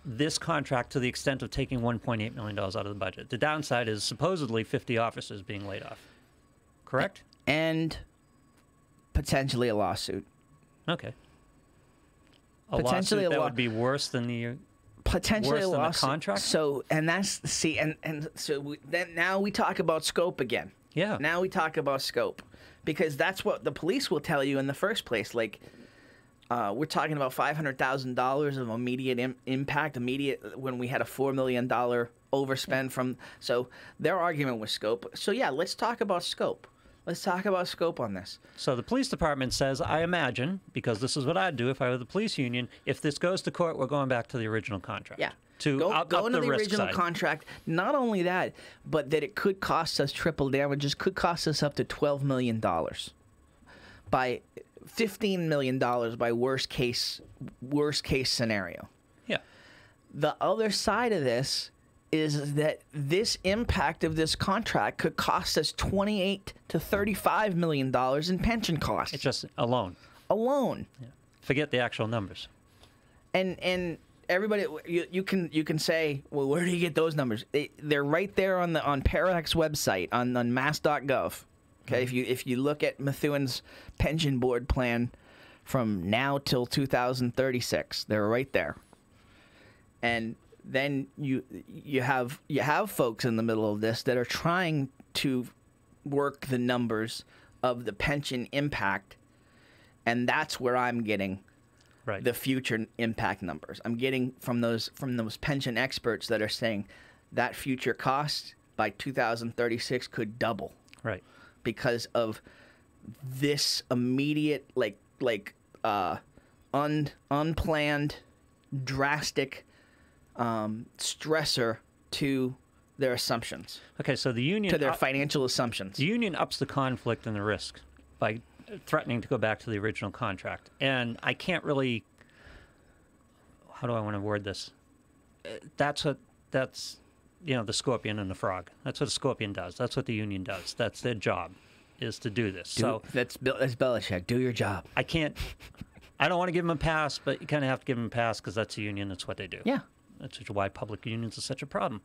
this contract to the extent of taking $1.8 million out of the budget? The downside is supposedly 50 officers being laid off. Correct? And potentially a lawsuit. Okay. Potentially lawsuit that a would be worse than the potentially worse a than lawsuit. the contract. So, and that's then now we talk about scope again. Yeah. Now we talk about scope because that's what the police will tell you in the first place. Like, we're talking about $500,000 of immediate impact, when we had a $4 million overspend from. So their argument was scope. So yeah, let's talk about scope. Let's talk about scope on this. So the police department says, I imagine, because this is what I'd do if I were the police union, if this goes to court, we're going back to the original contract. Yeah. Go into the original contract. Not only that, but that it could cost us triple damages, could cost us up to $12 million. By $15 million by worst case scenario. Yeah. The other side of this is that this impact of this contract could cost us $28 to $35 million in pension costs. It's just alone. Alone. Yeah. Forget the actual numbers. And everybody, you can say, well, where do you get those numbers? They're right there on Parac's website on mass.gov. Okay, if you look at Methuen's pension board plan from now till 2036, they're right there. And then you have folks in the middle of this that are trying to work the numbers of the pension impact, and that's where I'm getting the future impact numbers. I'm getting from those pension experts that are saying that future cost by 2036 could double. Right. Because of this immediate, unplanned, drastic stressor to their assumptions. Okay, so the union to their financial assumptions. The union ups the conflict and the risk by threatening to go back to the original contract, and I can't really. How do I want to word this? That's the scorpion and the frog. That's what a scorpion does. That's what the union does. That's their job, is to do this. That's Belichick. Do your job. I don't want to give them a pass, but you kind of have to give them a pass because that's a union. That's what they do. Yeah. That's why public unions are such a problem.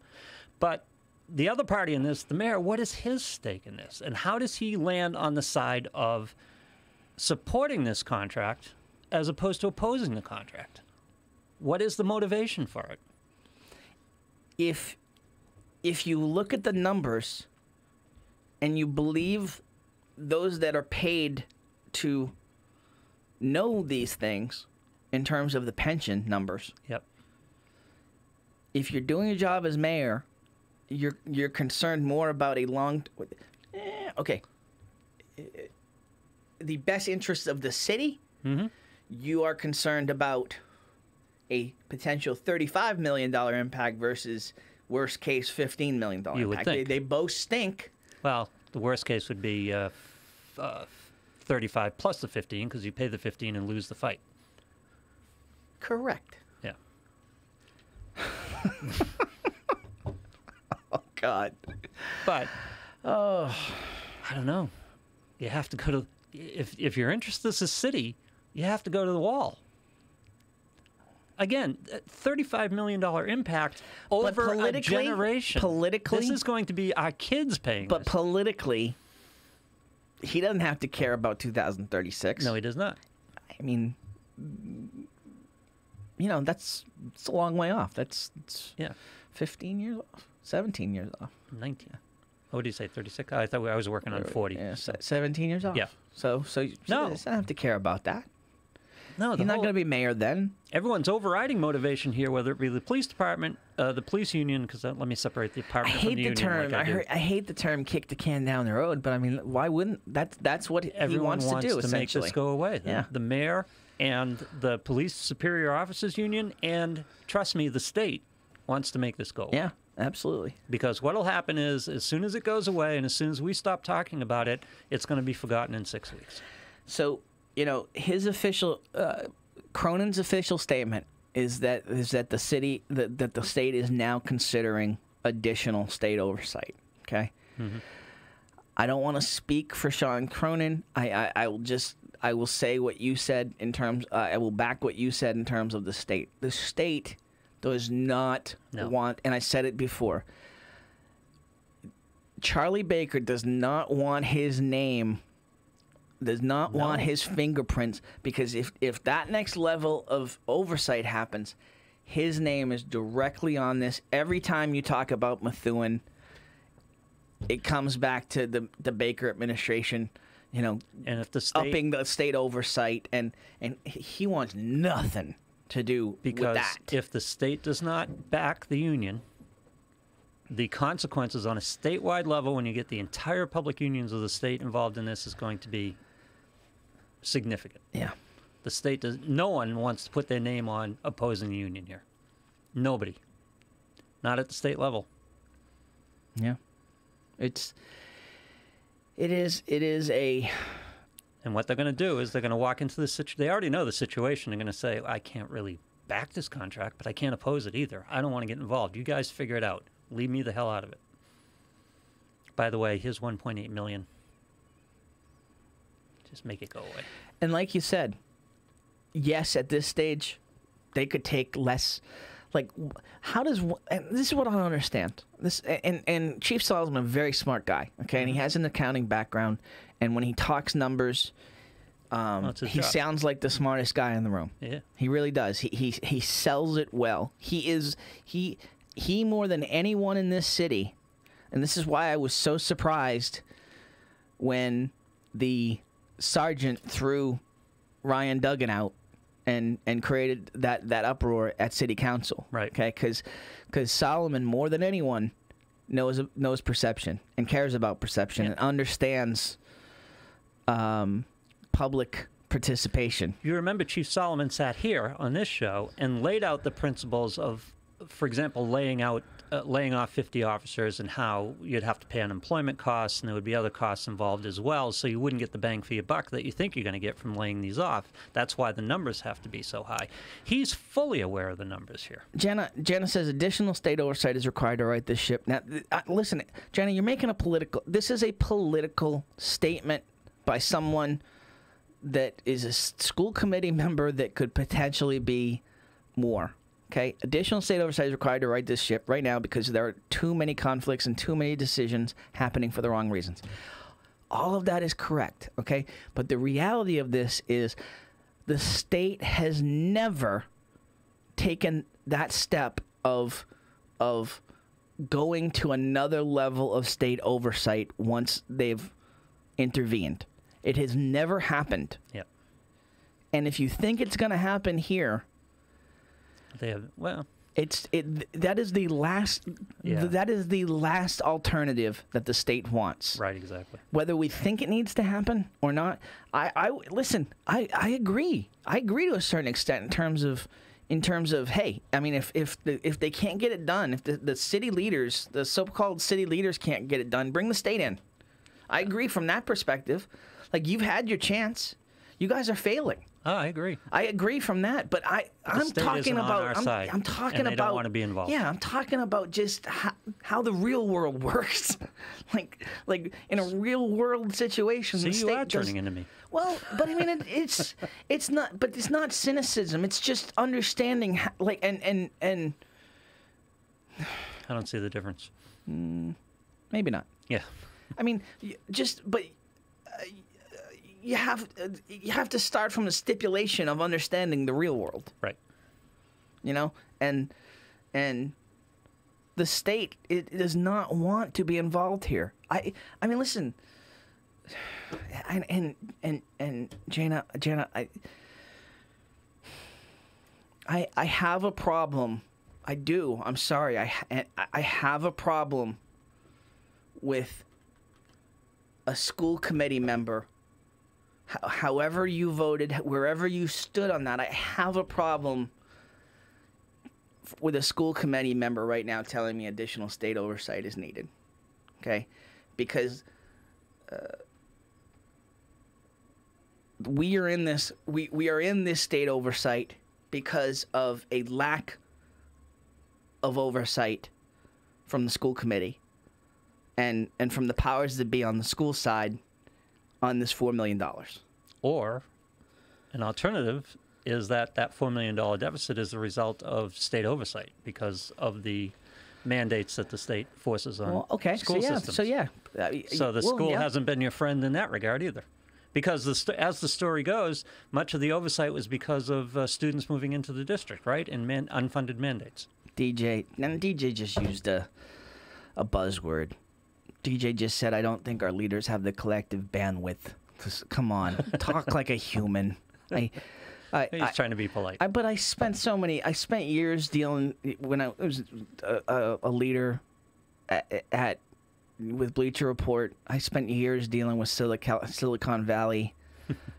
But the other party in this, the mayor, what is his stake in this? And how does he land on the side of supporting this contract as opposed to opposing the contract? What is the motivation for it? If you look at the numbers and you believe those that are paid to know these things in terms of the pension numbers. Yep. If you're doing your job as mayor, you're concerned more about a the best interests of the city. Mm-hmm. You are concerned about a potential $35 million impact versus worst case $15 million You impact. would think. They both stink. Well, the worst case would be 35 plus the 15 because you pay the 15 and lose the fight. Correct. Yeah. Oh, God. But, I don't know. You have to go to, if your interest is the city, you have to go to the wall. Again, $35 million impact over a generation. Politically, this is going to be our kids paying But this. politically, he doesn't have to care about 2036. No, he does not. I mean, it's a long way off. It's 15 years off, 17 years off. 19. What did you say, 36? I thought I was working on 40. Yeah, 17 years off. Yeah. So No. he doesn't have to care about that. No, he's not going to be mayor then. Everyone's overriding motivation here, whether it be the police department, the police union, because let me separate the department from the union. I hate the term "kick the can down the road," but I mean, why wouldn't that's what everyone he wants to do? To make this go away. Yeah. The mayor and the police superior officers union, and trust me, the state wants to make this go away. Yeah, absolutely. Because what will happen is, as soon as it goes away, and as soon as we stop talking about it, it's going to be forgotten in 6 weeks. So, his official, Cronin's official statement is that the city, that the state is now considering additional state oversight. Okay. Mm-hmm. I don't want to speak for Sean Cronin. I will say what you said in terms. I will back what you said in terms of the state. The state does not want, and I said it before. Charlie Baker does not want his name. Does not want his fingerprints, because if that next level of oversight happens, his name is directly on this. Every time you talk about Methuen, it comes back to the Baker administration, and if the state, upping the state oversight, and he wants nothing to do with that. If the state does not back the union, the consequences on a statewide level, when you get the entire public unions of the state involved in this, is going to be significant. Yeah. The state does. No one wants to put their name on opposing the union here. Nobody. Not at the state level. Yeah. It is a. And what they're going to do is they're going to walk into the situation. They already know the situation. They're going to say, I can't really back this contract, but I can't oppose it either. I don't want to get involved. You guys figure it out. Leave me the hell out of it. By the way, here's $1.8 million. Just make it go away. And like you said, yes, at this stage, they could take less. Like, how does, and this is what I don't understand. This and Chief Solomon, a very smart guy, okay, and he has an accounting background, and when he talks numbers, he sounds like the smartest guy in the room. Yeah, he really does. He sells it well. He more than anyone in this city, and this is why I was so surprised when the sergeant threw Ryan Duggan out and created that uproar at city council. Right. Okay, because Solomon, more than anyone, knows perception and cares about perception and understands public participation. You remember Chief Solomon sat here on this show and laid out the principles of, for example, laying off 50 officers, and how you'd have to pay unemployment costs, and there would be other costs involved as well, so you wouldn't get the bang for your buck that you think you're going to get from laying these off. That's why the numbers have to be so high. He's fully aware of the numbers here. Jenna says additional state oversight is required to right this ship. Now, listen, Jenna, you're making this is a political statement by someone that is a school committee member that could potentially be more. Okay, additional state oversight is required to right this ship right now because there are too many conflicts and too many decisions happening for the wrong reasons. All of that is correct, okay? But the reality of this is the state has never taken that step of going to another level of state oversight once they've intervened. It has never happened. Yep. And if you think it's going to happen here, that is the last. Yeah. That is the last alternative that the state wants. Right, exactly. Whether we think it needs to happen or not, I listen. I agree. I agree to a certain extent in terms of hey, I mean, if they can't get it done, if the city leaders, the so-called city leaders, can't get it done, bring the state in. I agree from that perspective. Like, you've had your chance. You guys are failing. Oh, I agree. I agree from that, but I'm talking about. I'm talking about. Don't want to be involved. Yeah, I'm talking about just how the real world works, like in a real world situation. So you are turning into me. Well, but I mean, it's not. But it's not cynicism. It's just understanding. And. I don't see the difference. Maybe not. Yeah. I mean, you have to start from the stipulation of understanding the real world. Right. You know, and the state it does not want to be involved here. I mean, listen, and Jana, I have a problem. I do. I'm sorry. I have a problem with a school committee member. However you voted, wherever you stood on that, I have a problem with a school committee member right now telling me additional state oversight is needed. Okay? Because we are in this state oversight because of a lack of oversight from the school committee and from the powers that be on the school side on this $4 million. Or an alternative is that $4 million deficit is the result of state oversight because of the mandates that the state forces on school systems. So the school hasn't been your friend in that regard either. Because as the story goes, much of the oversight was because of students moving into the district, right, and unfunded mandates. DJ just used a buzzword. DJ just said, I don't think our leaders have the collective bandwidth. Come on, talk like a human. He's trying to be polite. But I spent years dealing, when I was a leader with Bleacher Report, I spent years dealing with Silicon Valley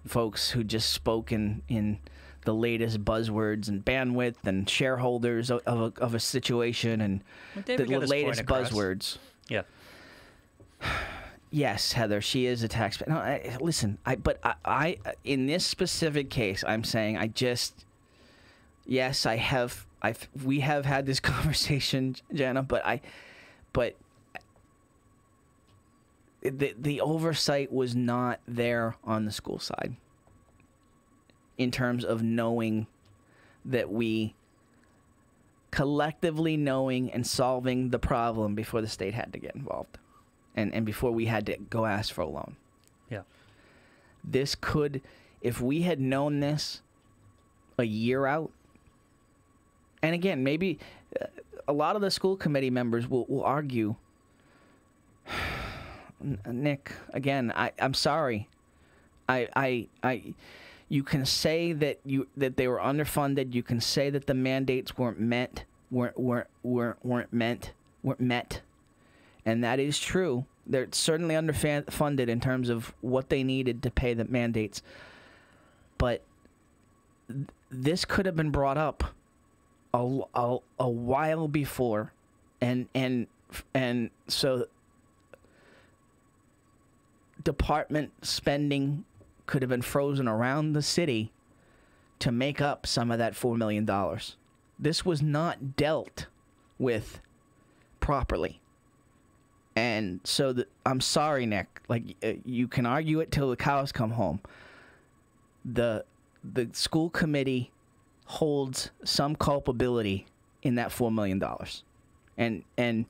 folks who just spoke in the latest buzzwords and bandwidth and shareholders of a situation and the latest buzzwords. Yeah. Yes, Heather, she is a taxpayer. No, listen, I in this specific case, I'm saying we have had this conversation, Jana, but the oversight was not there on the school side in terms of knowing that we collectively knowing and solving the problem before the state had to get involved and before we had to go ask for a loan. Yeah. This could, if we had known this a year out, and again, maybe a lot of the school committee members will argue, Nick, again, I'm sorry. You can say that they were underfunded. You can say that the mandates weren't met, and that is true. They're certainly underfunded in terms of what they needed to pay the mandates. But this could have been brought up a while before, and so department spending could have been frozen around the city to make up some of that $4 million. This was not dealt with properly. And so I'm sorry, Nick. Like, you can argue it till the cows come home. The school committee holds some culpability in that $4 million. And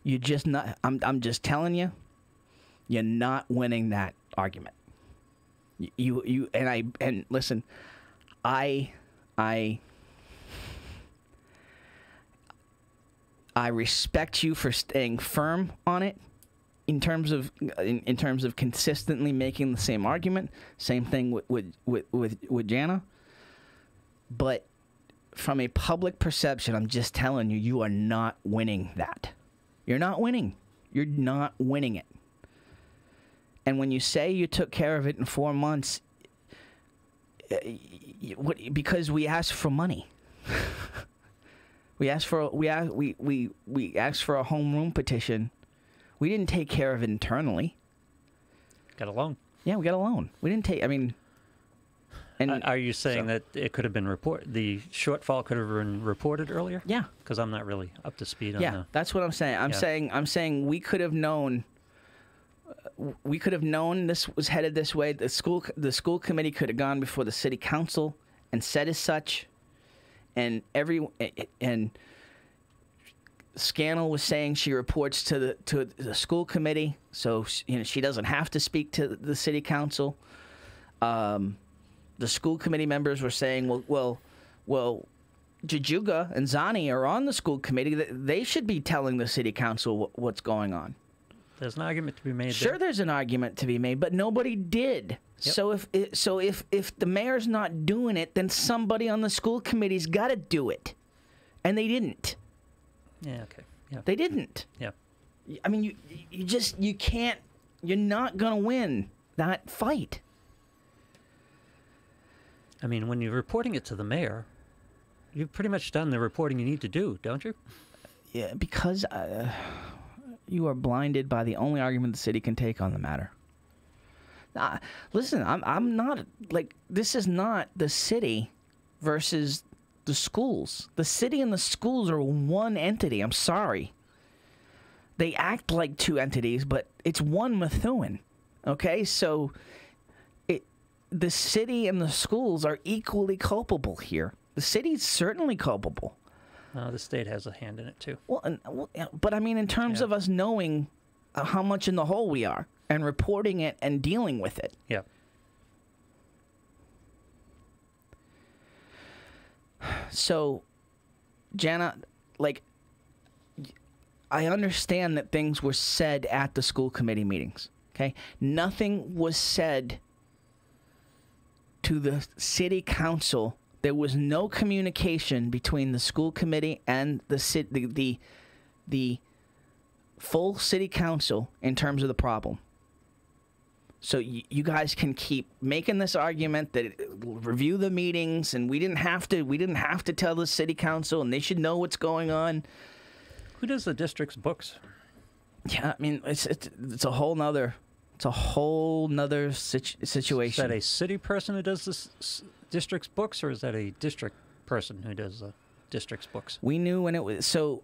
you just not, I'm just telling you, you're not winning that argument. And listen, I respect you for staying firm on it in terms of consistently making the same argument. Same thing with Jana. But from a public perception, I'm just telling you, you are not winning that. You're not winning. You're not winning it. And when you say you took care of it in 4 months, because we asked for money. We asked for a home room petition. We didn't take care of it internally. Got a loan. Yeah, we got a loan. We didn't take. I mean, and are you saying that it could have been the shortfall could have been reported earlier? Yeah, because I'm not really up to speed on. Yeah, that's what I'm saying. I'm saying we could have known. We could have known this was headed this way. The school committee could have gone before the city council and said as such. And Scannell was saying she reports to the school committee, so she doesn't have to speak to the city council. The school committee members were saying, well, Jajuga and Zani are on the school committee. They should be telling the city council what's going on. There's an argument to be made. Sure, there's an argument to be made, but nobody did. Yep. So if the mayor's not doing it, then somebody on the school committee's got to do it, and they didn't. Yeah. Okay. Yeah. They didn't. Yeah. I mean, you can't. You're not gonna win that fight. I mean, when you're reporting it to the mayor, you've pretty much done the reporting you need to do, don't you? Yeah, because you are blinded by the only argument the city can take on the matter. Listen, I'm not, like, this is not the city versus the schools. The city and the schools are one entity. I'm sorry. They act like two entities, but it's one Methuen. Okay? So the city and the schools are equally culpable here. The city's certainly culpable. The state has a hand in it, too. But I mean, in terms of us knowing how much in the hole we are and reporting it and dealing with it. Yeah. So, Jana, like, I understand that things were said at the school committee meetings, okay? Nothing was said to the city council. There was no communication between the school committee and the full city council in terms of the problem. So you guys can keep making this argument that review the meetings, and we didn't have to tell the city council, and they should know what's going on. Who does the district's books? Yeah, I mean, it's a whole nother situation. Is that a city person who does the district's books, or is that a district person who does the district's books? We knew when it was so.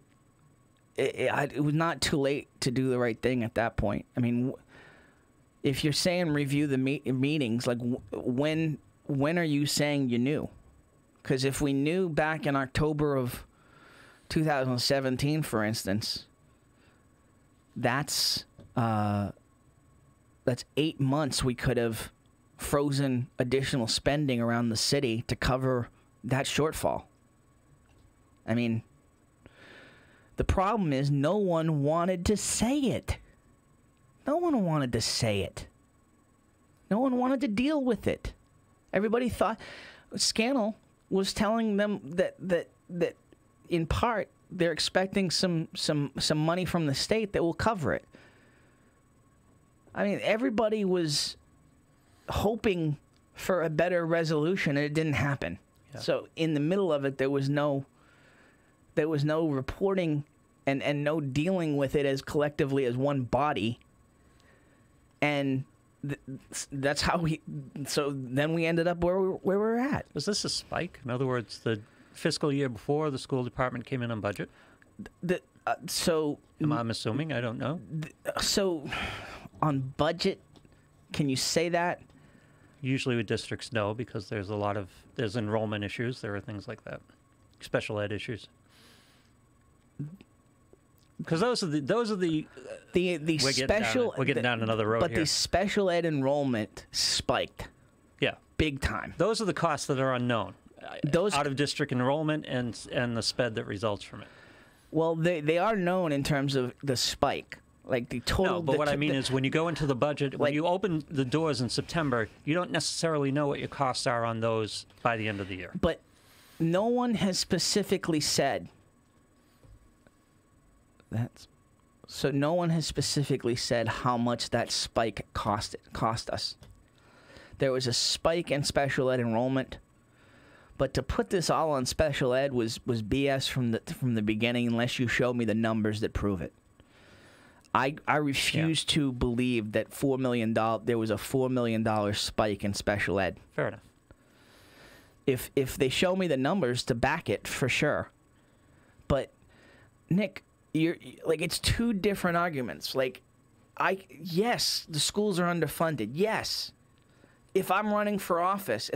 It was not too late to do the right thing at that point. I mean, if you're saying review the meetings, like when are you saying you knew? Because if we knew back in October of 2017, for instance, that's 8 months we could have frozen additional spending around the city to cover that shortfall. I mean, the problem is no one wanted to say it. No one wanted to say it. No one wanted to deal with it. Everybody thought Scannell was telling them that in part they're expecting some money from the state that will cover it. I mean, everybody was hoping for a better resolution, and it didn't happen. Yeah. So in the middle of it, there was no reporting and no dealing with it as collectively as one body. And that's how so then we ended up where we're at. Was this a spike? In other words, the fiscal year before the school department came in on budget? I'm assuming, I don't know. So on budget, can you say that? Usually with districts, no, because there's enrollment issues. There are things like that. Special ed issues. Because those are the special. We're getting down another road but here. The special ed enrollment spiked. Yeah, big time. Those are the costs that are unknown. Those out of district enrollment and the sped that results from it. Well, they are known in terms of the spike, like the total. No, but what I mean is when you go into the budget, when you open the doors in September, you don't necessarily know what your costs are on those by the end of the year. But no one has specifically said. No one has specifically said how much that spike cost us. There was a spike in special ed enrollment, but to put this all on special ed was BS from the beginning unless you show me the numbers that prove it. I refuse to believe that there was a $4 million spike in special ed. Fair enough. If they show me the numbers to back it, for sure. But Nick, you're like, it's two different arguments. Like, yes, the schools are underfunded. Yes. If I was running for office,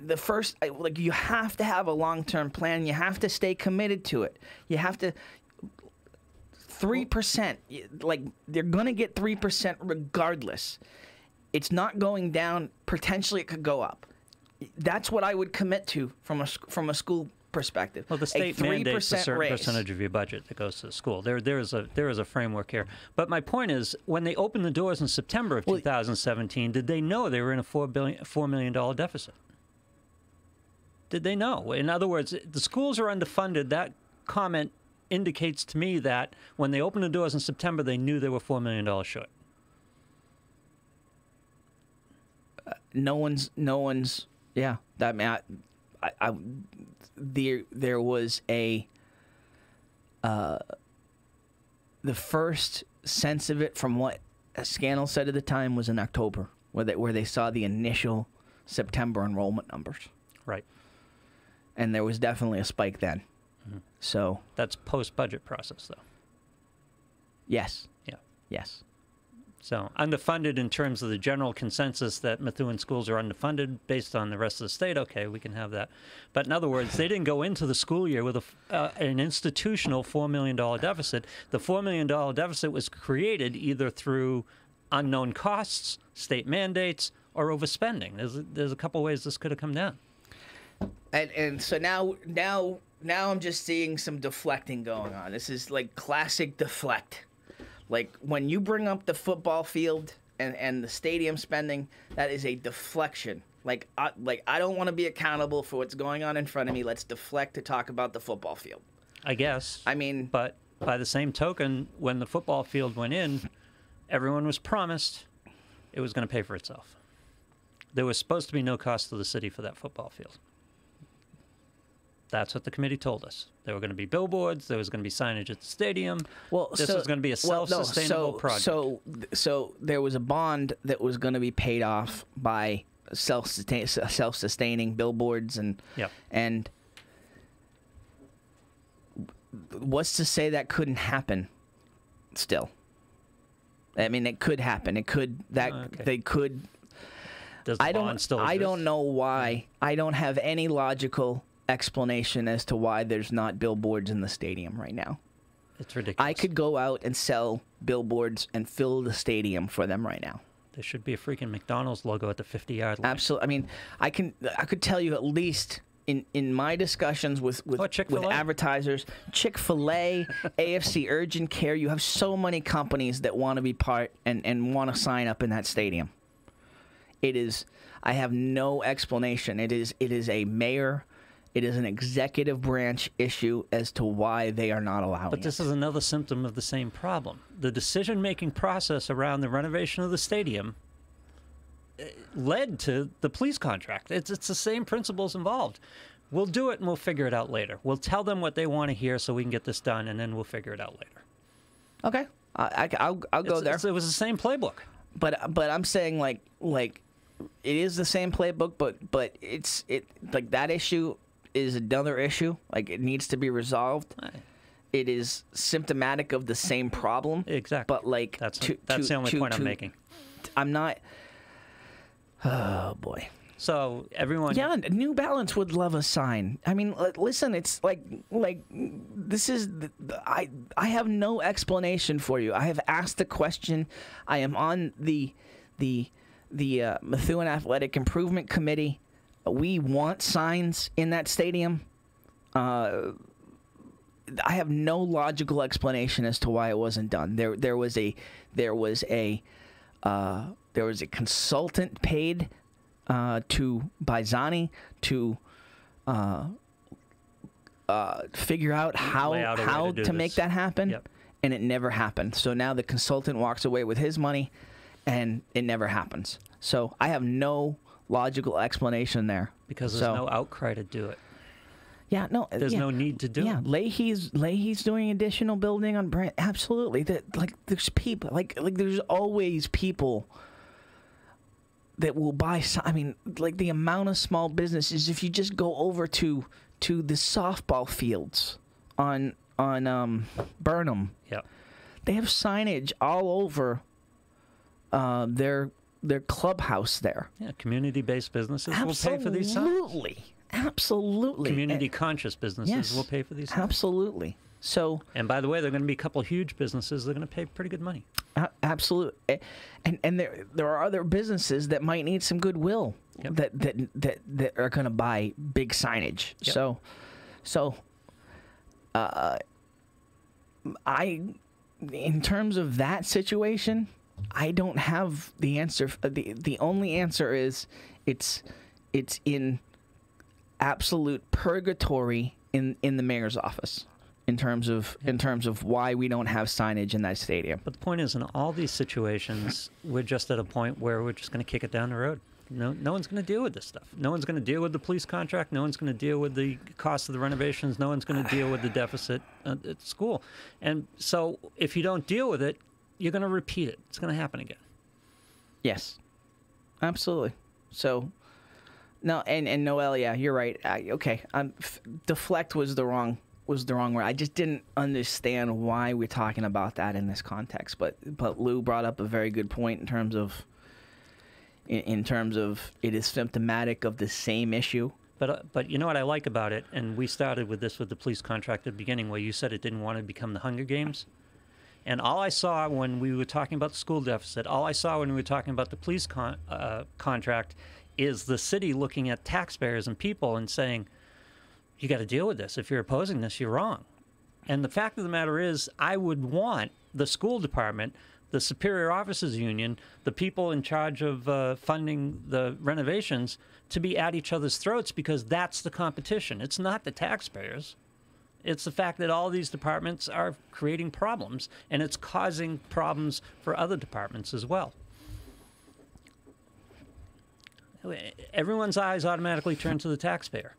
you have to have a long-term plan. You have to stay committed to it. You have to 3%. Like, they're going to get 3% regardless. It's not going down. Potentially, it could go up. That's what I would commit to from a school perspective, Well, the state a 3% mandates a certain raise. percentage of your budget that goes to the school. There is a framework here. But my point is, when they opened the doors in September of 2017, did they know they were in a $4 million deficit? Did they know? In other words, the schools are underfunded. That comment indicates to me that when they opened the doors in September, they knew they were $4 million short. No one's. Yeah, that man. There was a. The first sense of it, from what Scannell said at the time, was in October, where they saw the initial September enrollment numbers. Right. And there was definitely a spike then. Mm-hmm. So that's post-budget process, though. Yes. Yeah. Yes. So underfunded in terms of the general consensus that Methuen schools are underfunded based on the rest of the state. Okay, we can have that. But in other words, they didn't go into the school year with an institutional $4 million deficit. The $4 million deficit was created either through unknown costs, state mandates, or overspending. There's a couple ways this could have come down. And so now I'm just seeing some deflecting going on. This is like classic deflect. Like, when you bring up the football field and the stadium spending, that is a deflection. Like I don't want to be accountable for what's going on in front of me. Let's deflect to talk about the football field. I guess. I mean... But by the same token, when the football field went in, everyone was promised it was going to pay for itself. There was supposed to be no cost to the city for that football field. That's what the committee told us. There were going to be billboards. There was going to be signage at the stadium. Well, this was going to be a self-sustainable project. So there was a bond that was going to be paid off by self-sustaining billboards and Yep. And what's to say that couldn't happen? Still, I mean, it could happen. It could they could. Does the bond still exist? I don't know why. I don't have any logical explanation as to why there's not billboards in the stadium right now. It's ridiculous. I could go out and sell billboards and fill the stadium for them right now. There should be a freaking McDonald's logo at the 50-yard line. Absolutely. I mean, I could tell you at least in my discussions with advertisers, Chick-fil-A, AFC Urgent Care, you have so many companies that want to be part and want to sign up in that stadium. I have no explanation. It is a mayor. It is an executive branch issue as to why they are not allowing it. But this is another symptom of the same problem. The decision-making process around the renovation of the stadium led to the police contract. It's the same principles involved. We'll do it and we'll figure it out later. We'll tell them what they want to hear so we can get this done, and then we'll figure it out later. Okay, I'll go there. It was the same playbook. But I'm saying like it is the same playbook, but it's like that issue is another issue. Like, it needs to be resolved. It is symptomatic of the same problem. Exactly. But like that's the only point I'm making. I'm not. Oh boy. So everyone. Yeah, New Balance would love a sign. I mean, listen, it's like this is. I have no explanation for you. I have asked the question. I am on the Methuen Athletic Improvement Committee. We want signs in that stadium. I have no logical explanation as to why it wasn't done. There was a consultant paid to Baizani to figure out how to make that happen, Yep. And it never happened. So now the consultant walks away with his money, and it never happens. So I have no logical explanation there. Because there's no outcry to do it. Yeah, no. There's no need to do it. Yeah, Leahy's doing additional building on Brand. Absolutely. There's people. Like there's always people that will buy. I mean, like the amount of small businesses. If you just go over to the softball fields on Burnham. Yeah. They have signage all over their clubhouse there. Yeah, community-based businesses will pay for these signs. Absolutely. Community-conscious businesses will pay for these signs. Absolutely. So. And by the way, there are going to be a couple of huge businesses that are going to pay pretty good money. Absolutely. And there are other businesses that might need some goodwill. Yep. that are going to buy big signage. Yep. So, in terms of that situation, I don't have the answer. The only answer is it's in absolute purgatory in the mayor's office in terms of why we don't have signage in that stadium. But the point is, in all these situations, we're just at a point where we're just going to kick it down the road. No one's going to deal with this stuff. No one's going to deal with the police contract. No one's going to deal with the cost of the renovations. No one's going to deal with the deficit at school. And so if you don't deal with it, you're going to repeat it. It's going to happen again. Yes, absolutely. So, no, and Noel, yeah, you're right. Okay, deflect was the wrong word. I just didn't understand why we're talking about that in this context. But Lou brought up a very good point in terms of it is symptomatic of the same issue. But you know what I like about it, and we started with this with the police contract at the beginning, where you said it didn't want to become the Hunger Games. And all I saw when we were talking about the school deficit, all I saw when we were talking about the police contract is the city looking at taxpayers and people and saying, you got to deal with this. If you're opposing this, you're wrong. And the fact of the matter is, I would want the school department, the Superior Officers Union, the people in charge of funding the renovations to be at each other's throats, because that's the competition. It's not the taxpayers. It's the fact that all these departments are creating problems, and it's causing problems for other departments as well. Everyone's eyes automatically turn to the taxpayer.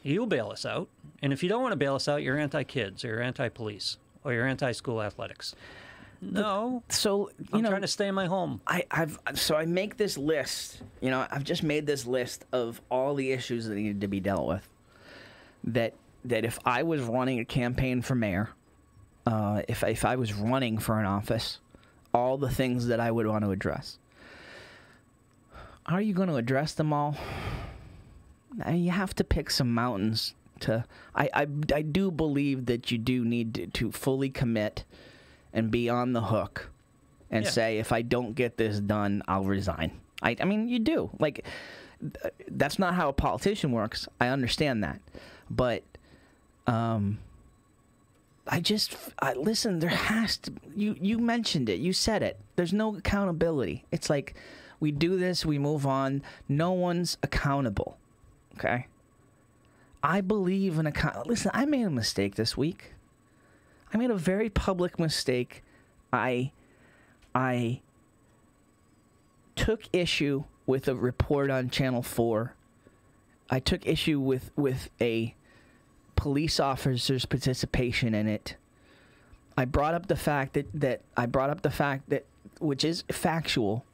You'll bail us out, and if you don't want to bail us out, you're anti-kids, or you're anti-police, or you're anti-school athletics. No. So I'm trying to stay in my home. I make this list. I've just made this list of all the issues that needed to be dealt with. That if I was running a campaign for mayor, if I was running for an office, all the things that I would want to address. Are you going to address them all? You have to pick some mountains to. I do believe that you do need to fully commit and be on the hook and say, if I don't get this done, I'll resign. I mean, you do. Like, that's not how a politician works. I understand that. But listen, there has to, you mentioned it, you said it. There's no accountability. It's like, we do this, we move on. No one's accountable. Okay? I believe in listen, I made a mistake this week. I made a very public mistake. I took issue with a report on Channel 4. I took issue with a police officer's participation in it. I brought up the fact that which is factual,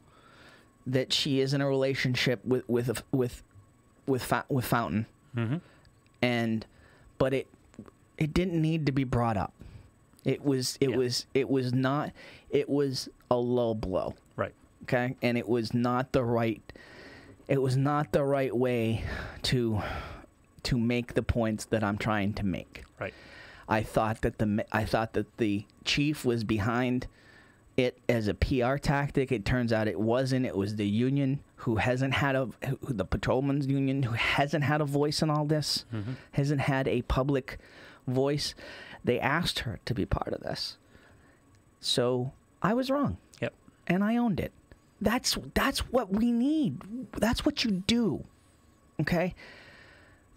that she is in a relationship with Fountain. Mm-hmm. But it didn't need to be brought up. It was a low blow. Right. Okay? And it was not the right way to make the points that I'm trying to make. Right. I thought that the chief was behind it as a PR tactic. It turns out it wasn't. It was the union the patrolmen's union who hasn't had a voice in all this, hasn't had a public voice. They asked her to be part of this. So I was wrong. Yep. And I owned it. That's what we need. That's what you do. Okay?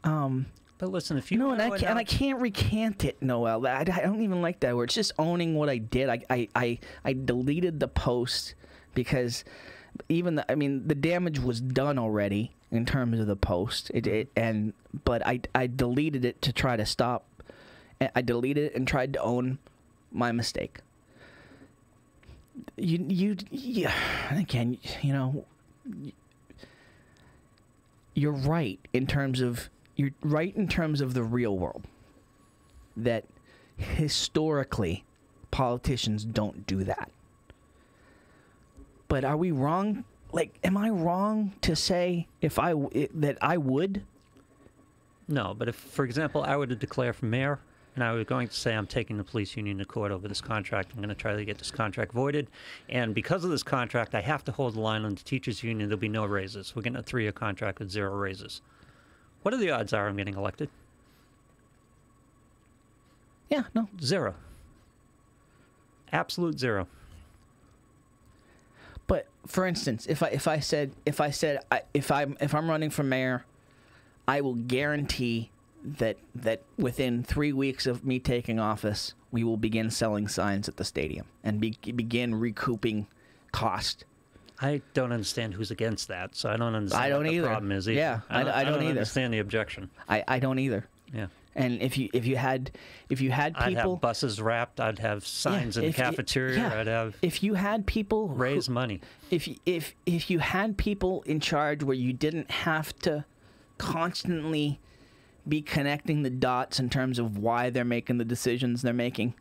But listen, if you I can't recant it, Noel. I don't even like that word. It's just owning what I did. I deleted the post because the damage was done already in terms of the post. But I deleted it to try to stop. I deleted it and tried to own my mistake. Again, you're right in terms of the real world, that historically politicians don't do that. But are we wrong? Like, am I wrong to say that I would? No, but if, for example, I were to declare for mayor, and I was going to say I'm taking the police union to court over this contract, I'm going to try to get this contract voided, and because of this contract, I have to hold the line on the teachers union. There'll be no raises. We're getting a 3-year contract with 0 raises. What are the odds I'm getting elected? Yeah, no. Zero. Absolute zero. But for instance, if I'm running for mayor, I will guarantee that within 3 weeks of me taking office, we will begin selling signs at the stadium and begin recouping cost. I don't understand who's against that, so I don't understand I don't what either. the problem is either. Yeah, I don't either. Understand the objection. I don't either. Yeah. And if you had people, I'd have buses wrapped. I'd have signs in the cafeteria. Yeah, I'd have if you had people raise money. If you had people in charge where you didn't have to constantly be connecting the dots in terms of why they're making the decisions they're making,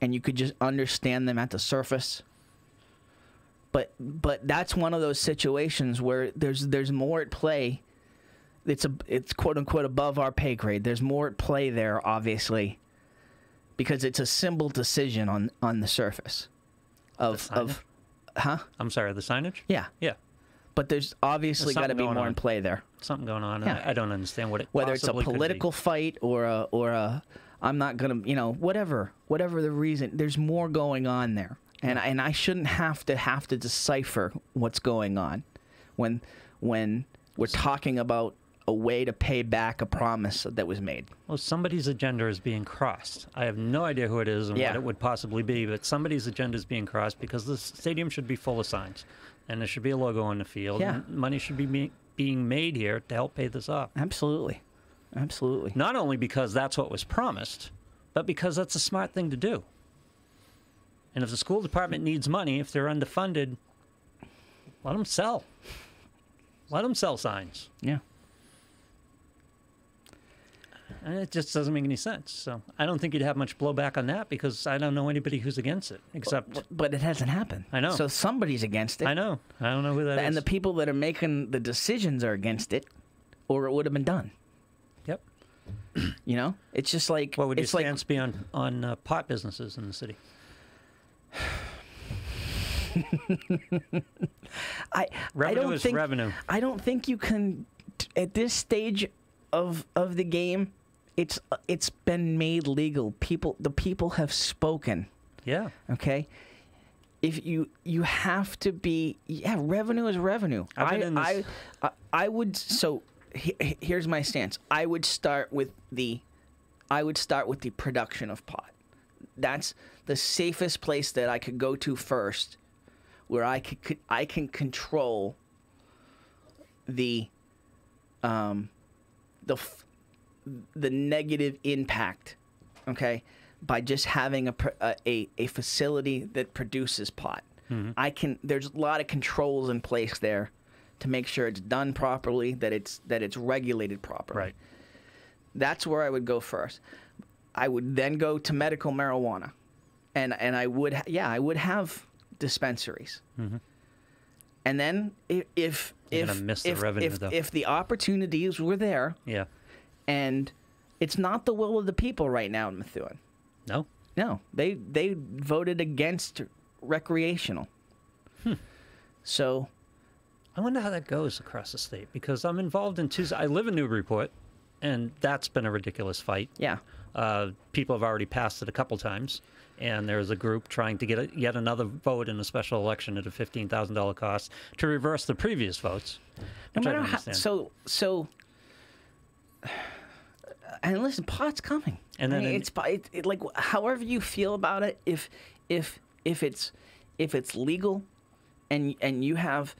and you could just understand them at the surface. But that's one of those situations where there's more at play. It's quote unquote above our pay grade. There's more at play there, obviously, because it's a simple decision on the surface of huh? I'm sorry, the signage? Yeah. Yeah. But there's obviously got to be more in play there. Something going on. Yeah. I don't understand what it whether it's a possibly could be. political fight or a I'm not gonna, whatever the reason. There's more going on there, and I shouldn't have to decipher what's going on when we're talking about a way to pay back a promise that was made. Well, somebody's agenda is being crossed. I have no idea who it is and what it would possibly be, but somebody's agenda is being crossed because the stadium should be full of signs, and there should be a logo on the field. Yeah. And money should be being made here to help pay this off. Absolutely. Not only because that's what was promised, but because that's a smart thing to do. And if the school department needs money, if they're underfunded, let them sell. Let them sell signs. Yeah. And it just doesn't make any sense. So I don't think you'd have much blowback on that because I don't know anybody who's against it, except... But it hasn't happened. I know. So somebody's against it. I know. I don't know who that is. And the people that are making the decisions are against it, or it would have been done. Yep. It's just like... What would your it's like, stance be on pot businesses in the city? Revenue is revenue. I don't think you can, at this stage of the game, it's been made legal. The people have spoken. Yeah. Okay. If you have to be, revenue is revenue. I would. So here's my stance. I would start with the production of pot. That's the safest place that I could go to first, where I can control the negative impact, okay, by just having a facility that produces pot. Mm-hmm. There's a lot of controls in place there to make sure it's done properly, that it's regulated properly. Right. That's where I would go first. I would then go to medical marijuana, and I would I would have dispensaries. Mm-hmm. And then if the opportunities were there, yeah, and it's not the will of the people right now in Methuen. No, they voted against recreational. So I wonder how that goes across the state, because I'm involved in I live in Newburyport, and that's been a ridiculous fight. Yeah. People have already passed it a couple times, and there's a group trying to get yet another vote in a special election at a $15,000 cost to reverse the previous votes. Which I don't understand. And listen, pot's coming. And then it's like however you feel about it. If it's legal, and you have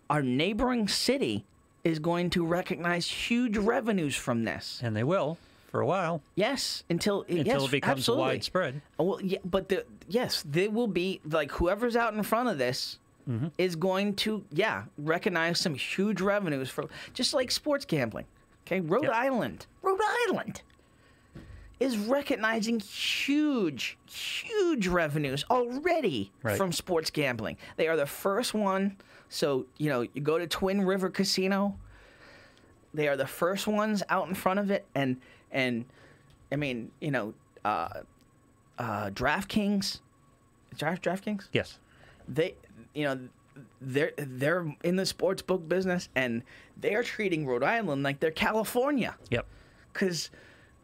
our neighboring city is going to recognize huge revenues from this, and they will for a while. Yes, until it becomes absolutely widespread. Well, yeah, but they will be like whoever's out in front of this is going to recognize some huge revenues for just like sports gambling. Okay, Rhode Island is recognizing huge revenues already from sports gambling. They are the first one. So, you go to Twin River Casino. They are the first ones out in front of it. And I mean, DraftKings. DraftKings? Yes. They're in the sports book business, and they are treating Rhode Island like they're California. Yep. Because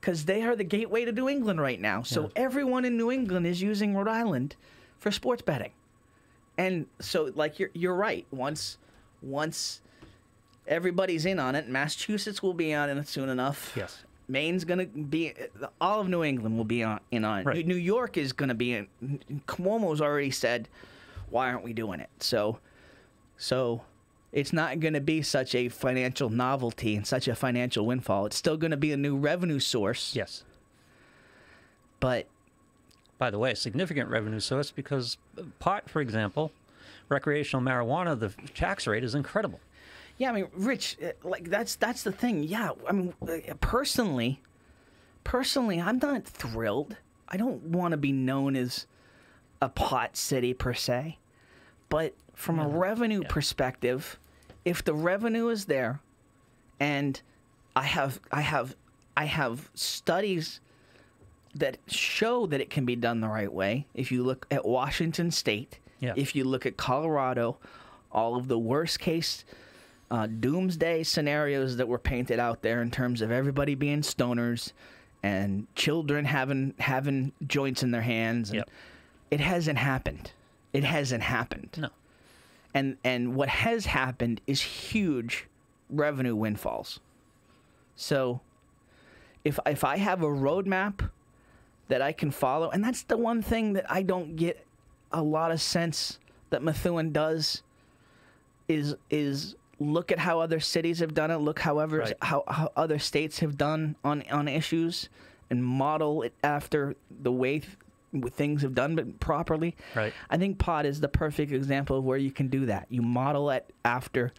because they are the gateway to New England right now. So everyone in New England is using Rhode Island for sports betting. And so, like, you're right. Once everybody's in on it, Massachusetts will be on it soon enough. Yes. Maine's going to be, all of New England will be in on it. Right. New York is going to be in. Cuomo's already said, why aren't we doing it? So it's not going to be such a financial novelty and such a financial windfall. It's still going to be a new revenue source. Yes. But, by the way, a significant revenue source because pot, for example, recreational marijuana, the tax rate is incredible. yeah, I mean, Rich, like that's the thing. Yeah, I mean, personally, I'm not thrilled. I don't want to be known as a pot city per se, but from a revenue perspective, if the revenue is there, and I have studies that show that it can be done the right way. If you look at Washington State, if you look at Colorado, all of the worst case doomsday scenarios that were painted out there in terms of everybody being stoners and children having joints in their hands, and it hasn't happened. It hasn't happened. No. And what has happened is huge revenue windfalls. So if I have a roadmap that I can follow, and that's the one thing that I don't get a lot of sense that Methuen does, is look at how other cities have done it, look how other states have done on issues, and model it after the way things have done but properly. Right. I think pot is the perfect example of where you can do that. You model it after,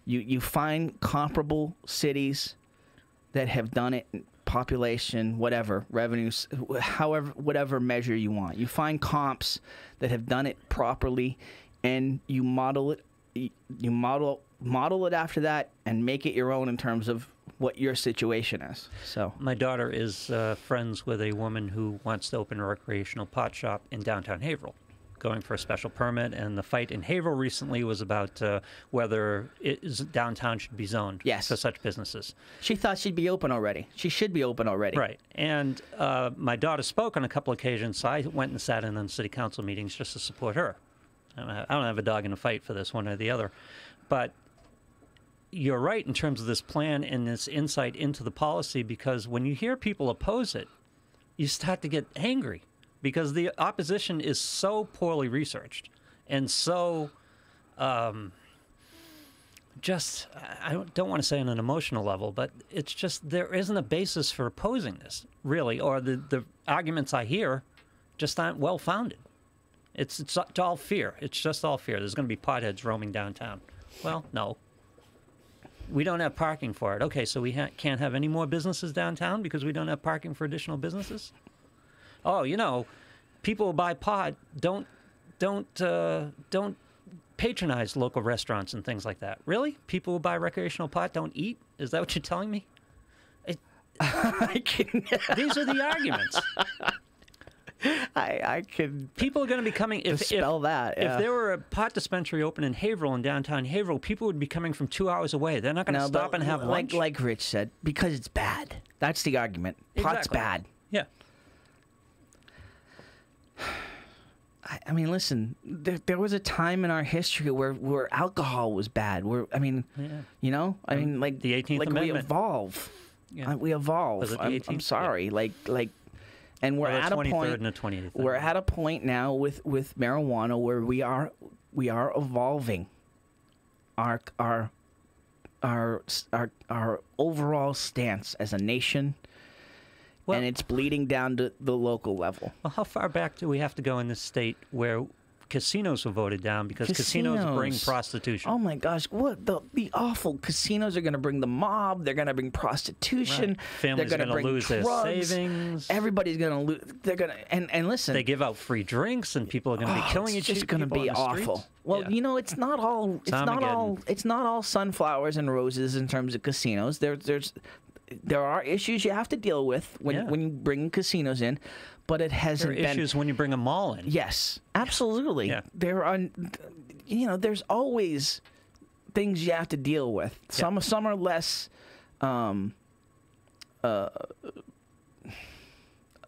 you find comparable cities that have done it, population, whatever, revenues, however, whatever measure you want. You find comps that have done it properly, and you model it. You model it after that, and make it your own in terms of what your situation is. So my daughter is friends with a woman who wants to open a recreational pot shop in downtown Haverhill, going for a special permit, and the fight in Haverhill recently was about whether downtown should be zoned for such businesses. She thought she'd be open already. She should be open already. Right. And my daughter spoke on a couple occasions, so I went and sat in on city council meetings just to support her. I don't have a dog in a fight for this, one or the other. But you're right in terms of this plan and this insight into the policy, because when you hear people oppose it, you start to get angry because the opposition is so poorly researched and so just, I don't want to say on an emotional level, but it's just there isn't a basis for opposing this, really, or the arguments I hear just aren't well-founded. It's all fear. It's just all fear. There's going to be potheads roaming downtown. Well, no. We don't have parking for it. Okay, so we can't have any more businesses downtown because we don't have parking for additional businesses? Oh, people who buy pot don't patronize local restaurants and things like that. Really? People who buy recreational pot don't eat? Is that what you're telling me? These are the arguments. I could. People are going to be coming. If there were a pot dispensary open in Haverhill, in downtown Haverhill, people would be coming from 2 hours away. They're not going to stop and have lunch. Like Rich said, because it's bad. That's the argument. Pot's bad. Yeah. I mean, listen. There was a time in our history where alcohol was bad. I mean, like the 18th Amendment. We evolve. Yeah. We evolve. Was it the 18th? I'm sorry. Yeah. And we're at a point. And the 28th. We're at a point now with marijuana where we are evolving our overall stance as a nation, and it's bleeding down to the local level. Well, how far back do we have to go in this state where casinos were voted down because casinos bring prostitution? Oh my gosh, what the awful casinos are going to bring the mob. They're going to bring prostitution. Right. Families they're going to lose drugs. Their savings. Everybody's going to lose. They're going to and listen. They give out free drinks, and people are going to be killing each other. It's just going to be awful. Well, it's not all. It's not all sunflowers and roses in terms of casinos. There are issues you have to deal with when you bring casinos in, but it hasn't been. There are issues when you bring a mall in. Yes, absolutely. Yeah. There are, there's always things you have to deal with. Some are less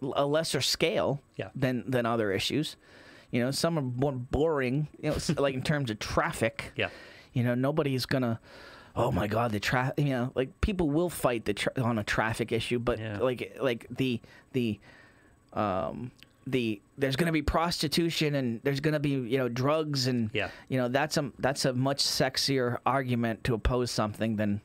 a lesser scale Yeah. than other issues. You know, some are more boring. You know, like in terms of traffic. Yeah. You know, nobody's gonna. Oh my God, the traffic. You know, like people will fight on a traffic issue, but Yeah. like the there's gonna be prostitution and there's gonna be, you know, drugs and Yeah. you know, that's a much sexier argument to oppose something than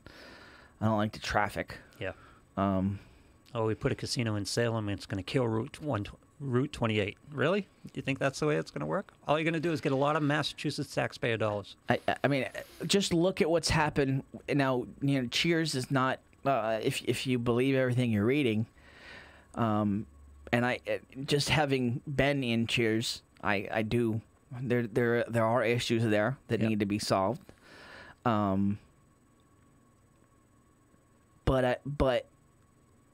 I don't like the traffic. Yeah. Oh, we put a casino in Salem and it's going to kill Route 28. Really? Do you think that's the way it's going to work? All you're going to do is get a lot of Massachusetts taxpayer dollars. I mean, just look at what's happened now. You know, Cheers is not if you believe everything you're reading. And I just having been in Cheers, I do. There are issues there that Yep. need to be solved. But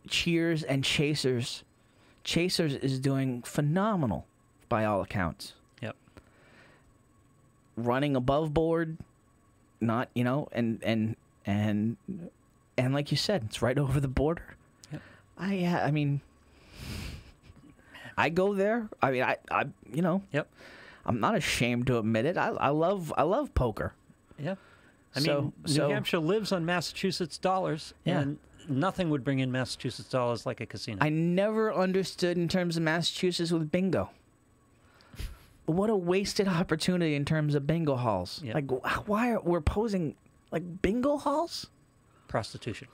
Cheers and Chasers is doing phenomenal by all accounts. Yep. Running above board, not, you know, and like you said, it's right over the border. Yep. I mean, I go there. I mean, I you know, Yep. I'm not ashamed to admit it. I love poker. Yeah. I So- mean, so- New Hampshire lives on Massachusetts dollars, Yeah. and nothing would bring in Massachusetts dollars like a casino. I never understood in terms of Massachusetts with bingo. What a wasted opportunity in terms of bingo halls. Yeah. Like, why are we're opposing like bingo halls? Prostitution.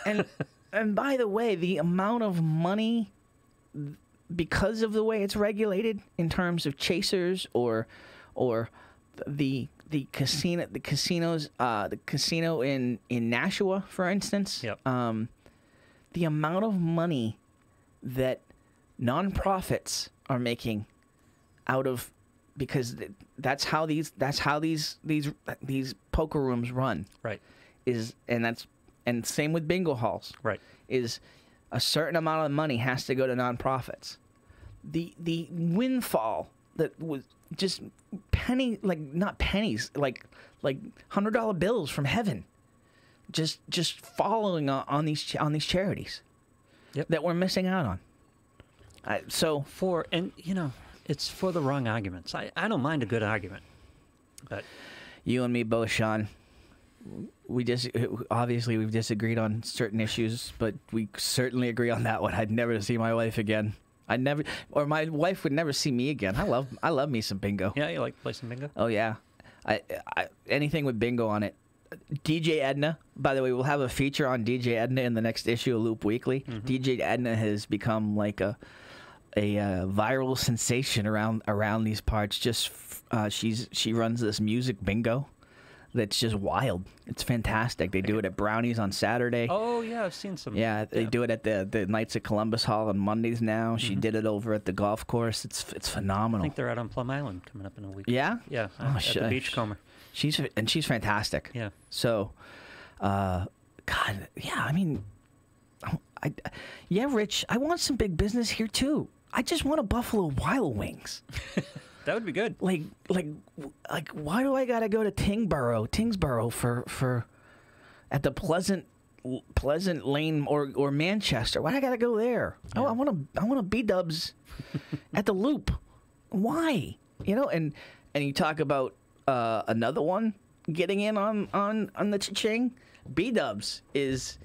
And by the way, the amount of money because of the way it's regulated in terms of chasers or the casino the casino in Nashua, for instance. Yep. The amount of money that nonprofits are making out of because that's how these poker rooms run Right. and same with bingo halls. Right. Is a certain amount of money has to go to nonprofits. The windfall that was just not pennies, like $100 bills from heaven, just following on these charities. Yep. That we're missing out on. It's for the wrong arguments. I don't mind a good argument, but You and me both, Sean. Obviously we've disagreed on certain issues, but we certainly agree on that one. I'd never see my wife again. My wife would never see me again. I love me some bingo. yeah, you like to play some bingo? Oh yeah, I anything with bingo on it. DJ Edna, by the way, we'll have a feature on DJ Edna in the next issue of Loop Weekly. Mm-hmm. DJ Edna has become like a viral sensation around these parts. She runs this music bingo that's just wild. It's fantastic. They do it at Brownies on Saturday. Oh yeah, I've seen some. Yeah, they do it at the Knights of Columbus Hall on Mondays now. She did it over at the golf course. It's I phenomenal. think they're out on Plum Island coming up in a week. Yeah? Yeah, Oh, at the Beachcomber. She's fantastic. Yeah. So, God, yeah. I mean, Rich, I want some big business here too. I just want a Buffalo Wild Wings. That would be good. Like, why do I gotta go to Tingsboro for at the Pleasant Lane or Manchester? Why do I gotta go there? Yeah. I want a B-dubs at the Loop. Why? You know, and you talk about another one getting in on the cha-ching. B-dubs is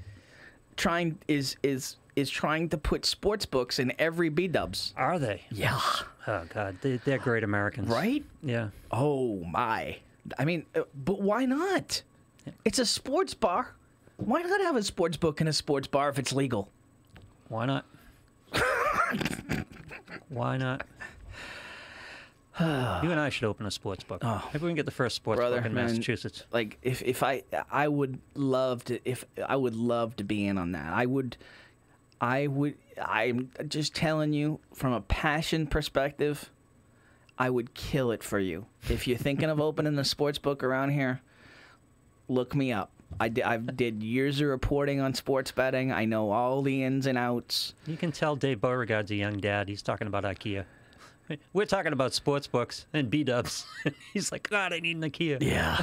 trying to put sports books in every B-dubs. Are they? Yeah. Oh God, they're great Americans. Right? Yeah. Oh my! I mean, but why not? It's a sports bar. Why not have a sports book in a sports bar if it's legal? Why not? Why not? You and I should open a sports book. Oh. Maybe we can get the first sports Brother, book in man, Massachusetts. Like if I would love to be in on that. I'm just telling you from a passion perspective, I would kill it for you. If you're thinking of opening a sports book around here, look me up. I did years of reporting on sports betting. I know all the ins and outs. You can tell Dave Beauregard's a young dad. He's talking about IKEA. We're talking about sports books and B-dubs. He's like, God, I need an IKEA. Yeah.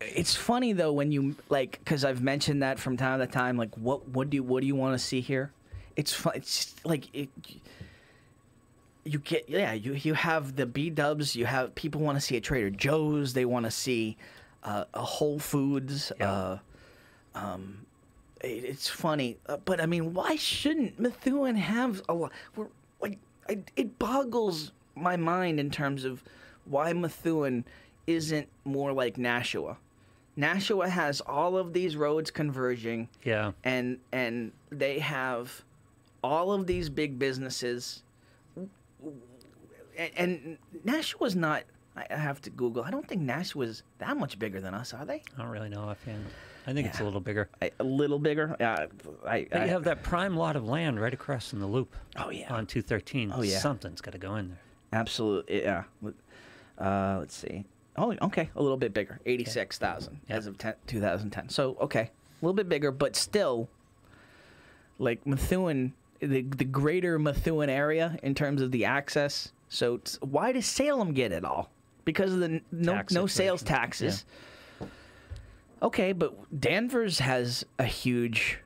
It's funny though when you because I've mentioned that from time to time. Like, what do you want to see here? It's fun. It's like you get you have the B-dubs. You have people want to see a Trader Joe's. They want to see a Whole Foods. Yeah. It's funny, but I mean, why shouldn't Methuen have a lot? It boggles my mind in terms of why Methuen isn't more like Nashua. Nashua has all of these roads converging. Yeah. And they have all of these big businesses. And Nashua's not. I have to Google. I don't think Nashua's that much bigger than us, are they? I don't really know offhand. I think it's a little bigger. A little bigger. But you have that prime lot of land right across in the loop. Oh yeah. On 213. Oh yeah. Something's got to go in there. Absolutely. Yeah. Let's see. Oh, okay. A little bit bigger. 86,000 as of 2010. So okay, a little bit bigger, but still, like Methuen, the greater Methuen area in terms of the access. So why does Salem get it all? Because of the no sales taxes. Yeah. Okay, but Danvers has a huge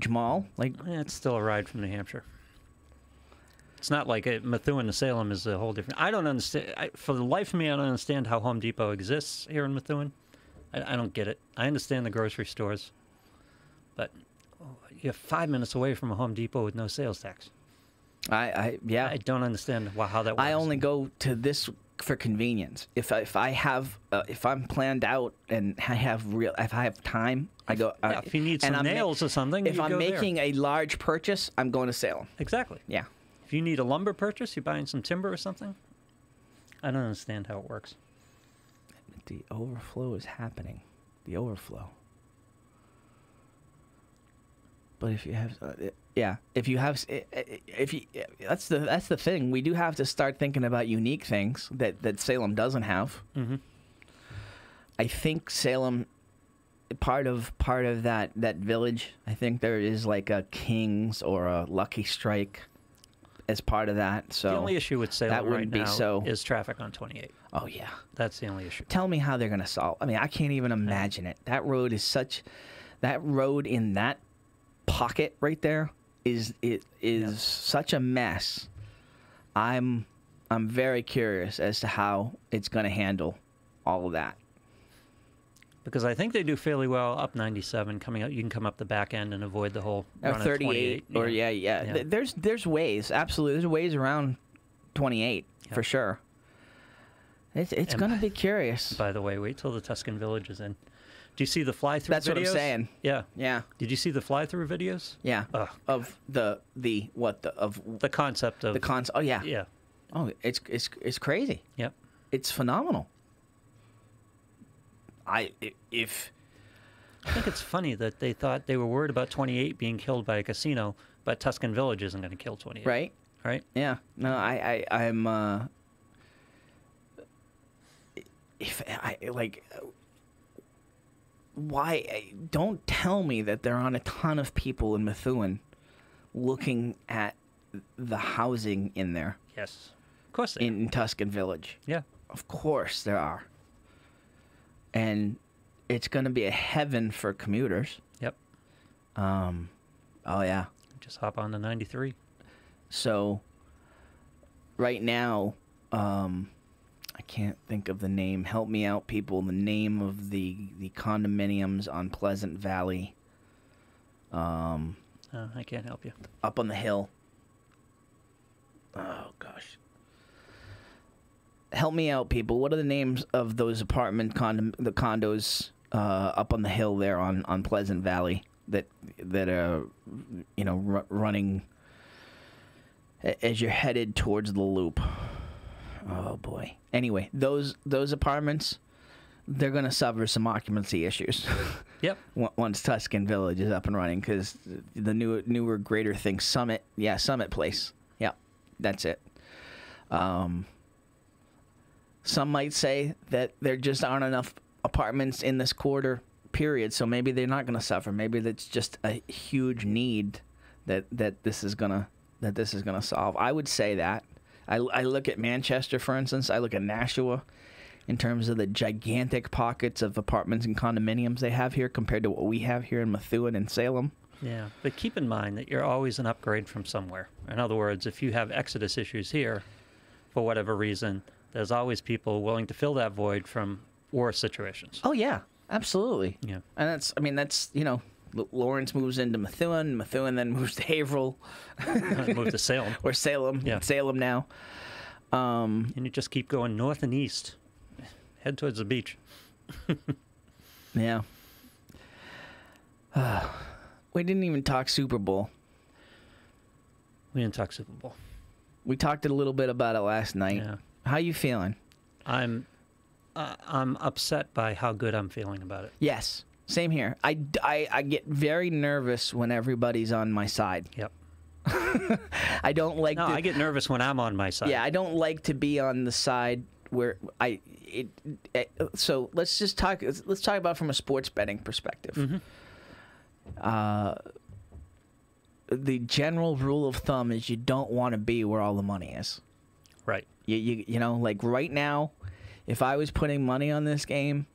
mall. Like it's still a ride from New Hampshire. It's not like Methuen to Salem is a whole different. I don't understand. For the life of me, I don't understand how Home Depot exists here in Methuen. I don't get it. I understand the grocery stores, but you're 5 minutes away from a Home Depot with no sales tax. I don't understand how that works. I only go to this for convenience. If I'm planned out and if I have time, I go. If you need some nails or something, if I'm making a large purchase, I'm going to Salem. Exactly. Yeah. If you need a lumber purchase, you're buying some timber or something. I don't understand how it works. The overflow is happening. The overflow. But if you have, that's the thing. We do have to start thinking about unique things that Salem doesn't have. Mm-hmm. I think Salem, part of that village, I think there is like a King's or a Lucky Strike as part of that. So the only issue with Salem right now is traffic on 28. Oh yeah, that's the only issue. Tell me how they're going to solve. I mean, I can't even imagine it. That road in that pocket right there is such a mess. I'm very curious as to how it's going to handle all of that. Because I think they do fairly well up 97 coming up. You can come up the back end and avoid the whole run 38 or yeah. There's ways. Absolutely, there's ways around 28 for sure. It's going to be curious. By the way, wait till the Tuscan Village is in. Do you see the fly-through videos? That's what I'm saying. Yeah. Yeah. Did you see the fly-through videos? Yeah. Of the concept of the concept. Oh yeah. Yeah. Oh, it's crazy. Yep. It's phenomenal. I think it's funny that they thought they were worried about 28 being killed by a casino, but Tuscan Village isn't going to kill 28. Right. Right. Yeah. No, I'm. Why don't tell me that there aren't a ton of people in Methuen looking at the housing in there? Yes, of course there in Tuscan Village. Yeah, of course there are, and it's going to be a heaven for commuters. Yep. Oh yeah. Just hop on to 93. So, right now, I can't think of the name. Help me out, people. The name of the condominiums on Pleasant Valley. I can't help you. Up on the hill. Oh, gosh. Help me out, people. What are the names of those the condos up on the hill there on Pleasant Valley that are, running as you're headed towards the loop? Oh boy. Anyway, those apartments, they're going to suffer some occupancy issues. Yep. Once Tuscan Village is up and running, because the newer greater thing, Summit Place. Yeah, that's it. Some might say that there just aren't enough apartments in this quarter period, so maybe they're not going to suffer. Maybe that's just a huge need that this is gonna solve. I would say that. I look at Manchester, for instance. I look at Nashua in terms of the gigantic pockets of apartments and condominiums they have here compared to what we have here in Methuen and Salem. Yeah, but keep in mind that you're always an upgrade from somewhere. In other words, if you have exodus issues here, for whatever reason, there's always people willing to fill that void from war situations. Oh yeah, absolutely. Yeah. And that's Lawrence moves into Methuen. Methuen then moves to Haverhill. Move to Salem. Or Salem. Yeah. Salem now. And you just keep going north and east. Head towards the beach. Yeah. We didn't even talk Super Bowl. We didn't talk Super Bowl. We talked a little bit about it last night. Yeah. How you feeling? I'm upset by how good I'm feeling about it. Yes. Same here. I get very nervous when everybody's on my side. Yep. I don't like No, I get nervous when I'm on my side. Yeah, I don't like to be on the side where so let's talk about it from a sports betting perspective. Mm-hmm. The general rule of thumb is you don't want to be where all the money is. Right. You know, like right now, if I was putting money on this game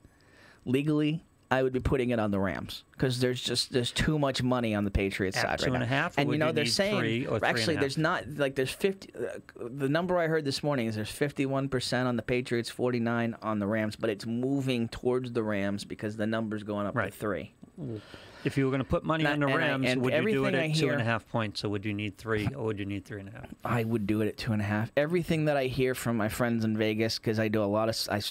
legally, I would be putting it on the Rams because there's too much money on the Patriots At side right now. 2.5, And or you know would you they're need saying 3 or actually 3.5? there's not like there's 50. The number I heard this morning is there's 51% on the Patriots, 49 on the Rams, but it's moving towards the Rams because the number's going up to 3. If you were going to put money on the Rams, and would you do it everything at I hear- 2.5 points, or would you need 3, or would you need 3.5? I would do it at 2.5. Everything that I hear from my friends in Vegas, because I do a lot of, I've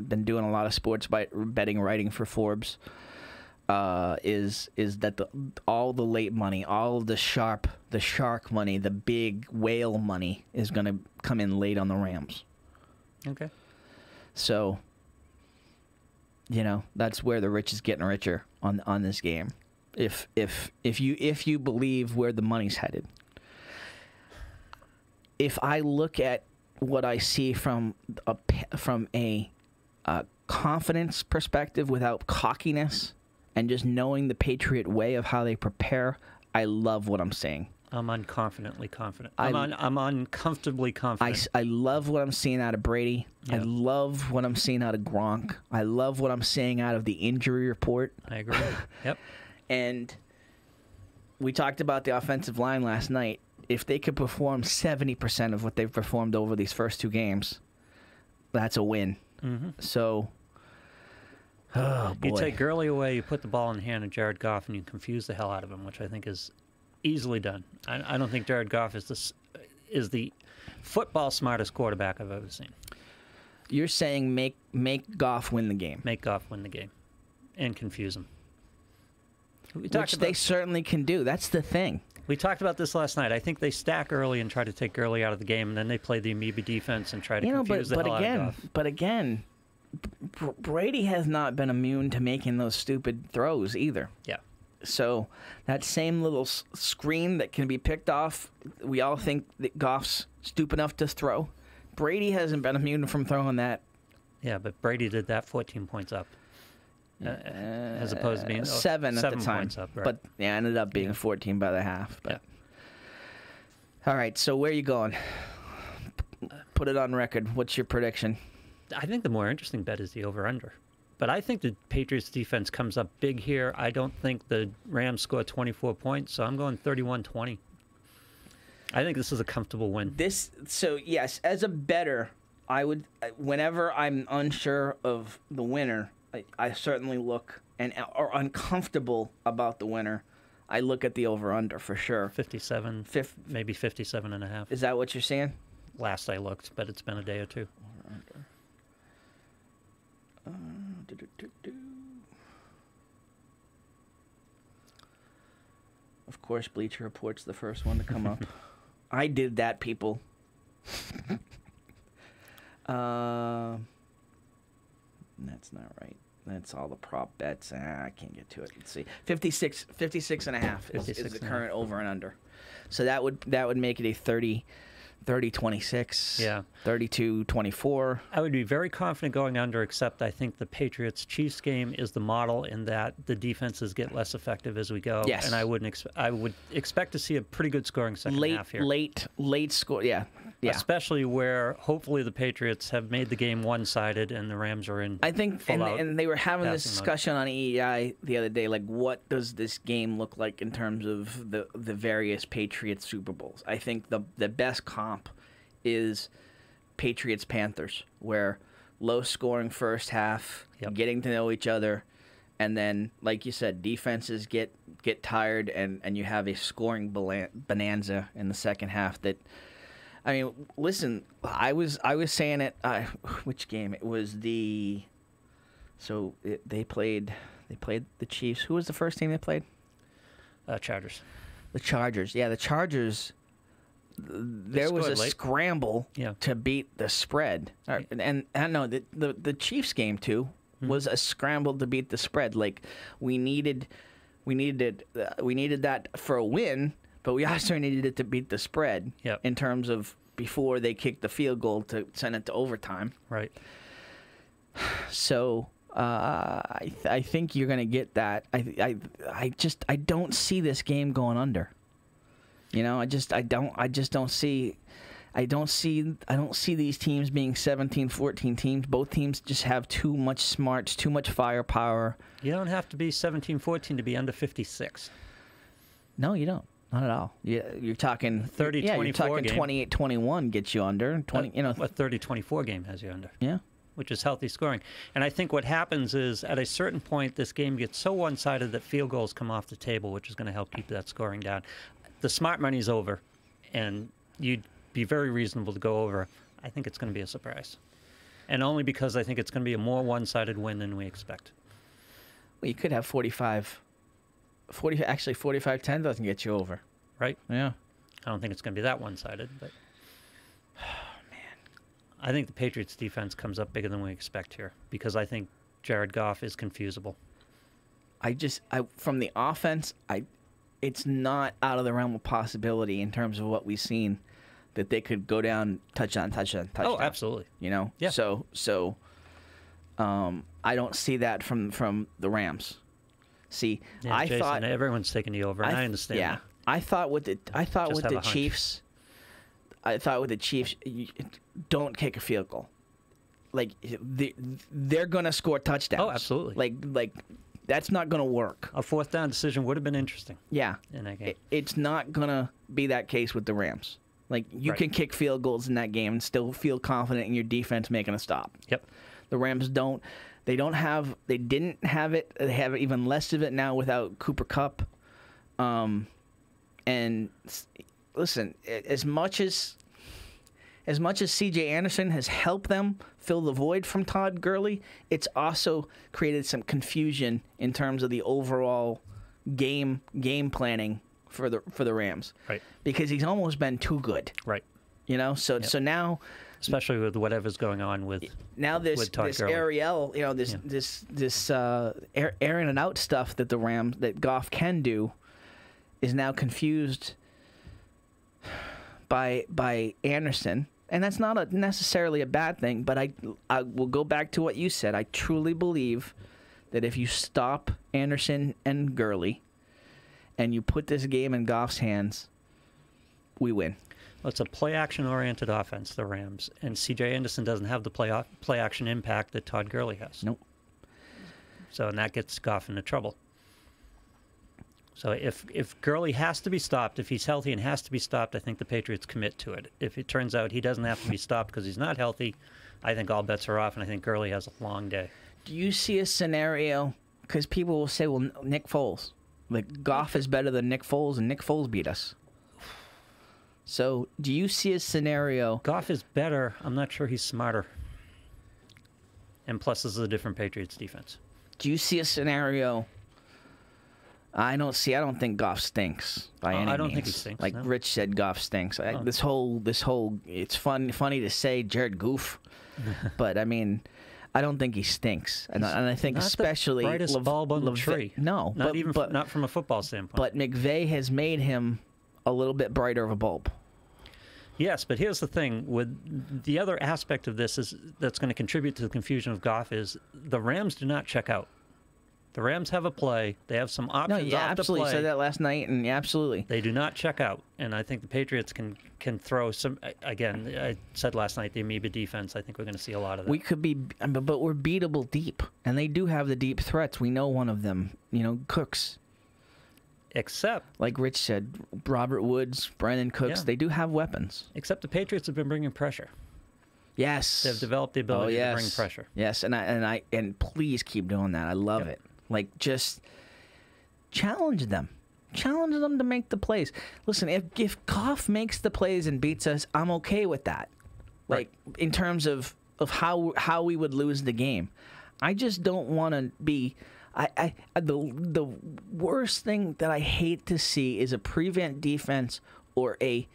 been doing a lot of sports betting writing for Forbes, is that all the late money, all of the shark money, the big whale money is going to come in late on the Rams. Okay. So, you know, that's where the rich is getting richer on this game. If you believe where the money's headed. If I look at what I see from a confidence perspective without cockiness and just knowing the Patriot way of how they prepare, I love what I'm seeing. I'm unconfidently confident. I'm uncomfortably confident. I love what I'm seeing out of Brady. Yeah. I love what I'm seeing out of Gronk. I love what I'm seeing out of the injury report. I agree. Yep. And we talked about the offensive line last night. If they could perform 70% of what they've performed over these first 2 games, that's a win. Mm-hmm. So, oh boy. You take Gurley away, you put the ball in the hand of Jared Goff, and you confuse the hell out of him, which I think is easily done. I don't think Jared Goff is the football smartest quarterback I've ever seen. You're saying make Goff win the game. Make Goff win the game and confuse him. Which they certainly can do. That's the thing. We talked about this last night. I think they stack early and try to take Gurley out of the game, and then they play the amoeba defense and try to confuse the hell out of Goff. But again, Brady has not been immune to making those stupid throws either. Yeah. So that same little screen that can be picked off, we all think that Goff's stupid enough to throw. Brady hasn't been immune from throwing that. Yeah, but Brady did that 14 points up. As opposed to being 7 at the time. Points up, right. But yeah, ended up being 14 by the half. But. Yeah. All right, so where are you going? Put it on record. What's your prediction? I think the more interesting bet is the over-under. But I think the Patriots defense comes up big here. I don't think the Rams score 24 points, so I'm going 31-20. I think this is a comfortable win. So yes, as a bettor, I would, whenever I'm unsure of the winner, I certainly look or uncomfortable about the winner, I look at the over/under for sure. 57, maybe 57.5. Is that what you're saying? Last I looked, but it's been a day or two. Of course, Bleacher Report's the first one to come up. I did that, people. That's not right. That's all the prop bets. I can't get to it. Let's see. 56 and a half is the current over and under. So that would make it a 30-26. Yeah. 32-24. I would be very confident going under, except I think the Patriots-Chiefs game is the model in that the defenses get less effective as we go. Yes. And I would expect to see a pretty good scoring second half here. Late score. Yeah. Yeah. Especially where hopefully the Patriots have made the game one-sided and the Rams are in. I think, and they were having this passing mode. discussion on EEI the other day, like what does this game look like in terms of the various Patriots Super Bowls? I think the best comp is Patriots Panthers, where low scoring first half, getting to know each other, and then, like you said, defenses get tired, and you have a scoring bonanza in the second half. That, I mean, listen, I was saying it. Which game? It was they played the Chiefs. Who was the first team they played? Chargers. The Chargers. Yeah, the Chargers. There was a scramble to beat the spread, and I know the Chiefs game too was a scramble to beat the spread. Like we needed that for a win, but we also needed it to beat the spread in terms of before they kicked the field goal to send it to overtime. Right. So I think you're going to get that. I don't see this game going under. You know, I don't see these teams being 17-14 teams. Both teams just have too much smarts, too much firepower. You don't have to be 17-14 to be under 56. No, you don't. Not at all. You're talking 30-24 you're talking game. 28-21 gets you under. 20, a 30-24 game has you under. Yeah. Which is healthy scoring. And I think what happens is at a certain point, this game gets so one-sided that field goals come off the table, which is going to help keep that scoring down. The smart money's over, and you'd be very reasonable to go over. I think it's going to be a surprise. And only because I think it's going to be a more one-sided win than we expect. Well, you could have 45-10 doesn't get you over. Right? Yeah. I don't think it's going to be that one-sided, but I think the Patriots defense comes up bigger than we expect here because I think Jared Goff is confusable. From the offense, it's not out of the realm of possibility in terms of what we've seen that they could go down touchdown. Oh, absolutely. You know? Yeah. So I don't see that from the Rams. See, yeah, I Jason, thought everyone's taking the over, and I understand. Yeah. That. I thought with the Chiefs, you don't kick a field goal. Like they're gonna score touchdowns. Oh, absolutely. Like that's not gonna work. A fourth down decision would have been interesting. Yeah, in that game, it's not gonna be that case with the Rams. Like you can kick field goals in that game and still feel confident in your defense making a stop. Yep. The Rams don't. They didn't have it. They have even less of it now without Cooper Kupp. And listen, as much as C.J. Anderson has helped them fill the void from Todd Gurley, it's also created some confusion in terms of the overall game planning for the Rams. Right. Because he's almost been too good. Right. You know, so now, especially with whatever's going on with this Gurley. Ariel, you know, this airing it out stuff that Goff can do is now confused by Anderson, and that's not necessarily a bad thing. But I will go back to what you said. I truly believe that if you stop Anderson and Gurley, and you put this game in Goff's hands, we win. Well, it's a play-action-oriented offense, the Rams, and C.J. Anderson doesn't have the play-action impact that Todd Gurley has. Nope. So, and that gets Goff into trouble. So if Gurley has to be stopped, if he's healthy and has to be stopped, I think the Patriots commit to it. If it turns out he doesn't have to be stopped because he's not healthy, I think all bets are off, and I think Gurley has a long day. Do you see a scenario, because people will say, well, Nick Foles. Like, Goff is better than Nick Foles, and Nick Foles beat us. So, do you see a scenario? Goff is better. I'm not sure he's smarter. And plus, this is a different Patriots defense. Do you see a scenario? I don't think Goff stinks by any means. I don't think he stinks. Like no. Rich said, Goff stinks. This whole, it's funny to say Jared Goof, but I mean, I don't think he stinks, and I think not especially the brightest bulb on the tree. No, not from a football standpoint. But McVay has made him a little bit brighter of a bulb. Yes, but here's the thing: with the other aspect of this is that's going to contribute to the confusion of Goff is the Rams do not check out. The Rams have a play. They have some No, options yeah, off the absolutely. play. Said that last night, and yeah, absolutely. They do not check out, and I think the Patriots can throw some. Again, I said last night the amoeba defense. I think we're going to see a lot of that. We could be, but we're beatable deep, and they do have the deep threats. We know one of them. Cooks. Except, Like Rich said, Robert Woods, Brandon Cooks. Yeah. They do have weapons. the Patriots have been bringing pressure. Yes, They've developed the ability to bring pressure. Yes, and please keep doing that. I love it. Like, just challenge them. Challenge them to make the plays. Listen, if Goff makes the plays and beats us, I'm okay with that. Like, in terms of how we would lose the game. I just don't want to be... the worst thing that I hate to see is a prevent defense or a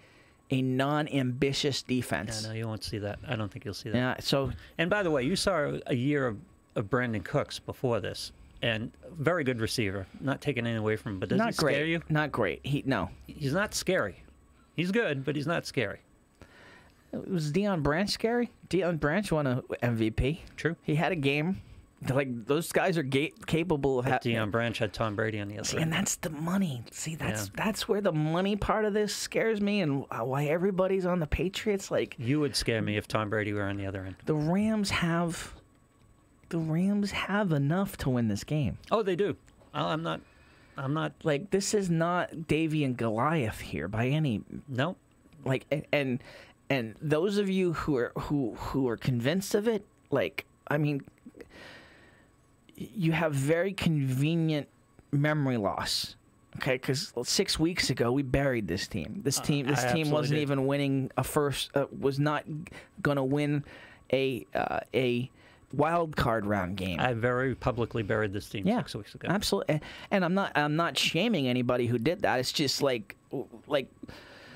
non-ambitious defense. Yeah, no, you won't see that. I don't think you'll see that. Yeah, so... And by the way, you saw a year of Brandon Cooks before this, and very good receiver. Not taking anything away from him, but does he scare you? Not great. No. He's not scary. He's good, but he's not scary. Was Deion Branch scary? Deion Branch won a MVP. True. He had a game. Like, those guys are capable of having... Deion Branch had Tom Brady on the other See, end. and that's the money. See, that's where the money part of this scares me, and why everybody's on the Patriots. Like, You would scare me if Tom Brady were on the other end. the Rams have enough to win this game. Oh, they do. I'm not. Like, this is not Davy and Goliath here by any... No. Like, and those of you who are convinced of it, like, I mean, you have very convenient memory loss. Okay, because 6 weeks ago we buried this team. This team wasn't even winning was not going to win a wild card round game. I very publicly buried this team 6 weeks ago. Absolutely, and I'm not shaming anybody who did that. It's just like.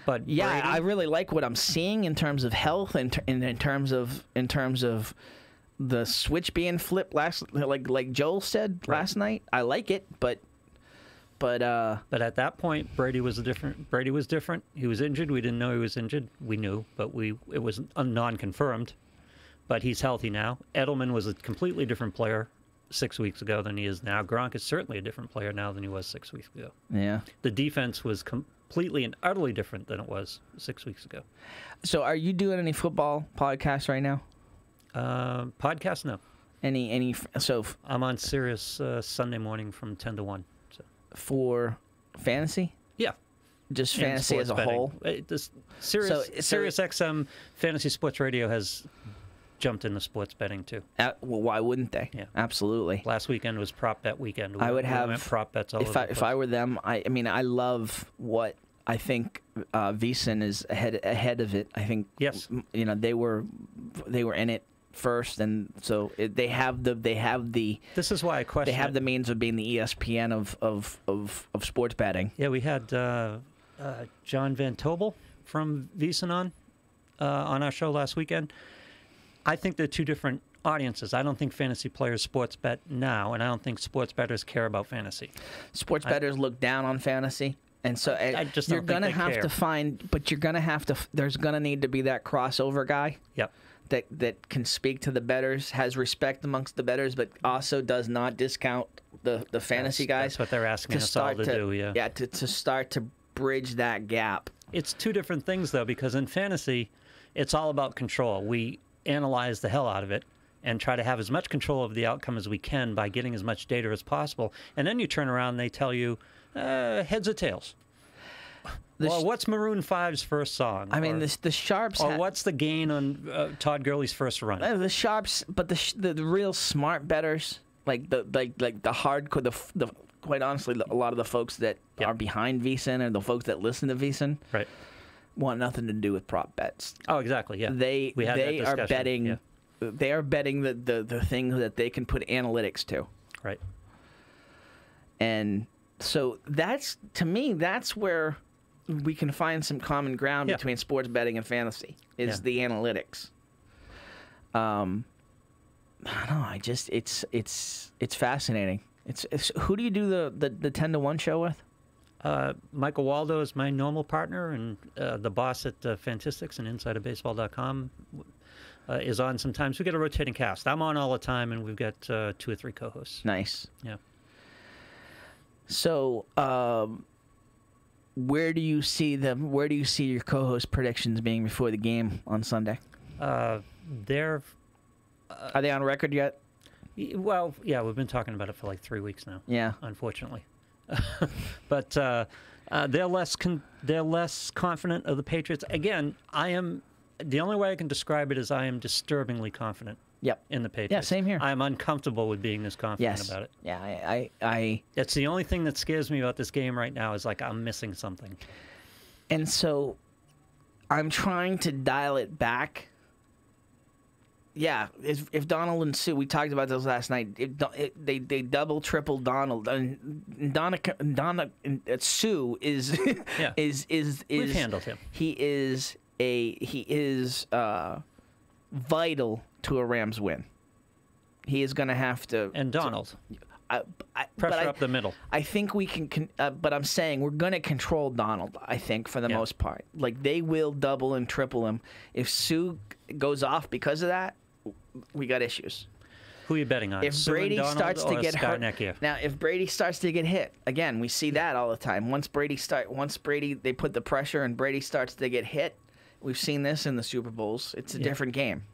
But yeah, Brady, I really like what I'm seeing in terms of health and in terms of the switch being flipped like Joel said last night. I like it, but at that point, Brady was different. He was injured. We didn't know he was injured. We knew, but it was non-confirmed. But he's healthy now. Edelman was a completely different player 6 weeks ago than he is now. Gronk is certainly a different player now than he was 6 weeks ago. Yeah. The defense was completely and utterly different than it was 6 weeks ago. So, are you doing any football podcasts right now? Podcast, no. Any? So I'm on Sirius Sunday morning from 10 to 1. So. For fantasy? Yeah. Just And fantasy as a betting. whole? Sirius XM Fantasy Sports Radio has jumped into sports betting too. Well, why wouldn't they? Yeah. Absolutely. Last weekend was prop bet weekend. I would We have went prop bets all over the place. if I were them. I mean, I love what I think VSiN is ahead of it. I think Yes. they were in it first, and so they have the This is why I question. they have it. the means of being the ESPN of sports betting. Yeah, we had John Van Tobel from VSiN on our show last weekend. I think they're two different audiences. I don't think fantasy players sports bet now, and I don't think sports bettors care about fantasy. Sports bettors look down on fantasy. And so I just you're don't think gonna they have care. to find, but you're gonna have to. There's gonna need to be that crossover guy Yep. that can speak to the bettors, has respect amongst the bettors, but also does not discount the fantasy guys. That's what they're asking us all to do. Yeah. Yeah, to start to bridge that gap. It's two different things, though, because in fantasy, it's all about control. We analyze the hell out of it and try to have as much control of the outcome as we can by getting as much data as possible. And then you turn around and they tell you, heads or tails. Well, what's Maroon 5's first song? I mean, the Sharps. Or what's the gain on Todd Gurley's first run? The Sharps, but the real smart bettors, like the hardcore, the quite honestly, a lot of the folks that are behind VSiN and the folks that listen to VSiN, right, want nothing to do with prop bets. Oh, exactly. Yeah, they are betting. Yeah. They are betting the thing that they can put analytics to. Right. And so that's, to me, that's where we can find some common ground between sports betting and fantasy is the analytics. I don't know. It's fascinating. It's who do you do the 10 to 1 show with? Michael Waldo is my normal partner, and the boss at Fantistics and InsideOfBaseball.com is on sometimes. We get a rotating cast. I'm on all the time, and we've got 2 or 3 co-hosts. Nice. Yeah. So, where do you see them? Where do you see your co-host predictions being before the game on Sunday? They're Are they on record yet? well, yeah, we've been talking about it for like 3 weeks now. Yeah. Unfortunately, but they're less confident of the Patriots. Again, the only way I can describe it is I am disturbingly confident. Yep. In the Patriots. Yeah, same here. I am uncomfortable with being this confident about it. Yeah, I. That's the only thing that scares me about this game right now is like I'm missing something. And so, I'm trying to dial it back. Yeah, if Donald and Sue, we talked about this last night. They double, triple Donald, and Sue is Yeah. is We've handled him. He is vital to a Rams win. He is going to have to. And Donald. Pressure Pressure up the middle. I think we can, but I'm saying we're going to control Donald, I think, for the most part. Like, they will double and triple him. If Sue goes off because of that, we got issues. Who are you betting on? If Sue Brady and Donald starts to or get Scott hurt, Nekia? now if Brady starts to get hit again, we see that all the time. Once Brady they put the pressure and Brady starts to get hit. We've seen this in the Super Bowls. It's a different game.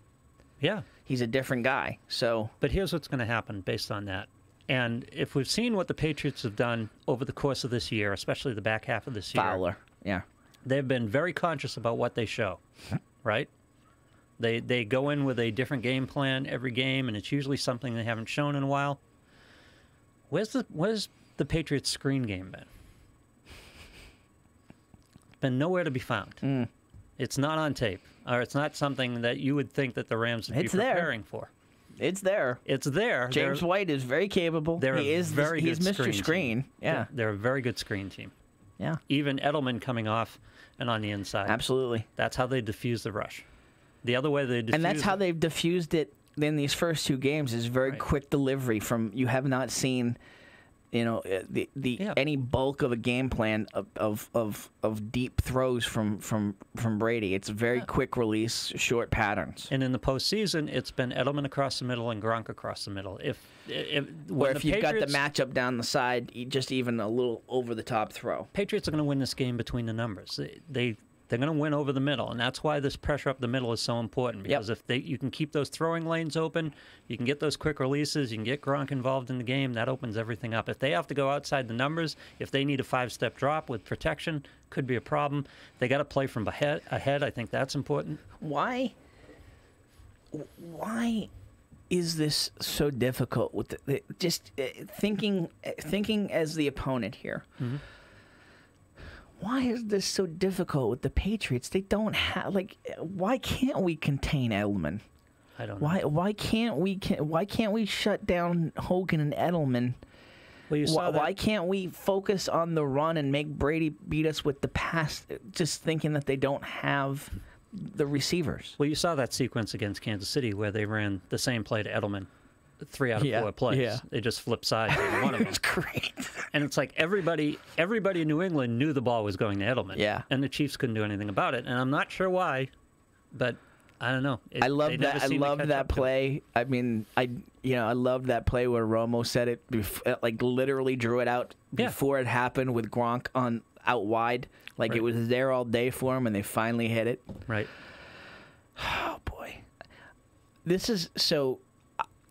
Yeah. He's a different guy. So, but here's what's going to happen based on that. And if we've seen what the Patriots have done over the course of this year, especially the back half of this year, Fowler, yeah, they've been very conscious about what they show, right? They go in with a different game plan every game, and it's usually something they haven't shown in a while. Where's the Patriots' screen game been? Been nowhere to be found. It's not on tape, or it's not something that you would think that the Rams would be preparing for. It's there. It's there. James White is very capable. He's Mr. Screen. Yeah. They're a very good screen team. Yeah. Even Edelman coming off and on the inside. Absolutely. That's how they diffuse the rush. The other way they diffuse and that's how they've diffused it in these first 2 games is very quick delivery from you have not seen, any bulk of a game plan of deep throws from Brady. It's very quick release, short patterns. And in the postseason, it's been Edelman across the middle and Gronk across the middle. If you've got the matchup down the side, just even a little over the top throw. Patriots are going to win this game between the numbers. They're going to win over the middle, and that's why this pressure up the middle is so important. Because if you can keep those throwing lanes open, you can get those quick releases, you can get Gronk involved in the game, that opens everything up. If they have to go outside the numbers, if they need a 5-step drop with protection, could be a problem. They got to play from ahead. I think that's important. Why is this so difficult with thinking as the opponent here? Mm-hmm. Why is this so difficult with the Patriots? They don't have why can't we contain Edelman? I don't know. Why can't we shut down Hogan and Edelman? Well, you saw why can't we focus on the run and make Brady beat us with the pass? Just thinking that they don't have the receivers. Well, you saw that sequence against Kansas City where they ran the same play to Edelman 3 out of 4 plays. Yeah. They just flipped sides on one of them. It's great. And it's like everybody in New England knew the ball was going to Edelman. Yeah. And the Chiefs couldn't do anything about it. And I'm not sure why, but I don't know. I love that. I love that play. I mean, I love that play where Romo said it, literally drew it out before it happened with Gronk out wide. It was there all day for him, and they finally hit it. Right. Oh boy, this is so.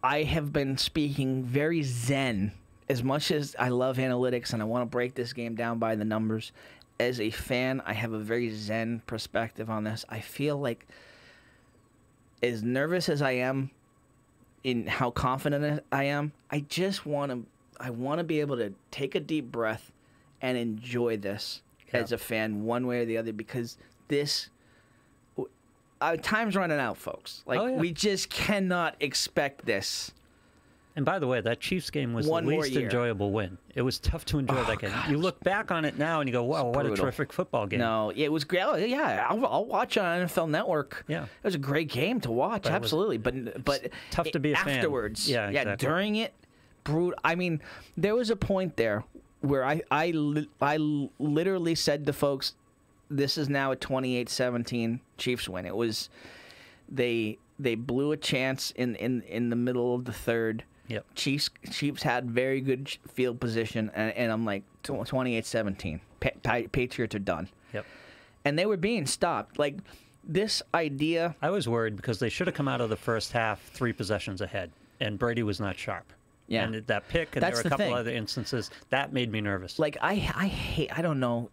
I have been speaking very zen. As much as I love analytics and I want to break this game down by the numbers, as a fan, I have a very zen perspective on this. I feel like, as nervous as I am in how confident I am, I just want to be able to take a deep breath and enjoy this as a fan, one way or the other, because this. Time's running out, folks. We just cannot expect this. And by the way, that Chiefs game was the least enjoyable win. It was tough to enjoy that game. You look back on it now and you go, wow, what a terrific football game. No, it was great. Yeah, I'll watch it on NFL Network. Yeah. It was a great game to watch, absolutely. But tough to be a fan. Afterwards. Yeah, exactly. Yeah, during it, brutal. I mean, there was a point there where I literally said to folks, this is now a 28-17 Chiefs win. It was they blew a chance in the middle of the third. Yep. Chiefs had very good field position, and I'm like 28-17. Patriots are done. Yep. And they were being stopped. Like this idea. I was worried because they should have come out of the first half 3 possessions ahead, and Brady was not sharp. Yeah. And that pick, and That's there were a the couple thing. other instances that made me nervous. Like I hate. I don't know.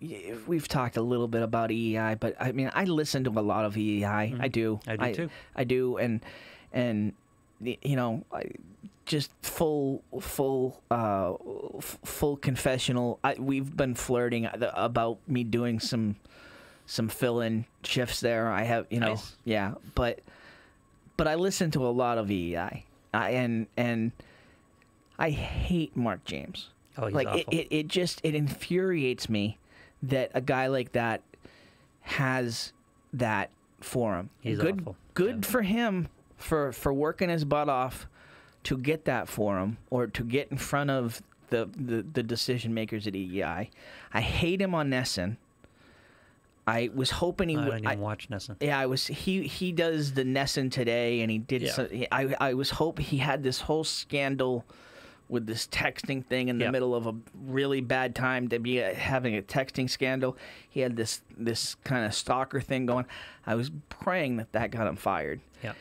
We've talked a little bit about EEI, but I mean, I listen to a lot of EEI. I do. I do too. I do, and you know, just full confessional. We've been flirting about me doing some fill-in shifts there. I have, you know, Nice. yeah, but I listen to a lot of EEI, and I hate Mark James. Oh, he's like awful. it infuriates me that a guy like that has that for him. He's good awful. Good for him for working his butt off to get that for him, or to get in front of the decision makers at EEI. I hate him on Nesson. I was hoping he I would. didn't even watch Nesson. Yeah, I was. He does the Nesson today, and he did. Yeah. I was hoping he had this whole scandal with this texting thing in the Yep. middle of a really bad time to be having a texting scandal. He had this kind of stalker thing going. I was praying that got him fired. Yeah.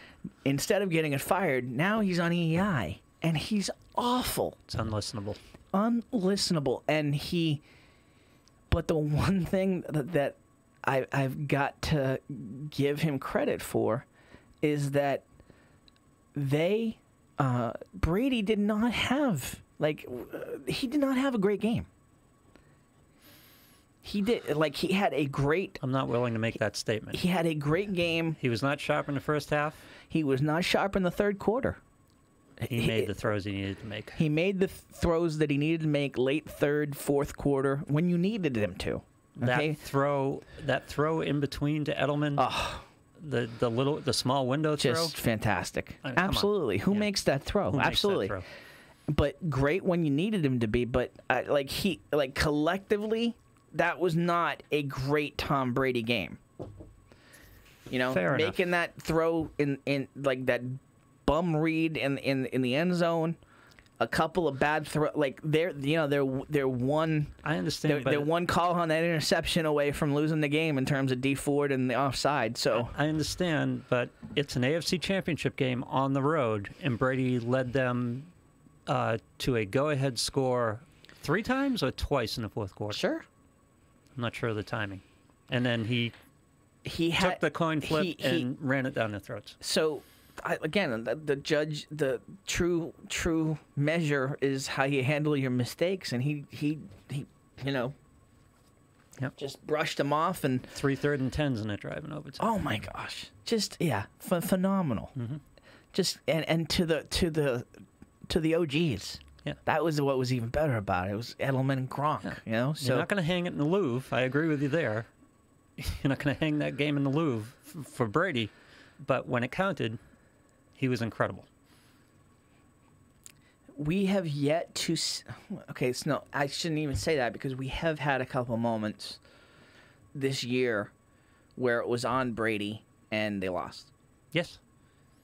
Instead of getting it fired, now he's on EEI, and he's awful, It's unlistenable. unlistenable, and he. But the one thing that I've got to give him credit for is that Brady did not have he did not have a great game. He had a great I'm not willing to make that statement. he had a great game. He was not sharp in the first half. He was not sharp in the third quarter. He made the throws he needed to make. He made the throws that he needed to make late third, fourth quarter when you needed him to. Okay? That throw in between to Edelman, the small window Just throw. fantastic. I mean, come on. Absolutely. Who Yeah. makes that throw? Who makes that Absolutely. throw? But great when you needed him to be. But collectively, that was not a great Tom Brady game. You know, Fair enough. making that throw in like that bum read in the end zone, a couple of bad throw, like they're one. I understand, They're but one call on that interception away from losing the game in terms of D Ford and the offside. So I understand, but it's an AFC Championship game on the road, and Brady led them to a go-ahead score 3 times or twice in the fourth quarter. sure, I'm not sure of the timing. And then he had took the coin flip he- and ran it down their throats. So, again, the judge, the true measure is how you handle your mistakes, and he Yep. just brushed them off, and 3 3rd and 10s in that drive in overtime. oh my gosh, just phenomenal. Just and to the OGs. Yeah. That was what was even better about it. It was Edelman and Gronk, you know. So You're not going to hang it in the Louvre. I agree with you there. You're not going to hang that game in the Louvre for Brady, but when it counted, he was incredible. we have yet to. Okay, so no, I shouldn't even say that because we have had a couple moments this year where it was on Brady and they lost. Yes.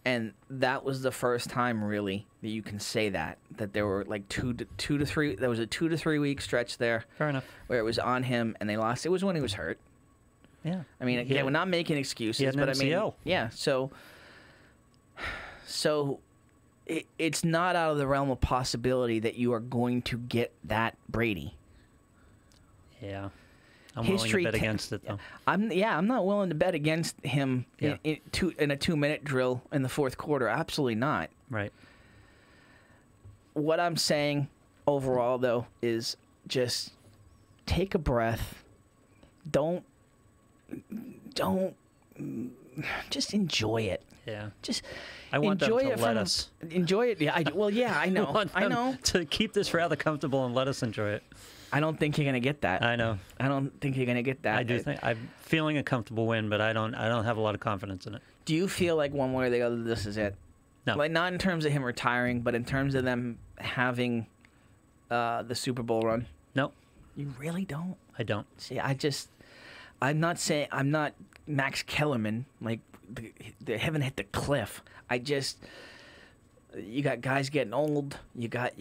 And that was the first time, really, that you can say that there were like 2 to 3. There was a 2 to 3 week stretch there Fair enough. where it was on him and they lost. It was when he was hurt. Yeah. I mean, again, we're not making excuses, had an but I mean, MCL. yeah. So it's not out of the realm of possibility that you are going to get that Brady. Yeah. I'm History willing to bet te- against it, though. I'm not willing to bet against him Yeah. in a 2-minute drill in the fourth quarter. Absolutely not. Right. What I'm saying overall, though, is just take a breath. Don't just enjoy it. Yeah. Just I want them enjoy to it let from us. enjoy it. Yeah, I know. want I them know. to keep this rather comfortable and let us enjoy it. I don't think you're gonna get that. I know. I don't think you're gonna get that. I do think I'm feeling a comfortable win, but I don't have a lot of confidence in it. Do you feel like one way or the other this is it? No. Like not in terms of him retiring, but in terms of them having the Super Bowl run. No, You really don't. I don't. See, I'm not saying I'm not Max Kellerman. Like they haven't hit the cliff. you got guys getting old. You got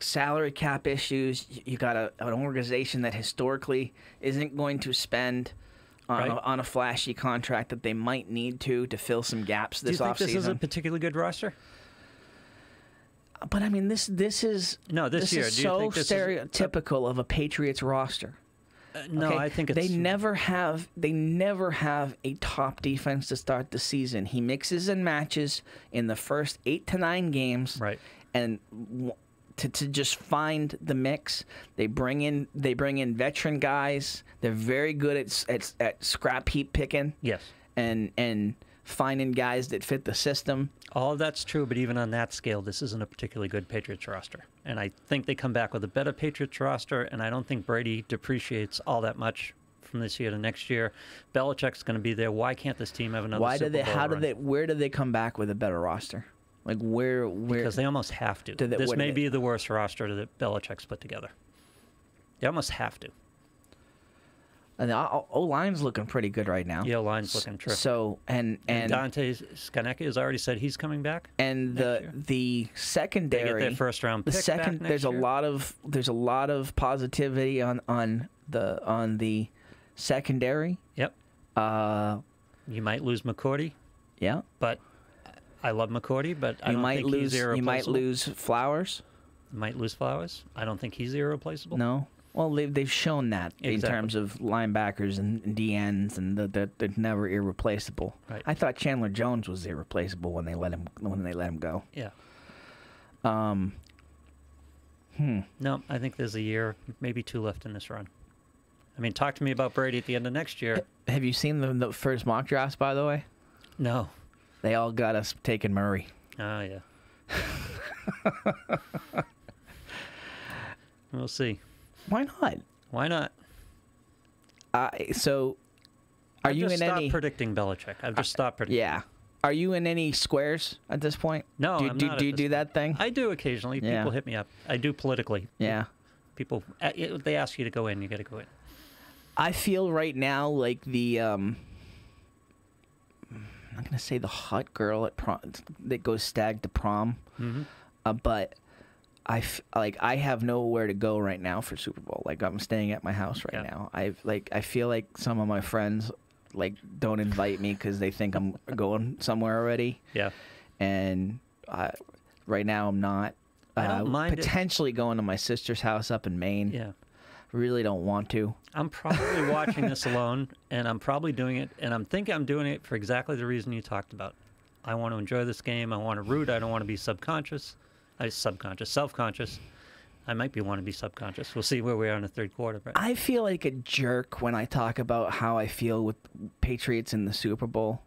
salary cap issues. You got an organization that historically isn't going to spend on a flashy contract that they might need to fill some gaps this offseason. Do you think this is a particularly good roster? But I mean, this is year. is Do you so think this stereotypical of a Patriots roster. No, Okay? I think it's... They never have a top defense to start the season. He mixes and matches in the first 8 to 9 games, Right. And to just find the mix, they bring in veteran guys. They're very good at scrap heap picking. Yes. And finding guys that fit the system. All of that's true, but even on that scale, this isn't a particularly good Patriots roster. And I think they come back with a better Patriots roster, and I don't think Brady depreciates all that much from this year to next year. Belichick's going to be there. Why can't this team have another Super Bowl run? Where do they come back with a better roster? Like where? Because they almost have to. This may be the worst roster that Belichick's put together. They almost have to. And the O-line's looking pretty good right now. Yeah, O-line's looking terrific. So and Dante Scarnecchia has already said he's coming back. And the secondary, they get their first round pick back next there's year. there's a lot of positivity on the secondary. Yep. You might lose McCourty. Yeah. But I love McCourty, but I don't think he's irreplaceable. You might lose Flowers. You might lose Flowers. I don't think he's irreplaceable. No. Well, they've shown that Exactly. in terms of linebackers and DNs, and that they're never irreplaceable. Right. I thought Chandler Jones was irreplaceable when they let him go. Yeah. No, I think there's a year, maybe 2 left in this run. I mean, talk to me about Brady at the end of next year. Have you seen the first mock drafts, by the way? No. They all got us taking Murray. Oh, yeah. We'll see. Why not? Why not? So, are I've you just in stopped any? predicting Belichick. I've just stopped predicting. Yeah. Are you in any squares at this point? No, Do, I'm do, not do at you this do that thing? I do occasionally. Yeah. People hit me up. I do politically. Yeah. People, they ask you to go in, you got to go in. I feel right now like the I'm not gonna say the hot girl at prom that goes stag to prom, but I have nowhere to go right now for Super Bowl. Like I'm staying at my house right now. I feel like some of my friends don't invite me because they think I'm going somewhere already. Yeah. And right now I'm not. I don't mind potentially going to my sister's house up in Maine. Yeah. Really don't want to. I'm probably watching this alone, and I'm probably doing it, and I'm thinking I'm doing it for exactly the reason you talked about. I want to enjoy this game. I want to root. I don't want to be self-conscious. I might want to be subconscious. We'll see where we are in the third quarter. But I feel like a jerk when I talk about how I feel with Patriots in the Super Bowl.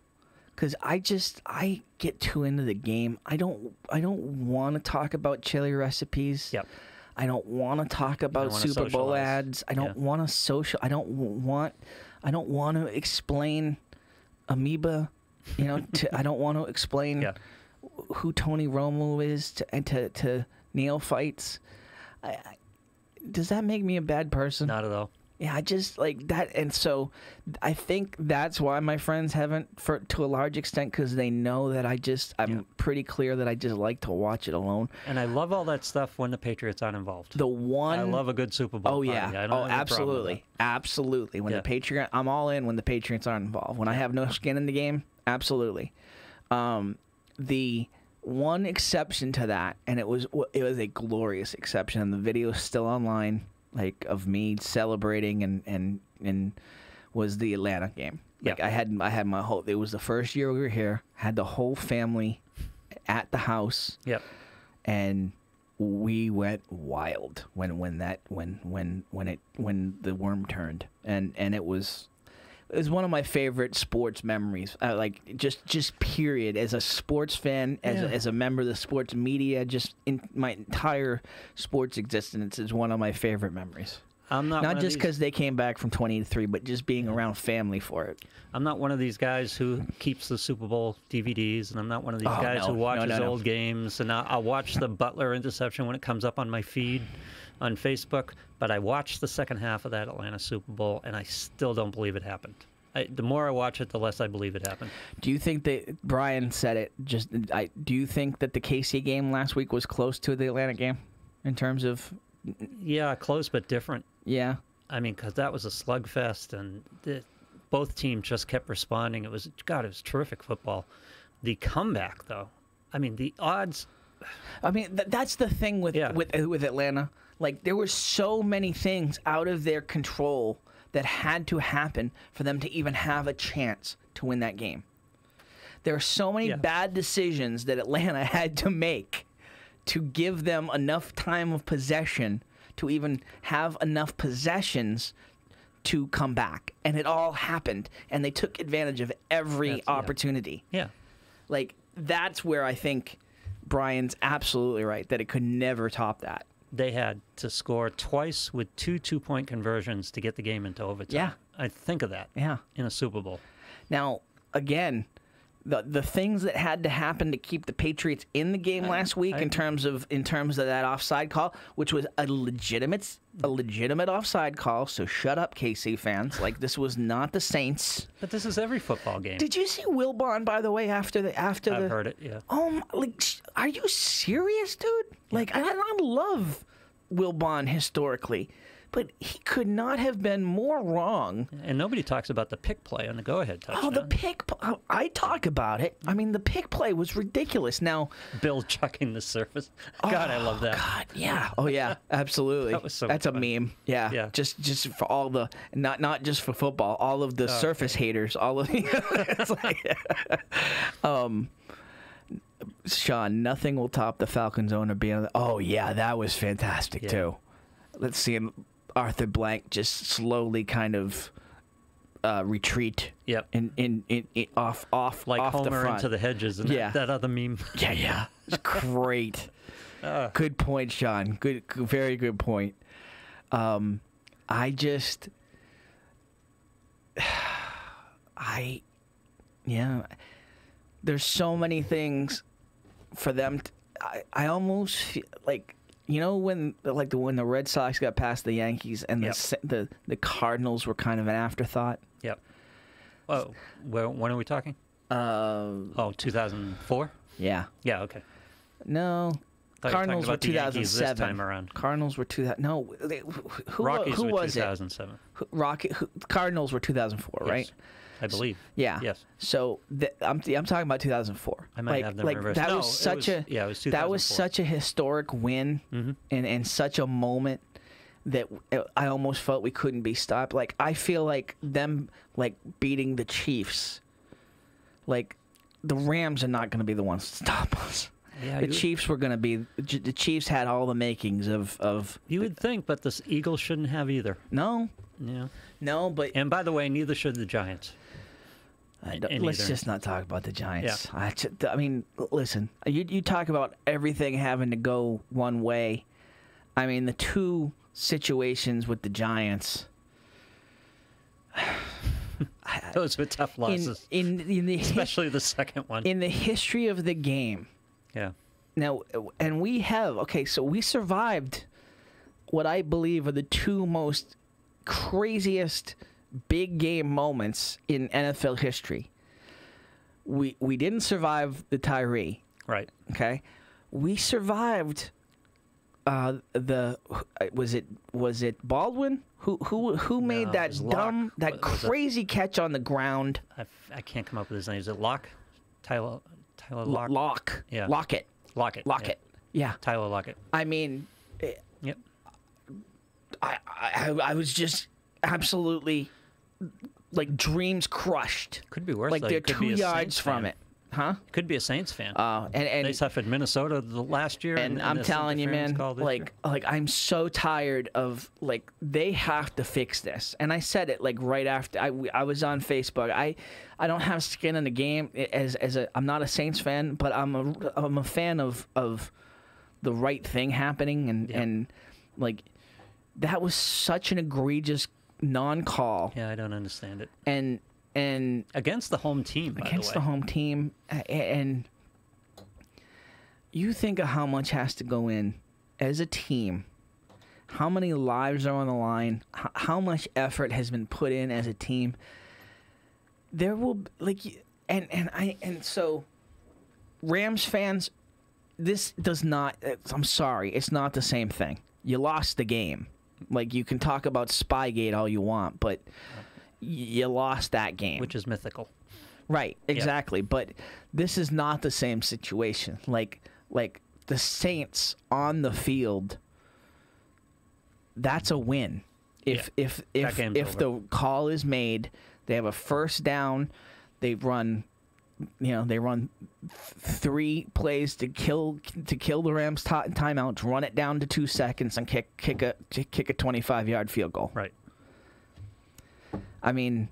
Because I get too into the game. I don't want to talk about chili recipes. Yep. I don't want to talk about Super Bowl socialize. ads. I don't want to social. I don't want to explain amoeba. I don't want to explain who Tony Romo is to neophytes. Does that make me a bad person? not at all. Yeah, I just like that, and so I think that's why my friends haven't, to a large extent, because they know that I'm pretty clear that I just like to watch it alone. And I love all that stuff when the Patriots aren't involved. I love a good Super Bowl. Oh yeah. Party. I don't have a problem with Absolutely. When I'm all in when the Patriots aren't involved. When I have no skin in the game, absolutely. The one exception to that, and it was a glorious exception, and the video is still online, of me celebrating and was the Atlanta game. I had my whole. It was the first year we were here. Had the whole family at the house. Yep. And we went wild when the worm turned, and it was one of my favorite sports memories. Just period. As a sports fan, as a member of the sports media, just in my entire sports existence is one of my favorite memories. I'm not just because they came back from 20-3, but just being around family for it. I'm not one of these guys who keeps the Super Bowl DVDs, and I'm not one of these guys who watches old games. And I'll watch the Butler interception when it comes up on my feed on Facebook, but I watched the second half of that Atlanta Super Bowl, and I still don't believe it happened. The more I watch it, the less I believe it happened. Do you think that Brian said it? Do you think that the KC game last week was close to the Atlanta game in terms of? Yeah, close but different. Yeah. I mean, because that was a slugfest, and both teams just kept responding. It was terrific football. The comeback, though, I mean, the odds. I mean, that's the thing with Atlanta. Like, there were so many things out of their control that had to happen for them to even have a chance to win that game. There are so many bad decisions that Atlanta had to make to give them enough time of possession to even have enough possessions to come back. And it all happened, and they took advantage of every opportunity. Yeah. Like, that's where I think Brian's absolutely right, that it could never top that. They had to score twice with 2 2-point conversions to get the game into overtime. Yeah. I think of that. Yeah. In a Super Bowl. Now, again, the things that had to happen to keep the Patriots in the game last week in terms of that offside call, which was a legitimate offside call. So shut up, KC fans. Like, this was not the Saints. But this is every football game. Did you see Wilbon, by the way, after the? I've heard it. Yeah. Oh, like, are you serious, dude? Like, I love Wilbon historically, but he could not have been more wrong. And nobody talks about the pick play on the go-ahead touchdown. Oh, the pick! I talk about it. I mean, the pick play was ridiculous. Now, Bill chucking the surface. God, I love that. God, yeah. Oh, yeah. Absolutely. That was so That's fun. a meme. Yeah. Yeah. Just for all the not just for football. All of the surface haters. All of it's like, Sean, nothing will top the Falcons owner being. Oh yeah, that was fantastic too. Let's see Arthur Blank just slowly kind of retreat. Yep. In off Like off Homer the front. into the hedges and that other meme. Yeah. It's great. Good point, Sean. Very good point. There's so many things for them. I almost feel like, you know, when the Red Sox got past the Yankees and the Cardinals were kind of an afterthought. Yep. Oh, when are we talking? 2004? Yeah. Yeah, okay. No. Thought you were Cardinals were talking about the Yankees 2007. this time around. Cardinals were Rockies who were was 2007. it? Cardinals were 2004, Yes, right? I believe. Yeah. Yes. So I'm talking about 2004. I might have them reversed. That No, was such it was 2004. that was such a historic win and such a moment that I almost felt we couldn't be stopped. Like, I feel like them beating the Chiefs, like the Rams are not going to be the ones to stop us. Yeah, the Chiefs were going to be. The Chiefs had all the makings of. You would think, but the Eagles shouldn't have either. No. Yeah. No, but And by the way, neither should the Giants. let's just not talk about the Giants. Yeah. I mean, listen, you talk about everything having to go one way. I mean, the two situations with the Giants. Those were tough losses. Especially the second one. In the history of the game. Yeah. Now, and we survived what I believe are the two most craziest big game moments in NFL history. We didn't survive the Tyree. Right. Okay. We survived was it Baldwin who made that crazy catch on the ground? I can't come up with his name. Is it Locke? Tyler Locke? Locke. Yeah. Lockett. Lockett. Yeah. Tyler Lockett. I mean, Yep. I was just absolutely like dreams crushed. Could be worse. Like though. they're You could 2 be a yards Saints from fan. it. Huh? Could be a Saints fan. And they suffered Minnesota the last year. And I'm this telling you, man, interference call this like I'm so tired of they have to fix this. And I said it right after I was on Facebook. I don't have skin in the game I'm not a Saints fan, but I'm a fan of the right thing happening and that was such an egregious non-call. Yeah, I don't understand it. And against the home team, against the home team, and you think of how much has to go in as a team, how many lives are on the line, how much effort has been put in as a team. there will so Rams fans, this does not. I'm sorry, it's not the same thing. You lost the game. Like, you can talk about Spygate all you want, but you lost that game, which is mythical. Right, exactly. Yeah. But this is not the same situation. Like the Saints on the field, that's a win. If the call is made, they have a first down, they run 3 plays to kill the Rams timeouts, run it down to 2 seconds, and kick a 25-yard field goal. Right. I mean,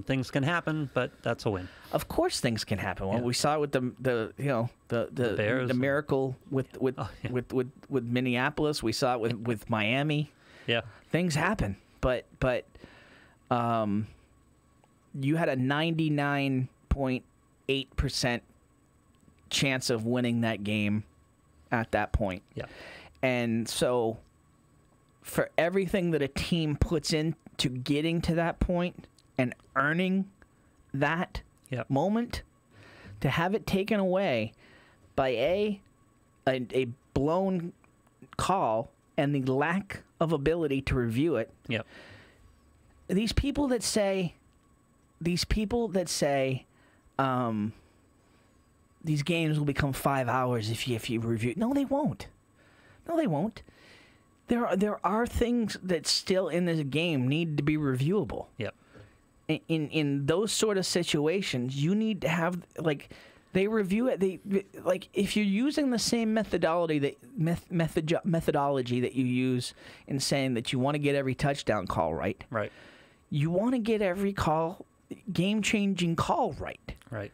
things can happen, but that's a win. Of course, things can happen. Well, we saw it with the Bears, the miracle with Minneapolis. We saw it with Miami. Yeah, things happen, but you had a 99.8% chance of winning that game at that point. Yeah, and so for everything that a team puts into getting to that point and earning that moment, to have it taken away by a blown call and the lack of ability to review it. Yep. These people that say these games will become 5 hours if you review. No, they won't. There are things that still in this game need to be reviewable. Yep. In those sort of situations, you need to have, like, they review it. If you're using the same methodology that you use in saying that you want to get every touchdown call right. Right. You want to get every game-changing call right. Right.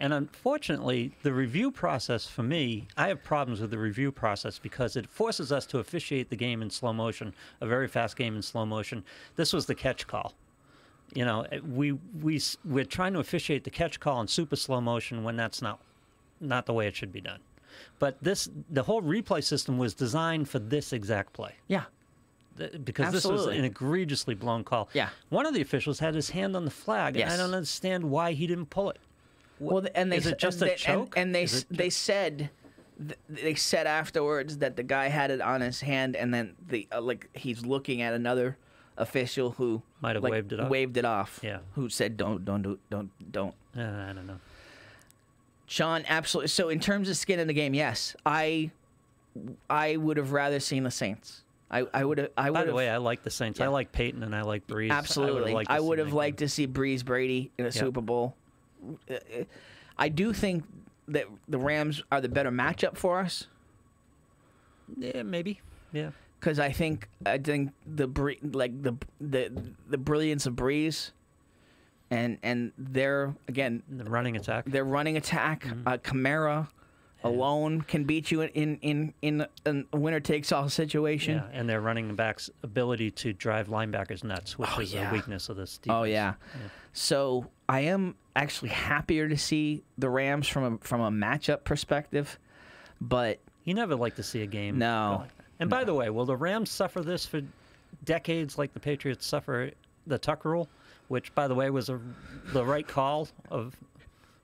And unfortunately, the review process, for me, I have problems with the review process because it forces us to officiate the game in slow motion, a very fast game in slow motion. This was the catch call. You know, we're trying to officiate the catch call in super slow motion when that's not the way it should be done. But the whole replay system was designed for this exact play. Yeah. Because This was an egregiously blown call. Yeah. One of the officials had his hand on the flag, and I don't understand why he didn't pull it. Well, and is it just a choke? And they said afterwards that the guy had it on his hand, and then he's looking at another official who might have waved it off. Yeah. Who said don't. I don't know. Sean, absolutely. So in terms of skin in the game, yes, I would have rather seen the Saints. I would have. By the way, I like the Saints. Yeah. I like Peyton and I like Breeze. Absolutely. I would have liked to see Breeze Brady in a Super Bowl. I do think that the Rams are the better matchup for us. Yeah, maybe. Yeah. Because I think the brilliance of Breeze, and their the running attack. Their running attack. Kamara alone can beat you in a winner takes all situation. Yeah, and their running backs' ability to drive linebackers nuts, which is a weakness of this defense. Oh yeah. So I am actually happier to see the Rams from a matchup perspective, but you never like to see a game. No. And by the way, will the Rams suffer this for decades like the Patriots suffer the Tuck rule, which, by the way, was the right call of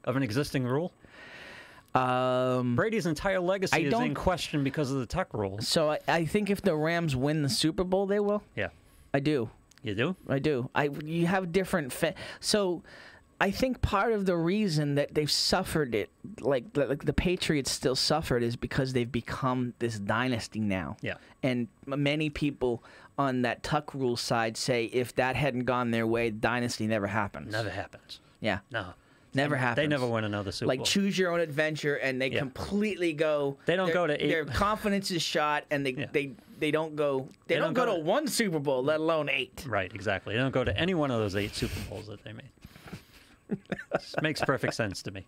an existing rule? Brady's entire legacy is in question because of the Tuck rule. So I think if the Rams win the Super Bowl, they will. Yeah. I do. You do? I do. You have different... So I think part of the reason that they've suffered it, like the Patriots still suffered, is because they've become this dynasty now. Yeah. And many people on that Tuck rule side say if that hadn't gone their way, dynasty never happens. Never happens. Yeah. No. Never happens. They never win another Super Bowl. Like, choose your own adventure, and they completely go. They don't go to 8. Their confidence is shot, and they don't go. They don't go to 1 Super Bowl, let alone 8. Right, exactly. They don't go to any one of those 8 Super Bowls that they made. This makes perfect sense to me.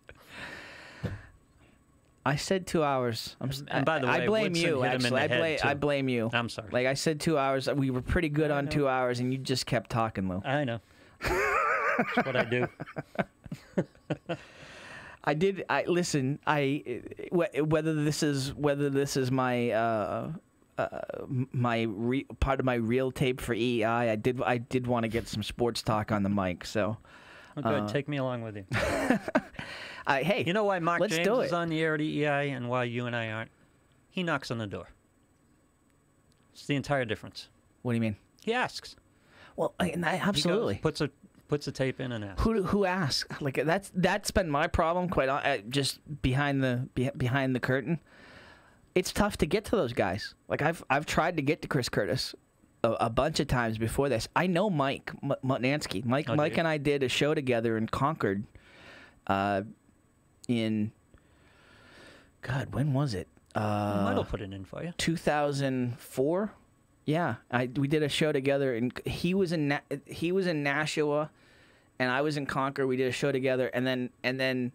I said 2 hours. And by the way, I blame Woodson you. hit him in Actually, the head, I blame you. I'm sorry. Like I said, 2 hours. We were pretty good on 2 hours, and you just kept talking, Lou. I know. That's what I do. I did. Listen. Whether this is my part of my real tape for EEI. I did want to get some sports talk on the mic. So, Well, good. Take me along with you. Hey, You know why Mark let's James do is it. on the air at EI and why you and I aren't? He knocks on the door. It's the entire difference. What do you mean? He asks. Well, absolutely. He goes, puts a tape in and asks. Who asks? Like that's been my problem. Just behind the curtain, it's tough to get to those guys. Like I've tried to get to Chris Curtis a bunch of times before this. I know Mike Mutnansky. Mike and I did a show together in Concord. In God, when was it? Might have put it in for you. 2004. Yeah, we did a show together, and he was in Nashua, and I was in Concord. We did a show together, and then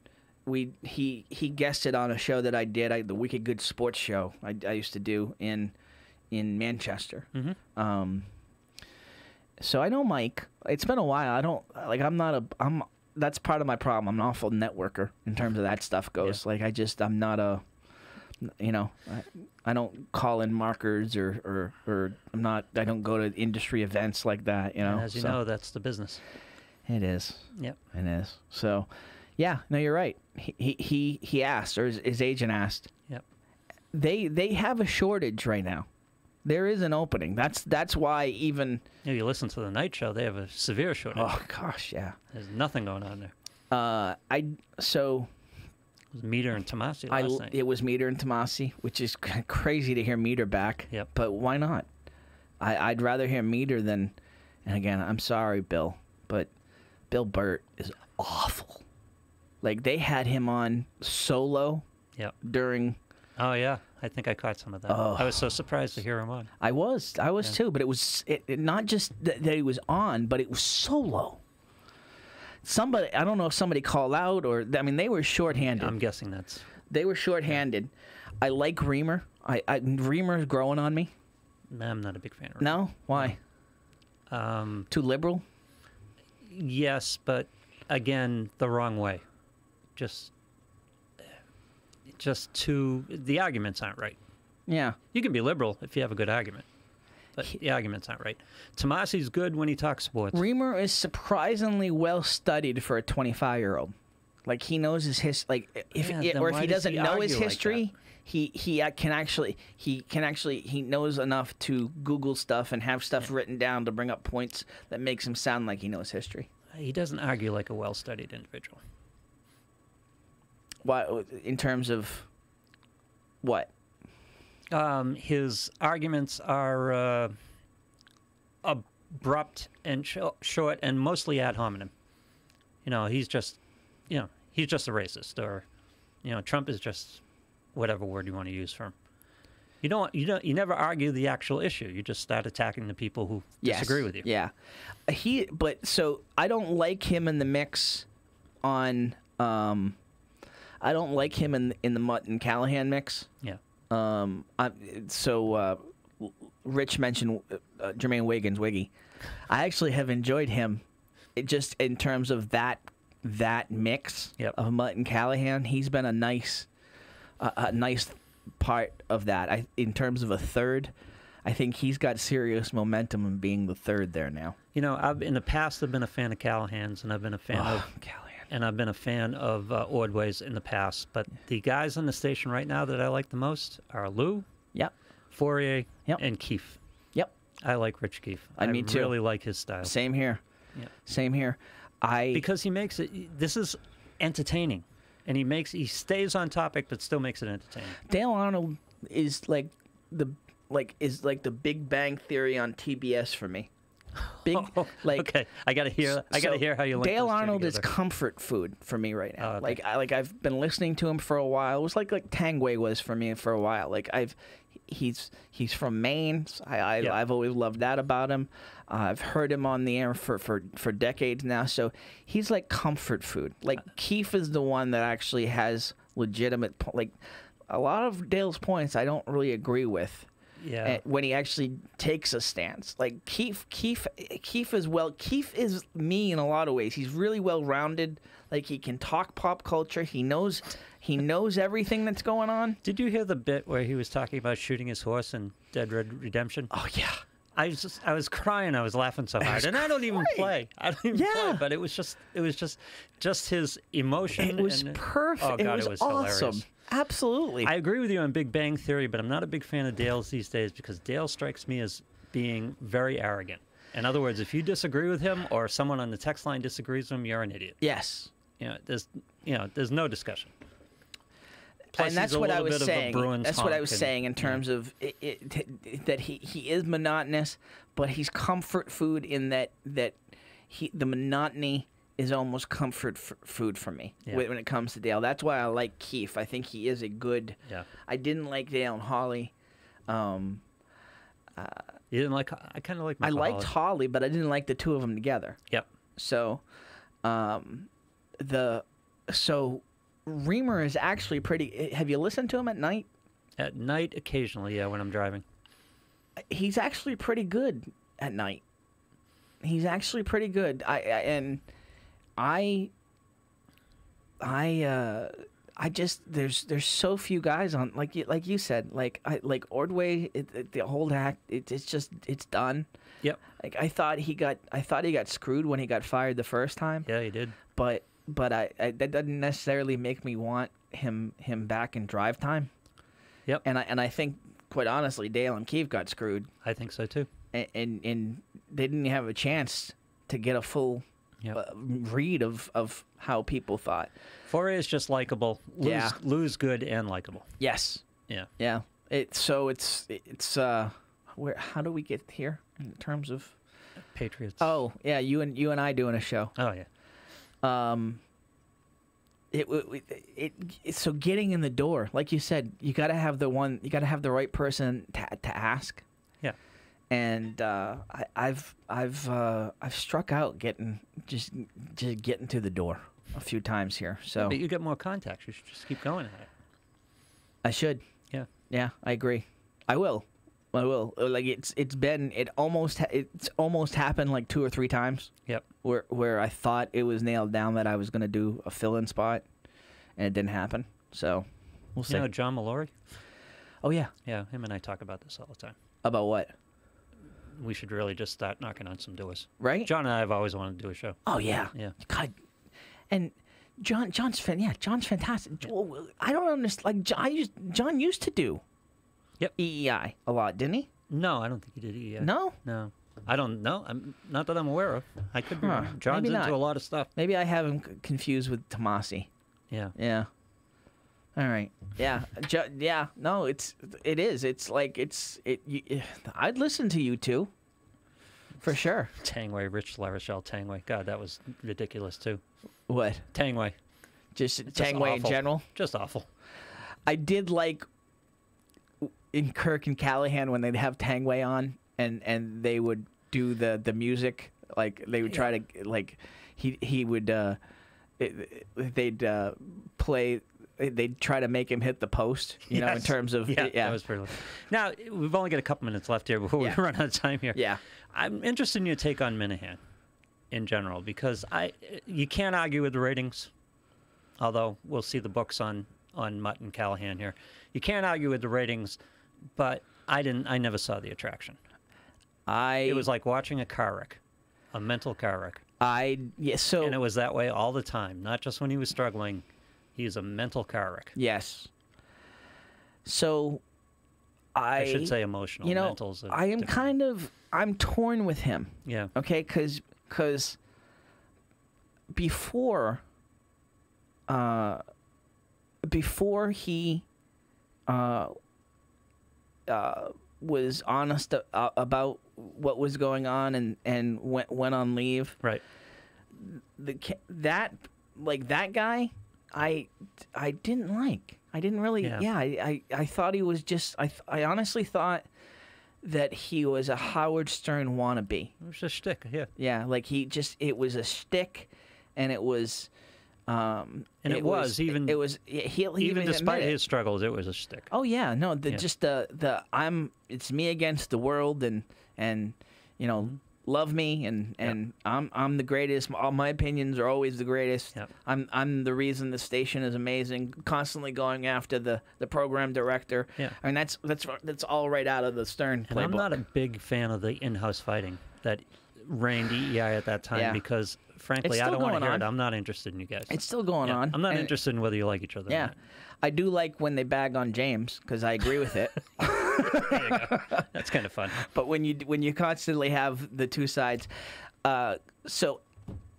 he guested on a show that I did, the Wicked Good Sports show I used to do in Manchester. Mm-hmm. So I know Mike. It's been a while. That's part of my problem. I'm an awful networker in terms of that stuff goes. Yeah. Like I'm not a, I don't call in markers or I don't go to industry events like that, And as you know, that's the business. It is. Yep. It is. So, yeah, no, you're right. He asked, or his agent asked. Yep. They have a shortage right now. There is an opening. That's why even. You listen to the night show; they have a severe shortage. Oh gosh, yeah. There's nothing going on there. It was Meter and Tomasi last night. It was Meter and Tomasi, which is crazy to hear Meter back. Yep. But why not? I'd rather hear Meter than. And again, I'm sorry, Bill, but Bill Burt is awful. Like they had him on solo. Yep. During. Oh yeah, I think I caught some of that. I was so surprised to hear him on. I was too, but it was not just that he was on, but it was solo. I don't know if somebody called out they were shorthanded. I'm guessing They were shorthanded. I like Reamer. Reamer's growing on me. I'm not a big fan of it. No? Why? Too liberal? Yes, but again, the wrong way. Just the arguments aren't right. Yeah. You can be liberal if you have a good argument, but the arguments aren't right. Tomasi's good when he talks sports. Reamer is surprisingly well studied for a 25-year-old. Like he knows his history. Like if he doesn't know his history, he knows enough to Google stuff and have stuff written down to bring up points that makes him sound like he knows history. He doesn't argue like a well-studied individual. What in terms of what? His arguments are abrupt and short and mostly ad hominem. He's just a racist, or Trump is just whatever word you want to use for him. You never argue the actual issue. You just start attacking the people who disagree with you. Yeah. So I don't like him in the mix on I don't like him in the Mutt and Callahan mix. Yeah. Rich mentioned Jermaine Wiggins, Wiggy. I actually have enjoyed him, just in terms of that mix of Mutt and Callahan. He's been a nice part of that. In terms of a third, I think he's got serious momentum in being the third there now. In the past I've been a fan of Callahan's, and I've been a fan of Callahan. And I've been a fan of Ordway's in the past. But the guys on the station right now that I like the most are Lou, Fourier, and Keefe. Yep. I like Rich Keefe. Me too. I really like his style. Same here. Yep. Same here. Because he makes it. This is entertaining, and he stays on topic, but still makes it entertaining. Dale Arnold is like the Big Bang Theory on TBS for me. Okay, I gotta hear how you link Dale those two Arnold is together. comfort food for me right now. Oh, okay. I've been listening to him for a while. It was like Tangway was for me for a while. He's from Maine. I've always loved that about him. I've heard him on the air for decades now. So he's like comfort food. Like Keefe is the one that actually has legitimate a lot of Dale's points I don't really agree with. Yeah. When he actually takes a stance, like Keefe is me in a lot of ways. He's really well rounded. Like he can talk pop culture. He knows everything that's going on. Did you hear the bit where he was talking about shooting his horse in Dead Red Redemption? Oh yeah, I was crying. I was laughing so hard, and I don't even play. I don't even play. But it was just his emotion. It was perfect. Oh God, it was hilarious. awesome. Absolutely. I agree with you on Big Bang Theory, but I'm not a big fan of Dale's these days because Dale strikes me as being very arrogant. In other words, if you disagree with him or someone on the text line disagrees with him, you're an idiot. Yes. There's no discussion. Plus, and that's what I was saying. That's what I was saying in terms of that he is monotonous, but he's comfort food in that the monotony is almost comfort food for me when it comes to Dale. That's why I like Keefe. I think he is a good. Yeah. I didn't like Dale and Holly. You didn't like? I kind of like. I liked Holly, but I didn't like the two of them together. Yep. So, Reamer is actually pretty. Have you listened to him at night? At night, occasionally, yeah, when I'm driving. He's actually pretty good at night. He's actually pretty good. I just there's so few guys on like you said like Ordway. The whole act. It's done. Yep. Like I thought he got screwed when he got fired the first time. Yeah, he did. But that doesn't necessarily make me want him back in drive time. Yep. And I think quite honestly, Dale and Keefe got screwed. I think so too. And they didn't have a chance to get a full read of how people thought. Foray is just likable. Lou's good and likable. Yes. Yeah. Yeah. It's where? How do we get here in terms of Patriots? Oh yeah, you and I doing a show. Oh yeah. So getting in the door, like you said, you got to have the right person to ask. Yeah. And I've struck out getting to the door a few times here. So but you get more contacts. You should just keep going at it. I should. Yeah. Yeah, I agree. I will. Like it's almost happened like 2 or 3 times. Yep. Where I thought it was nailed down that I was going to do a fill-in spot, and it didn't happen. So we'll see. You know John Mallory? Oh yeah. Yeah, him and I talk about this all the time. About what? We should really just start knocking on some doors. Right? John and I have always wanted to do a show. Oh yeah. Yeah. God. And John's fantastic. I don't understand. Like John used to do. Yep. EEI a lot, didn't he? No, I don't think he did EEI. No? No. I don't know. Not that I'm aware of. I could be wrong. John's into a lot of stuff. Maybe I have him confused with Tomasi. Yeah. Yeah. All right. Yeah. Yeah. No, it is. It's like I'd listen to you two. For sure. Tangway, Rich LaRochelle Tangway. God, that was ridiculous too. What? Tangway. Just Tangway in general? Just awful. I did like in Kirk and Callahan when they'd have Tangway on and they would do the music, like they would try to like he would they'd play, they'd try to make him hit the post, you know, in terms of that was pretty. Now we've only got a couple minutes left here before we run out of time here. Yeah, I'm interested in your take on Minahan in general because you can't argue with the ratings, although we'll see the books on Mutt and Callahan here. You can't argue with the ratings, but I never saw the attraction. It was like watching a car wreck, a mental car wreck. And it was that way all the time, not just when he was struggling. He's a mental car wreck. Yes. So I should say emotional. You know, Mental's I'm torn with him. Yeah. Okay, because before he was honest about what was going on and went on leave. Right. That guy, I didn't like. I didn't really. Yeah. I thought he was just. I honestly thought that he was a Howard Stern wannabe. It was a shtick. Yeah. Yeah. Like it was a shtick, and it was. Even despite his struggles, it was a shtick. Oh yeah, no, it's me against the world, and you know, love me, and I'm the greatest. All my opinions are always the greatest. Yep. I'm the reason the station is amazing. Constantly going after the program director. Yeah. I mean that's all right out of the Stern And playbook. I'm not a big fan of the in-house fighting that reigned EEI at that time because, frankly, It's I still don't want to going hear on. it. I'm not interested in you guys. It's still going on. I'm not and- interested in whether you like each other. or Yeah, not. I do like when they bag on James because I agree with it. There you go. That's kind of fun. But when you constantly have the two sides, so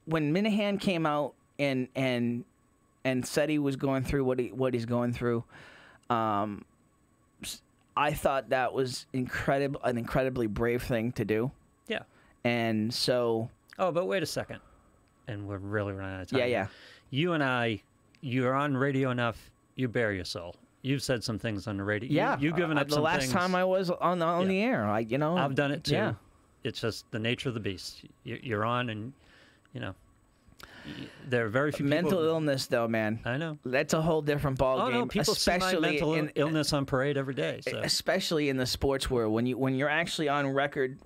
when Minahan came out and said he was going through what he's going through, I thought that was an incredibly brave thing to do. Yeah. And so Oh, but wait a second. And we're really running out of time. Yeah. You and I, you're on radio enough, you bare your soul. You've said some things on the radio. You've given up the some last things. time I was on the air, I've done it too. Yeah. It's just the nature of the beast. You're on, and there are very few mental people. illness, though, man. I know. That's a whole different ballgame. Oh no, people see my especially mental illness on parade every day. So. especially in the sports world, when you're actually on record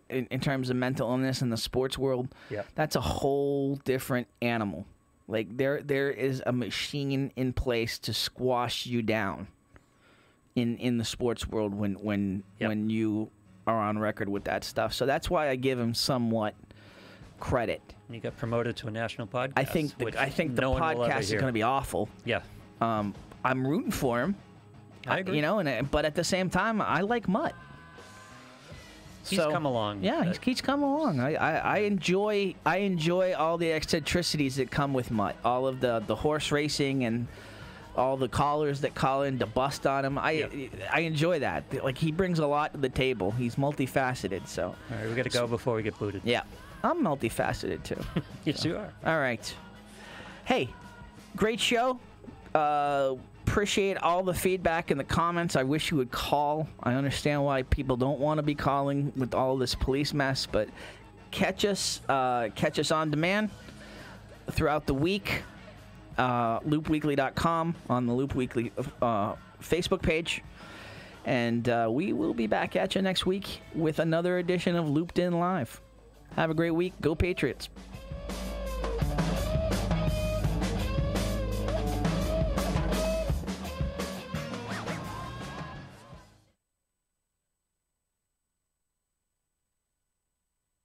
in terms of mental illness in the sports world, that's a whole different animal. Like there is a machine in place to squash you down in the sports world when you are on record with that stuff. So that's why I give him somewhat credit. And you got promoted to a national podcast. I think the podcast is going to be awful. Yeah. I'm rooting for him. I agree. But at the same time, I like Mutt. He's come along. Yeah, he's come along. I enjoy all the eccentricities that come with Mutt. All of the horse racing and all the callers that call in to bust on him. I enjoy that. Like, he brings a lot to the table. He's multifaceted. So. All right, we got to go before we get booted. Yeah, I'm multifaceted too. Yes, you are. All right. Hey, great show. Appreciate all the feedback in the comments. I wish you would call. I understand why people don't want to be calling with all this police mess, but catch us on demand throughout the week. LoopWeekly.com on the Loop Weekly Facebook page. And we will be back at you next week with another edition of Looped In Live. Have a great week. Go Patriots.